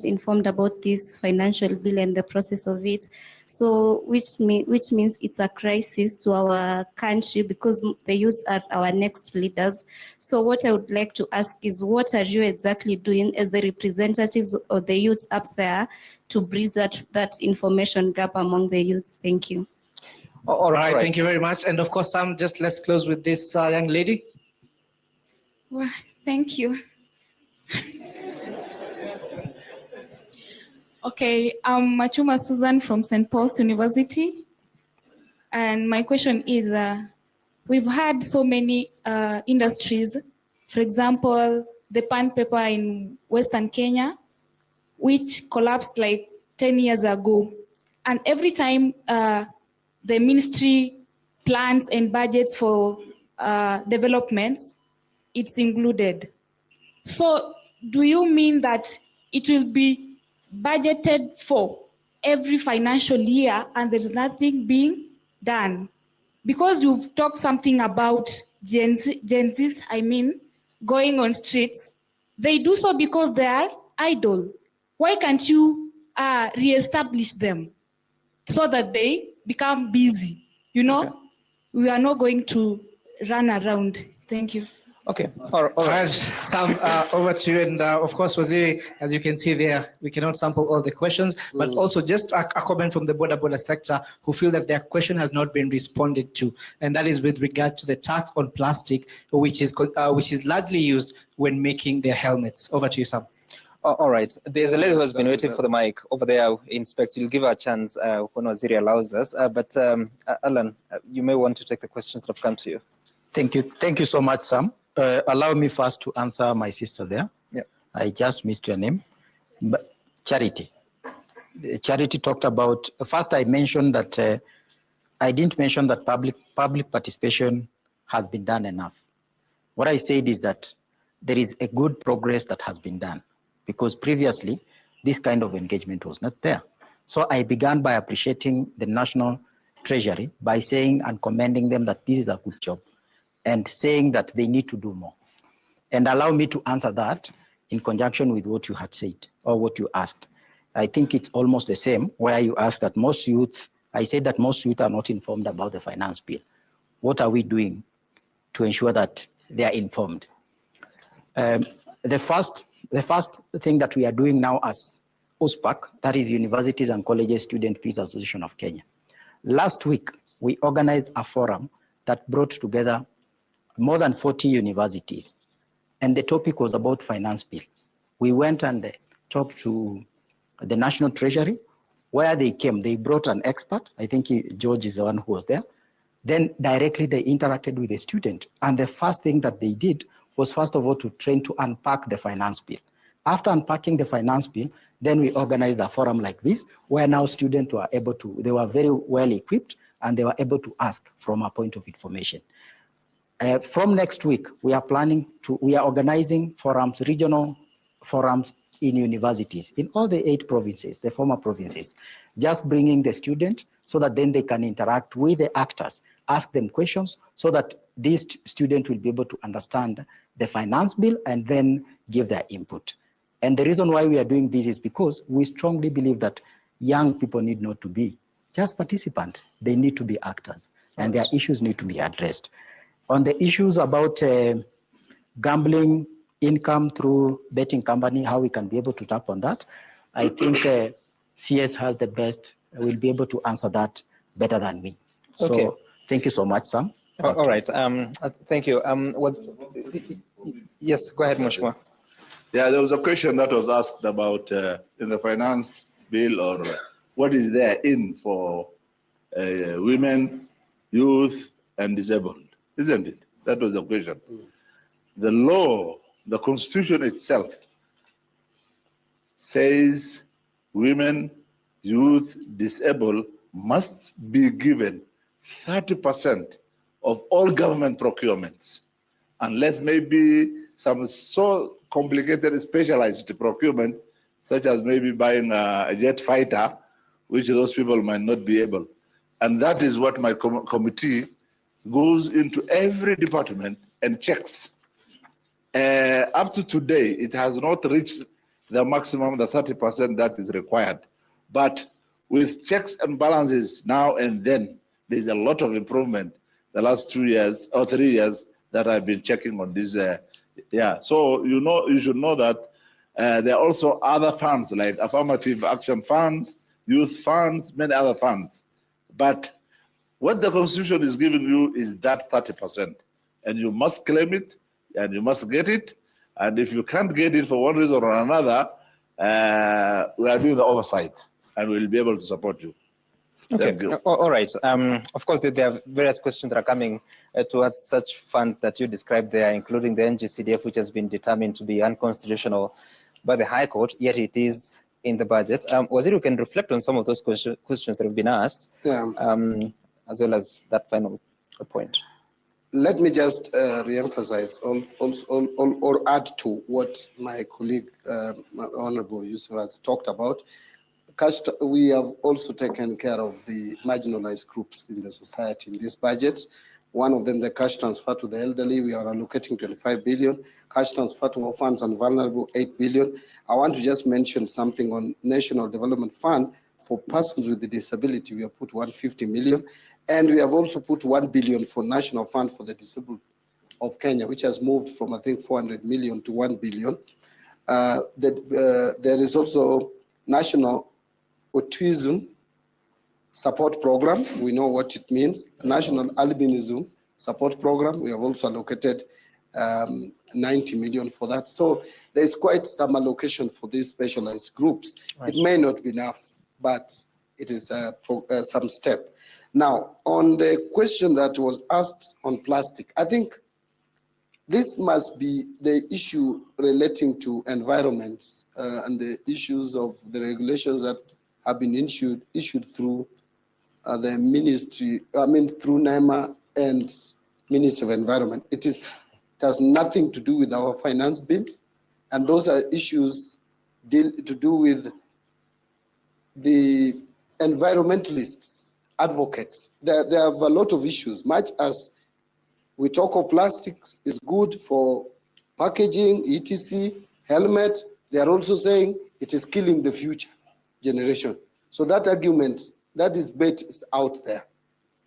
informed about this financial bill and the process of it. So, which means it's a crisis to our country because the youths are our next leaders. So, what I would like to ask is, what are you exactly doing as the representatives of the youths up there to bridge that information gap among the youth? Thank you. All right, thank you very much. And of course, Sam, just let's close with this young lady. Well, thank you. Okay, I'm Machuma Susan from St. Paul's University. And my question is, we've had so many industries, for example, the pan paper in Western Kenya, which collapsed like 10 years ago. And every time the ministry plans and budgets for developments, it's included. So do you mean that it will be budgeted for every financial year and there's nothing being done? Because you've talked something about Gen Zs, going on streets. They do so because they are idle. Why can't you reestablish them so that they become busy? We are not going to run around. Thank you. Okay. All right. Sam, over to you. And of course, Waziri, as you can see there, we cannot sample all the questions, but also just a comment from the border sector who feel that their question has not been responded to. And that is with regard to the tax on plastic, which is largely used when making their helmets. Over to you, Sam. All right. There's a lady who has been waiting for the mic over there. Inspect, you'll give her a chance when Waziri allows us. But Alan, you may want to take the questions that have come to you. Thank you. Thank you so much, Sam. Allow me first to answer my sister there. Yeah. I just missed your name. But Charity. Charity talked about, first I mentioned that, I didn't mention that public participation has been done enough. What I said is that there is a good progress that has been done because previously this kind of engagement was not there. So I began by appreciating the National Treasury by saying and commending them that this is a good job, and saying that they need to do more. And allow me to answer that in conjunction with what you had said or what you asked. I think it's almost the same where you asked that most youth, I said that most youth are not informed about the finance bill. What are we doing to ensure that they are informed? The first thing that we are doing now as USPAC, that is Universities and Colleges Student Peace Association of Kenya. Last week, we organized a forum that brought together more than 40 universities. And the topic was about finance bill. We went and talked to the National Treasury, where they came. They brought an expert. I think George is the one who was there. then directly they interacted with the student. And the first thing that they did was, first of all, to train to unpack the finance bill. After unpacking the finance bill, then we organized a forum like this, where now students were able to, they were very well equipped, and they were able to ask from a point of information. From next week, we are organizing forums, regional forums in universities, in all the 8 provinces, the former provinces, just bringing the student so that then they can interact with the actors, ask them questions so that these students will be able to understand the finance bill and then give their input. And the reason why we are doing this is because we strongly believe that young people need not to be just participants. They need to be actors, and their issues need to be addressed. On the issues about gambling, income through betting company, how we can be able to tap on that, I think CS has the best, will be able to answer that better than me. Okay. So thank you so much, Sam. All right. Thank you. Yes, go ahead, Mheshimiwa. Yeah, there was a question that was asked about in the finance bill, or what is there in for women, youth, and disabled, isn't it? That was the question. The law, the Constitution itself says women, youth, disabled must be given 30% of all government procurements, unless maybe some so complicated specialized procurement, such as maybe buying a jet fighter, which those people might not be able. And that is what my committee goes into every department and checks. Up to today, it has not reached the maximum, the 30% that is required. But with checks and balances now and then, there's a lot of improvement the last 2 years or 3 years that I've been checking on this. So you should know that there are also other funds like affirmative action funds, youth funds, many other funds. But what the Constitution is giving you is that 30%, and you must claim it, and you must get it. And if you can't get it for one reason or another, we are doing the oversight, and we'll be able to support you. Okay. Thank you. All right. Of course, there are various questions that are coming towards such funds that you described there, including the NGCDF, which has been determined to be unconstitutional by the High Court, yet it is in the budget. Waziri, you can reflect on some of those questions that have been asked, as well as that final point. Let me just re-emphasize or add to what my colleague, Honorable Yusuf, has talked about. We have also taken care of the marginalized groups in the society in this budget. One of them, the cash transfer to the elderly, we are allocating 25 billion. Cash transfer to orphans and vulnerable, 8 billion. I want to just mention something on National Development Fund for persons with a disability. We have put 150 million. And we have also put 1 billion for National Fund for the Disabled of Kenya, which has moved from, I think, 400 million to 1 billion. There is also National Autism Support Program. We know what it means. National Albinism Support Program. We have also allocated 90 million for that. So there's quite some allocation for these specialized groups. Right. It may not be enough, but it is some step. Now, on the question that was asked on plastic, I think this must be the issue relating to environment and the issues of the regulations that have been issued through the ministry, through NEMA and Ministry of Environment. It has nothing to do with our finance bill, and those are issues to do with the environmentalists, advocates. They have a lot of issues. Much as we talk of plastics is good for packaging, etc., helmet, they are also saying it is killing the future generation. So that argument, that debate is out there.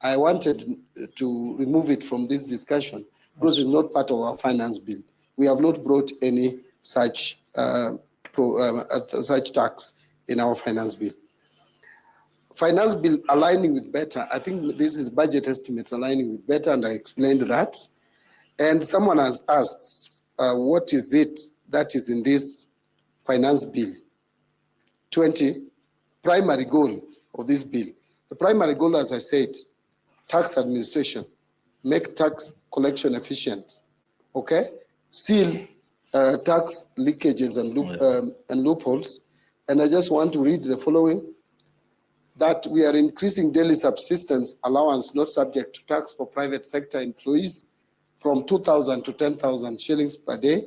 I wanted to remove it from this discussion because it's not part of our finance bill. We have not brought any such tax in our finance bill. Finance bill aligning with better, I think this is budget estimates aligning with better, and I explained that. And someone has asked, what is it that is in this finance bill? 20 primary goal of this bill. The primary goal, as I said, tax administration, make tax collection efficient, okay? Seal tax leakages and loopholes. And I just want to read the following, that we are increasing daily subsistence allowance not subject to tax for private sector employees from 2,000 to 10,000 shillings per day.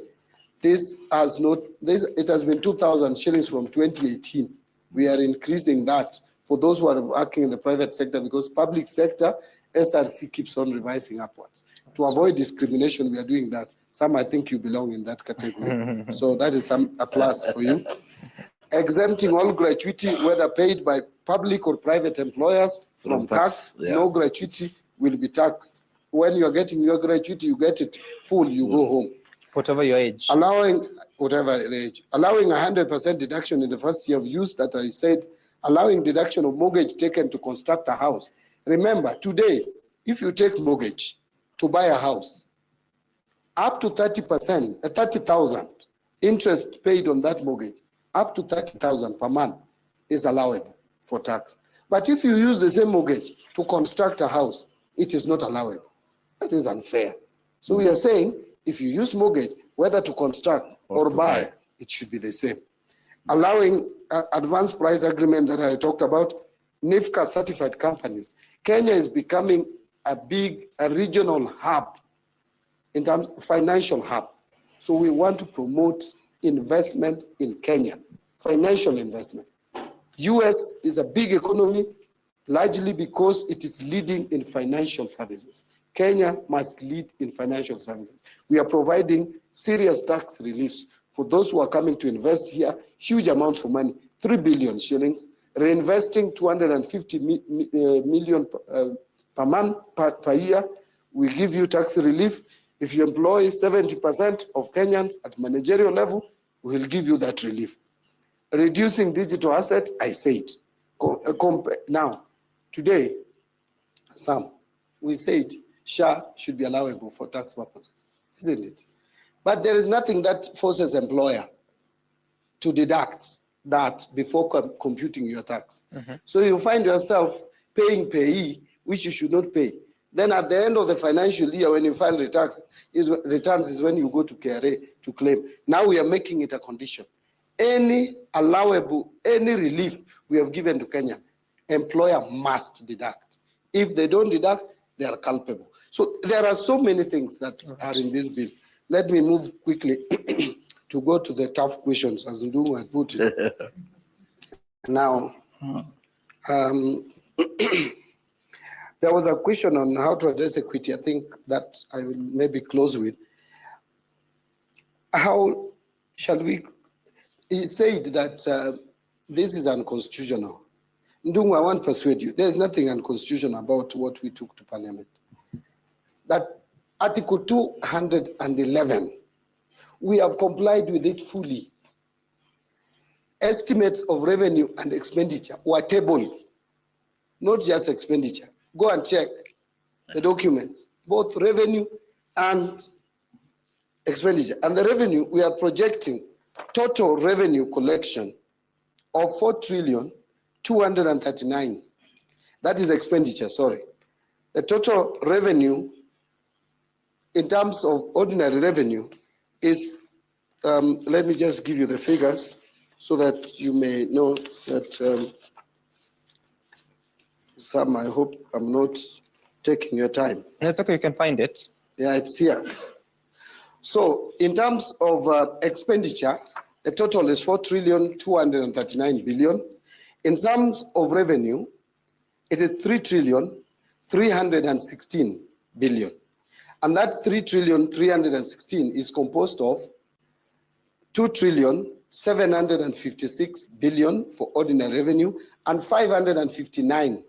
It has been 2,000 shillings from 2018. We are increasing that for those who are working in the private sector, because public sector, SRC keeps on revising upwards. To avoid discrimination, we are doing that. Some, I think you belong in that category. So that is a plus for you. Exempting all gratuity, whether paid by public or private employers, from tax. Yeah. No gratuity will be taxed. When you're getting your gratuity, you get it full, you go home. Whatever your age. Whatever the age. Allowing 100% deduction in the first year of use, that I said, allowing deduction of mortgage taken to construct a house. Remember, today, if you take mortgage to buy a house, up to 30%, 30,000 interest paid on that mortgage, up to 30,000 per month is allowable for tax. But if you use the same mortgage to construct a house, it is not allowable. That is unfair. So we are saying, if you use mortgage, whether to construct or buy, it should be the same. Allowing advanced price agreement that I talked about, NIFCA certified companies. Kenya is becoming a regional hub, in terms of financial hub. So we want to promote investment in Kenya, financial investment. US is a big economy, largely because it is leading in financial services. Kenya must lead in financial services. We are providing serious tax reliefs for those who are coming to invest here, huge amounts of money, 3 billion shillings, reinvesting 250 million per month, per year. We give you tax relief. If you employ 70% of Kenyans at managerial level, we will give you that relief. Reducing digital asset, I said. Now, today, we said SHA should be allowable for tax purposes, isn't it? But there is nothing that forces employer to deduct that before computing your tax. So you find yourself paying payee, which you should not pay. Then at the end of the financial year, when you file returns is when you go to KRA to claim. Now we are making it a condition. Any allowable, any relief we have given to Kenya, employer must deduct. If they don't deduct, they are culpable. So there are so many things that are in this bill. Let me move quickly to go to the tough questions, as Ndungu had put it. Now, there was a question on how to address equity. I think that I will maybe close with. How shall we? He said that this is unconstitutional. Ndungu, I want to persuade you. There is nothing unconstitutional about what we took to Parliament. That Article 211, we have complied with it fully. Estimates of revenue and expenditure were tabled, not just expenditure. Go and check the documents, both revenue and expenditure. And the revenue, we are projecting total revenue collection of 4,239,000,000. That is expenditure, sorry. The total revenue in terms of ordinary revenue is, let me just give you the figures so that you may know that Sam, I hope I'm not taking your time. That's okay, you can find it. Yeah, it's here. So in terms of expenditure, the total is 4,239,000,000,000. In terms of revenue, it is 3,316,000,000,000. And that 3,316,000,000,000 is composed of 2,756,000,000,000 for ordinary revenue and 559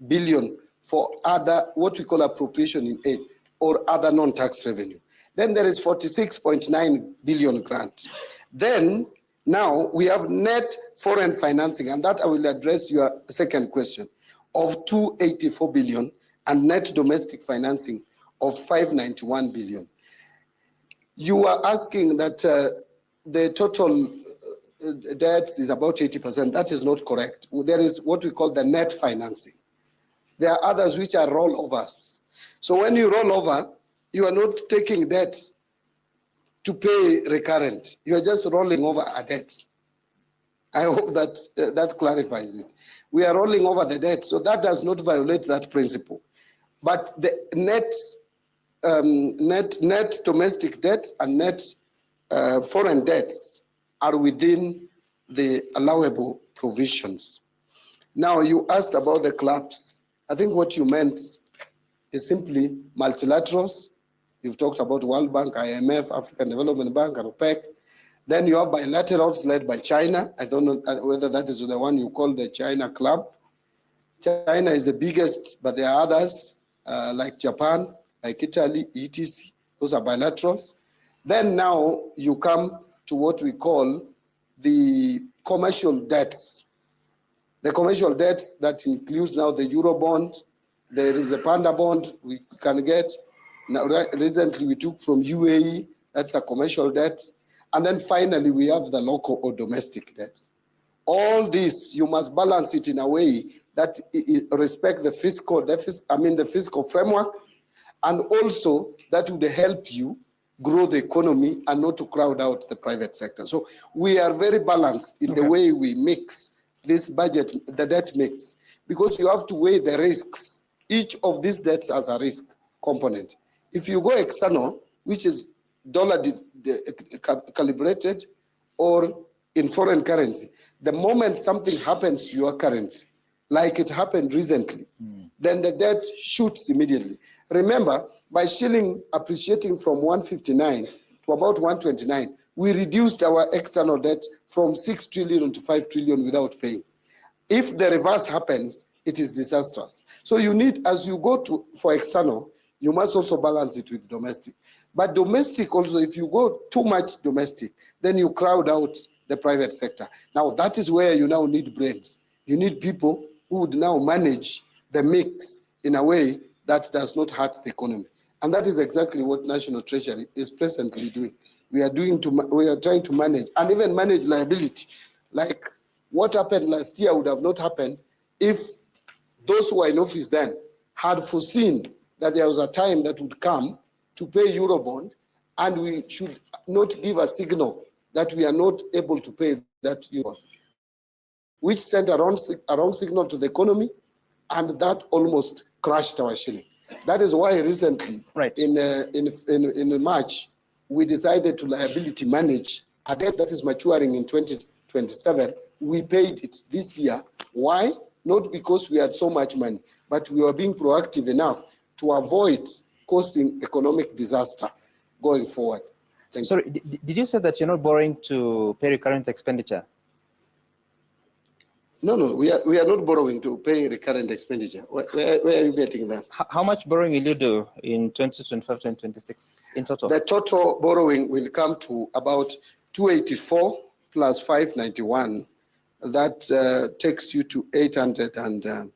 billion for other, what we call appropriation in aid or other non-tax revenue. Then there is 46.9 billion grant. Then now we have net foreign financing, and that I will address your second question, of 284 billion and net domestic financing of 591 billion. You are asking that the total debt is about 80%. That is not correct. There is what we call the net financing. There are others which are rollovers. So when you roll over, you are not taking debt to pay recurrent. You are just rolling over a debt. I hope that that clarifies it. We are rolling over the debt, so that does not violate that principle. But the net domestic debt and net foreign debts are within the allowable provisions. Now, you asked about the clubs. I think what you meant is simply multilaterals. You've talked about World Bank, IMF, African Development Bank, and OPEC. Then you have bilaterals led by China. I don't know whether that is the one you call the China Club. China is the biggest, but there are others like Japan, like Italy, etc. Those are bilaterals. Then now you come to what we call the commercial debts. The commercial debts that includes now the Eurobond. There is a Panda bond we can get. Now, recently we took from UAE, that's a commercial debt. And then finally we have the local or domestic debt. All this, you must balance it in a way that respect the fiscal deficit, the fiscal framework, and also that would help you grow the economy and not to crowd out the private sector. So we are very balanced in the way we mix this budget, the debt mix, because you have to weigh the risks. Each of these debts has a risk component. If you go external, which is dollar calibrated or in foreign currency, the moment something happens to your currency, like it happened recently, then the debt shoots immediately. Remember, by shilling appreciating from 159 to about 129, we reduced our external debt from 6 trillion to 5 trillion without paying. If the reverse happens, it is disastrous. So you need, as you go for external, you must also balance it with domestic. But domestic also, if you go too much domestic, then you crowd out the private sector. Now that is where you now need brains. You need people who would now manage the mix in a way that does not hurt the economy. And that is exactly what National Treasury is presently doing. We are trying to manage, and even manage liability. Like what happened last year would have not happened if those who were in office then had foreseen that there was a time that would come to pay Eurobond, and we should not give a signal that we are not able to pay that Eurobond, which sent a wrong signal to the economy, and that almost crashed our shilling. That is why recently, in March, we decided to liability manage a debt that is maturing in 2027. We paid it this year. Why? Not because we had so much money, but we were being proactive enough to avoid causing economic disaster going forward. Sorry, did you say that you're not borrowing to pay recurrent expenditure? No, we are not borrowing to pay recurrent expenditure. Where are you getting that? How much borrowing will you do in 2025, 2026 in total? The total borrowing will come to about 284 plus 591. That takes you to 870,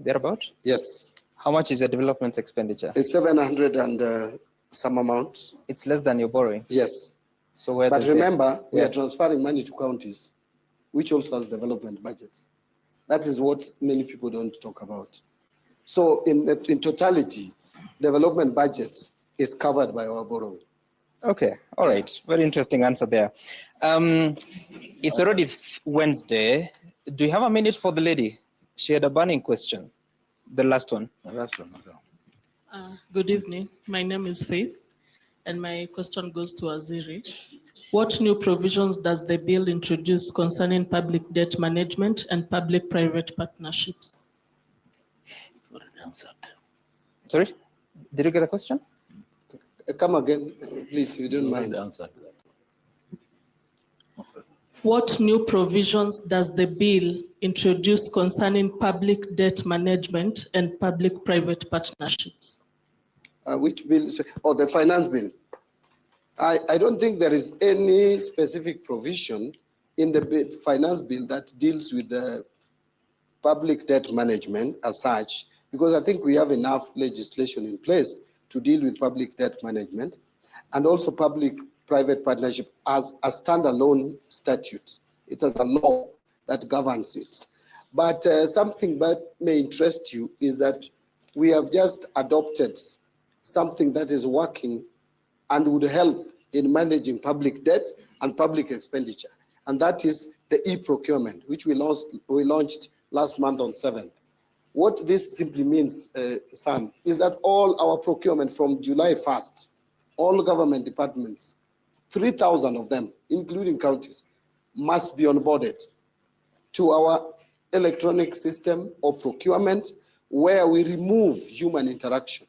thereabout? Yes. How much is your development expenditure? It's 700 and some amounts. It's less than your borrowing? Yes. So where but remember, we are transferring money to counties, which also has development budgets. That is what many people don't talk about. So in totality, development budget is covered by our borrowing. Okay, all right. Very interesting answer there. It's already Wednesday. Do you have a minute for the lady? She had a burning question. The last one. Good evening. My name is Faith, and my question goes to Aziri. What new provisions does the bill introduce concerning public debt management and public-private partnerships? Sorry, did you get the question? Come again, please, if you don't mind. What new provisions does the bill introduce concerning public debt management and public-private partnerships? Which bill? Oh, the finance bill. I don't think there is any specific provision in the finance bill that deals with the public debt management as such, because I think we have enough legislation in place to deal with public debt management and also public-private partnership as a standalone statute. It has a law that governs it. But something that may interest you is that we have just adopted something that is working and would help in managing public debt and public expenditure. And that is the e-procurement, which we launched last month on 7th. What this simply means, Sam, is that all our procurement from July 1st, all government departments, 3,000 of them, including counties, must be onboarded to our electronic system of procurement, where we remove human interaction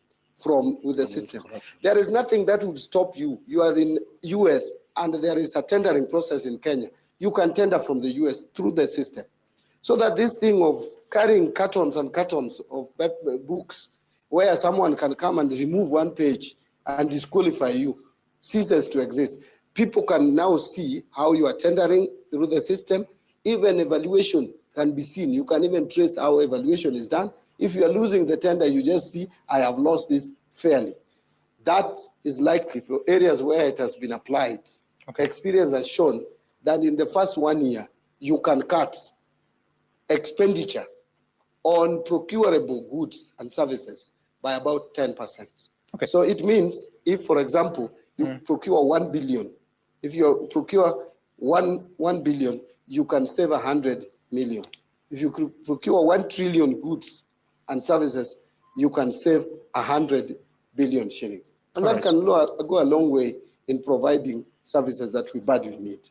with the system. There is nothing that would stop you. You are in US and there is a tendering process in Kenya. You can tender from the US through the system. So that this thing of carrying cartons and cartons of books where someone can come and remove one page and disqualify you ceases to exist. People can now see how you are tendering through the system. Even evaluation can be seen. You can even trace how evaluation is done. If you are losing the tender, you just see, I have lost this fairly. That is likely for areas where it has been applied. Okay. Experience has shown that in the first 1 year, you can cut expenditure on procurable goods and services by about 10%. Okay. So it means if, for example, you procure 1 billion, if you procure 1 billion, you can save 100 million. If you procure 1 trillion goods and services, you can save 100 billion shillings. And that can go a long way in providing services that we badly need.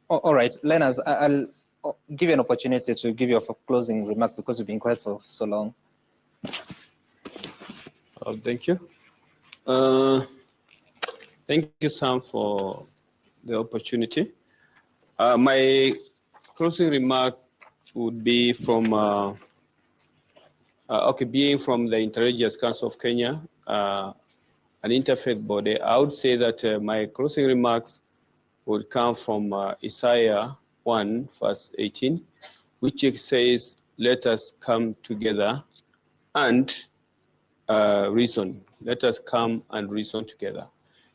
All right, Lenas, I'll give you an opportunity to give your closing remark because you've been quiet for so long. Thank you. Thank you, Sam, for the opportunity. My closing remark would be from being from the Inter-Religious Council of Kenya, an interfaith body. I would say that my closing remarks would come from Isaiah 1, verse 18, which says, "Let us come together and reason. Let us come and reason together."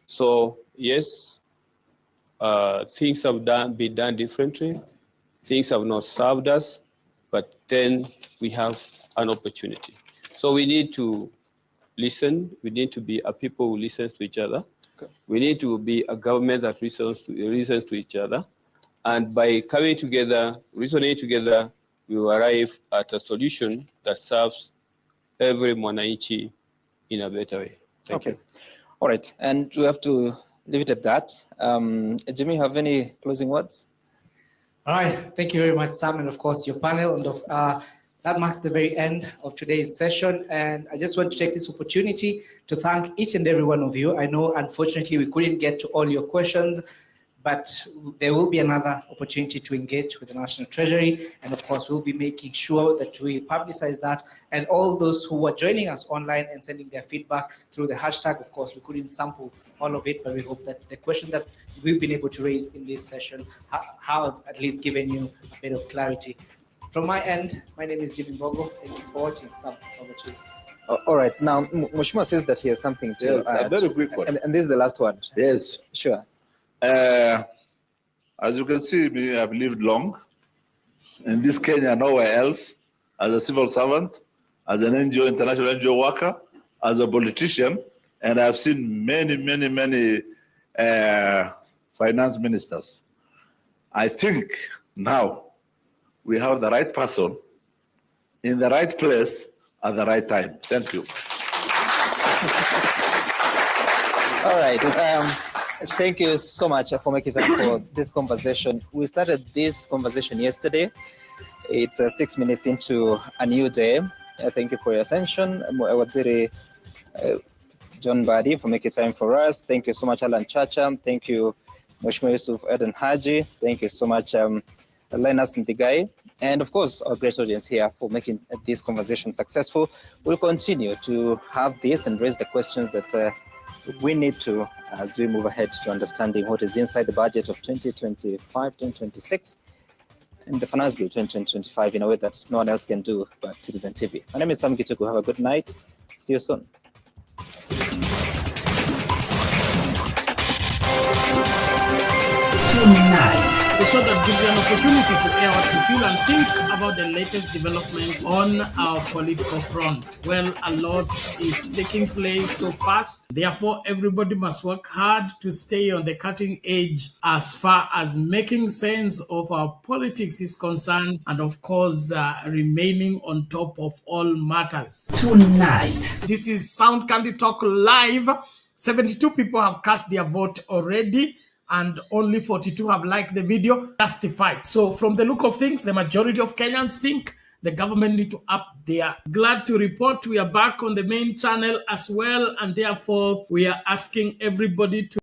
So yes, things have been done differently. Things have not served us, but then we have an opportunity. So we need to listen. We need to be a people who listens to each other. Okay. We need to be a government that listens to each other. And by coming together, reasoning together, we will arrive at a solution that serves every Mwananchi in a better way. Thank you. All right, and we have to leave it at that. Jimmy, have any closing words? All right, thank you very much, Sam, and of course your panel. And that marks the very end of today's session. And I just want to take this opportunity to thank each and every one of you. I know, unfortunately, we couldn't get to all your questions, but there will be another opportunity to engage with the National Treasury. And of course, we'll be making sure that we publicize that. And all those who are joining us online and sending their feedback through the hashtag, of course, we couldn't sample all of it, but we hope that the question that we've been able to raise in this session have at least given you a bit of clarity. From my end, my name is Jimmy Bogo. Thank you for watching. Sam, over to you. All right, now, Mheshimiwa says that he has something to add. A very quick one. And this is the last one. Yes. Sure. As you can see, me, I've lived long in this Kenya, nowhere else, as a civil servant, as an NGO, international NGO worker, as a politician, and I've seen many finance ministers. I think now we have the right person in the right place at the right time. Thank you. All right. Thank you so much for making time for this conversation. We started this conversation yesterday. It's 6 minutes into a new day. Thank you for your attention. Waziri John Badi for making time for us. Thank you so much, Alan Chacha. Thank you, Mheshimiwa Yusuf Eden Haji. Thank you so much, Linus Ndigai. And of course, our great audience here for making this conversation successful. We'll continue to have this and raise the questions that we need to as we move ahead to understanding what is inside the budget of 2025-2026 and the Finance Bill 2025 in a way that no one else can do but Citizen TV. My name is Sam Gituku. Have a good night. See you soon. Tonight. The show that gives you an opportunity to air what you feel and think about the latest development on our political front. Well, a lot is taking place so fast. Therefore, everybody must work hard to stay on the cutting edge as far as making sense of our politics is concerned, and of course, remaining on top of all matters. Tonight, this is Sound Candy Talk Live. 72 people have cast their vote already, and only 42 have liked the video. Justified. So from the look of things, the majority of Kenyans think the government need to up their. Glad to report we are back on the main channel as well, and therefore we are asking everybody to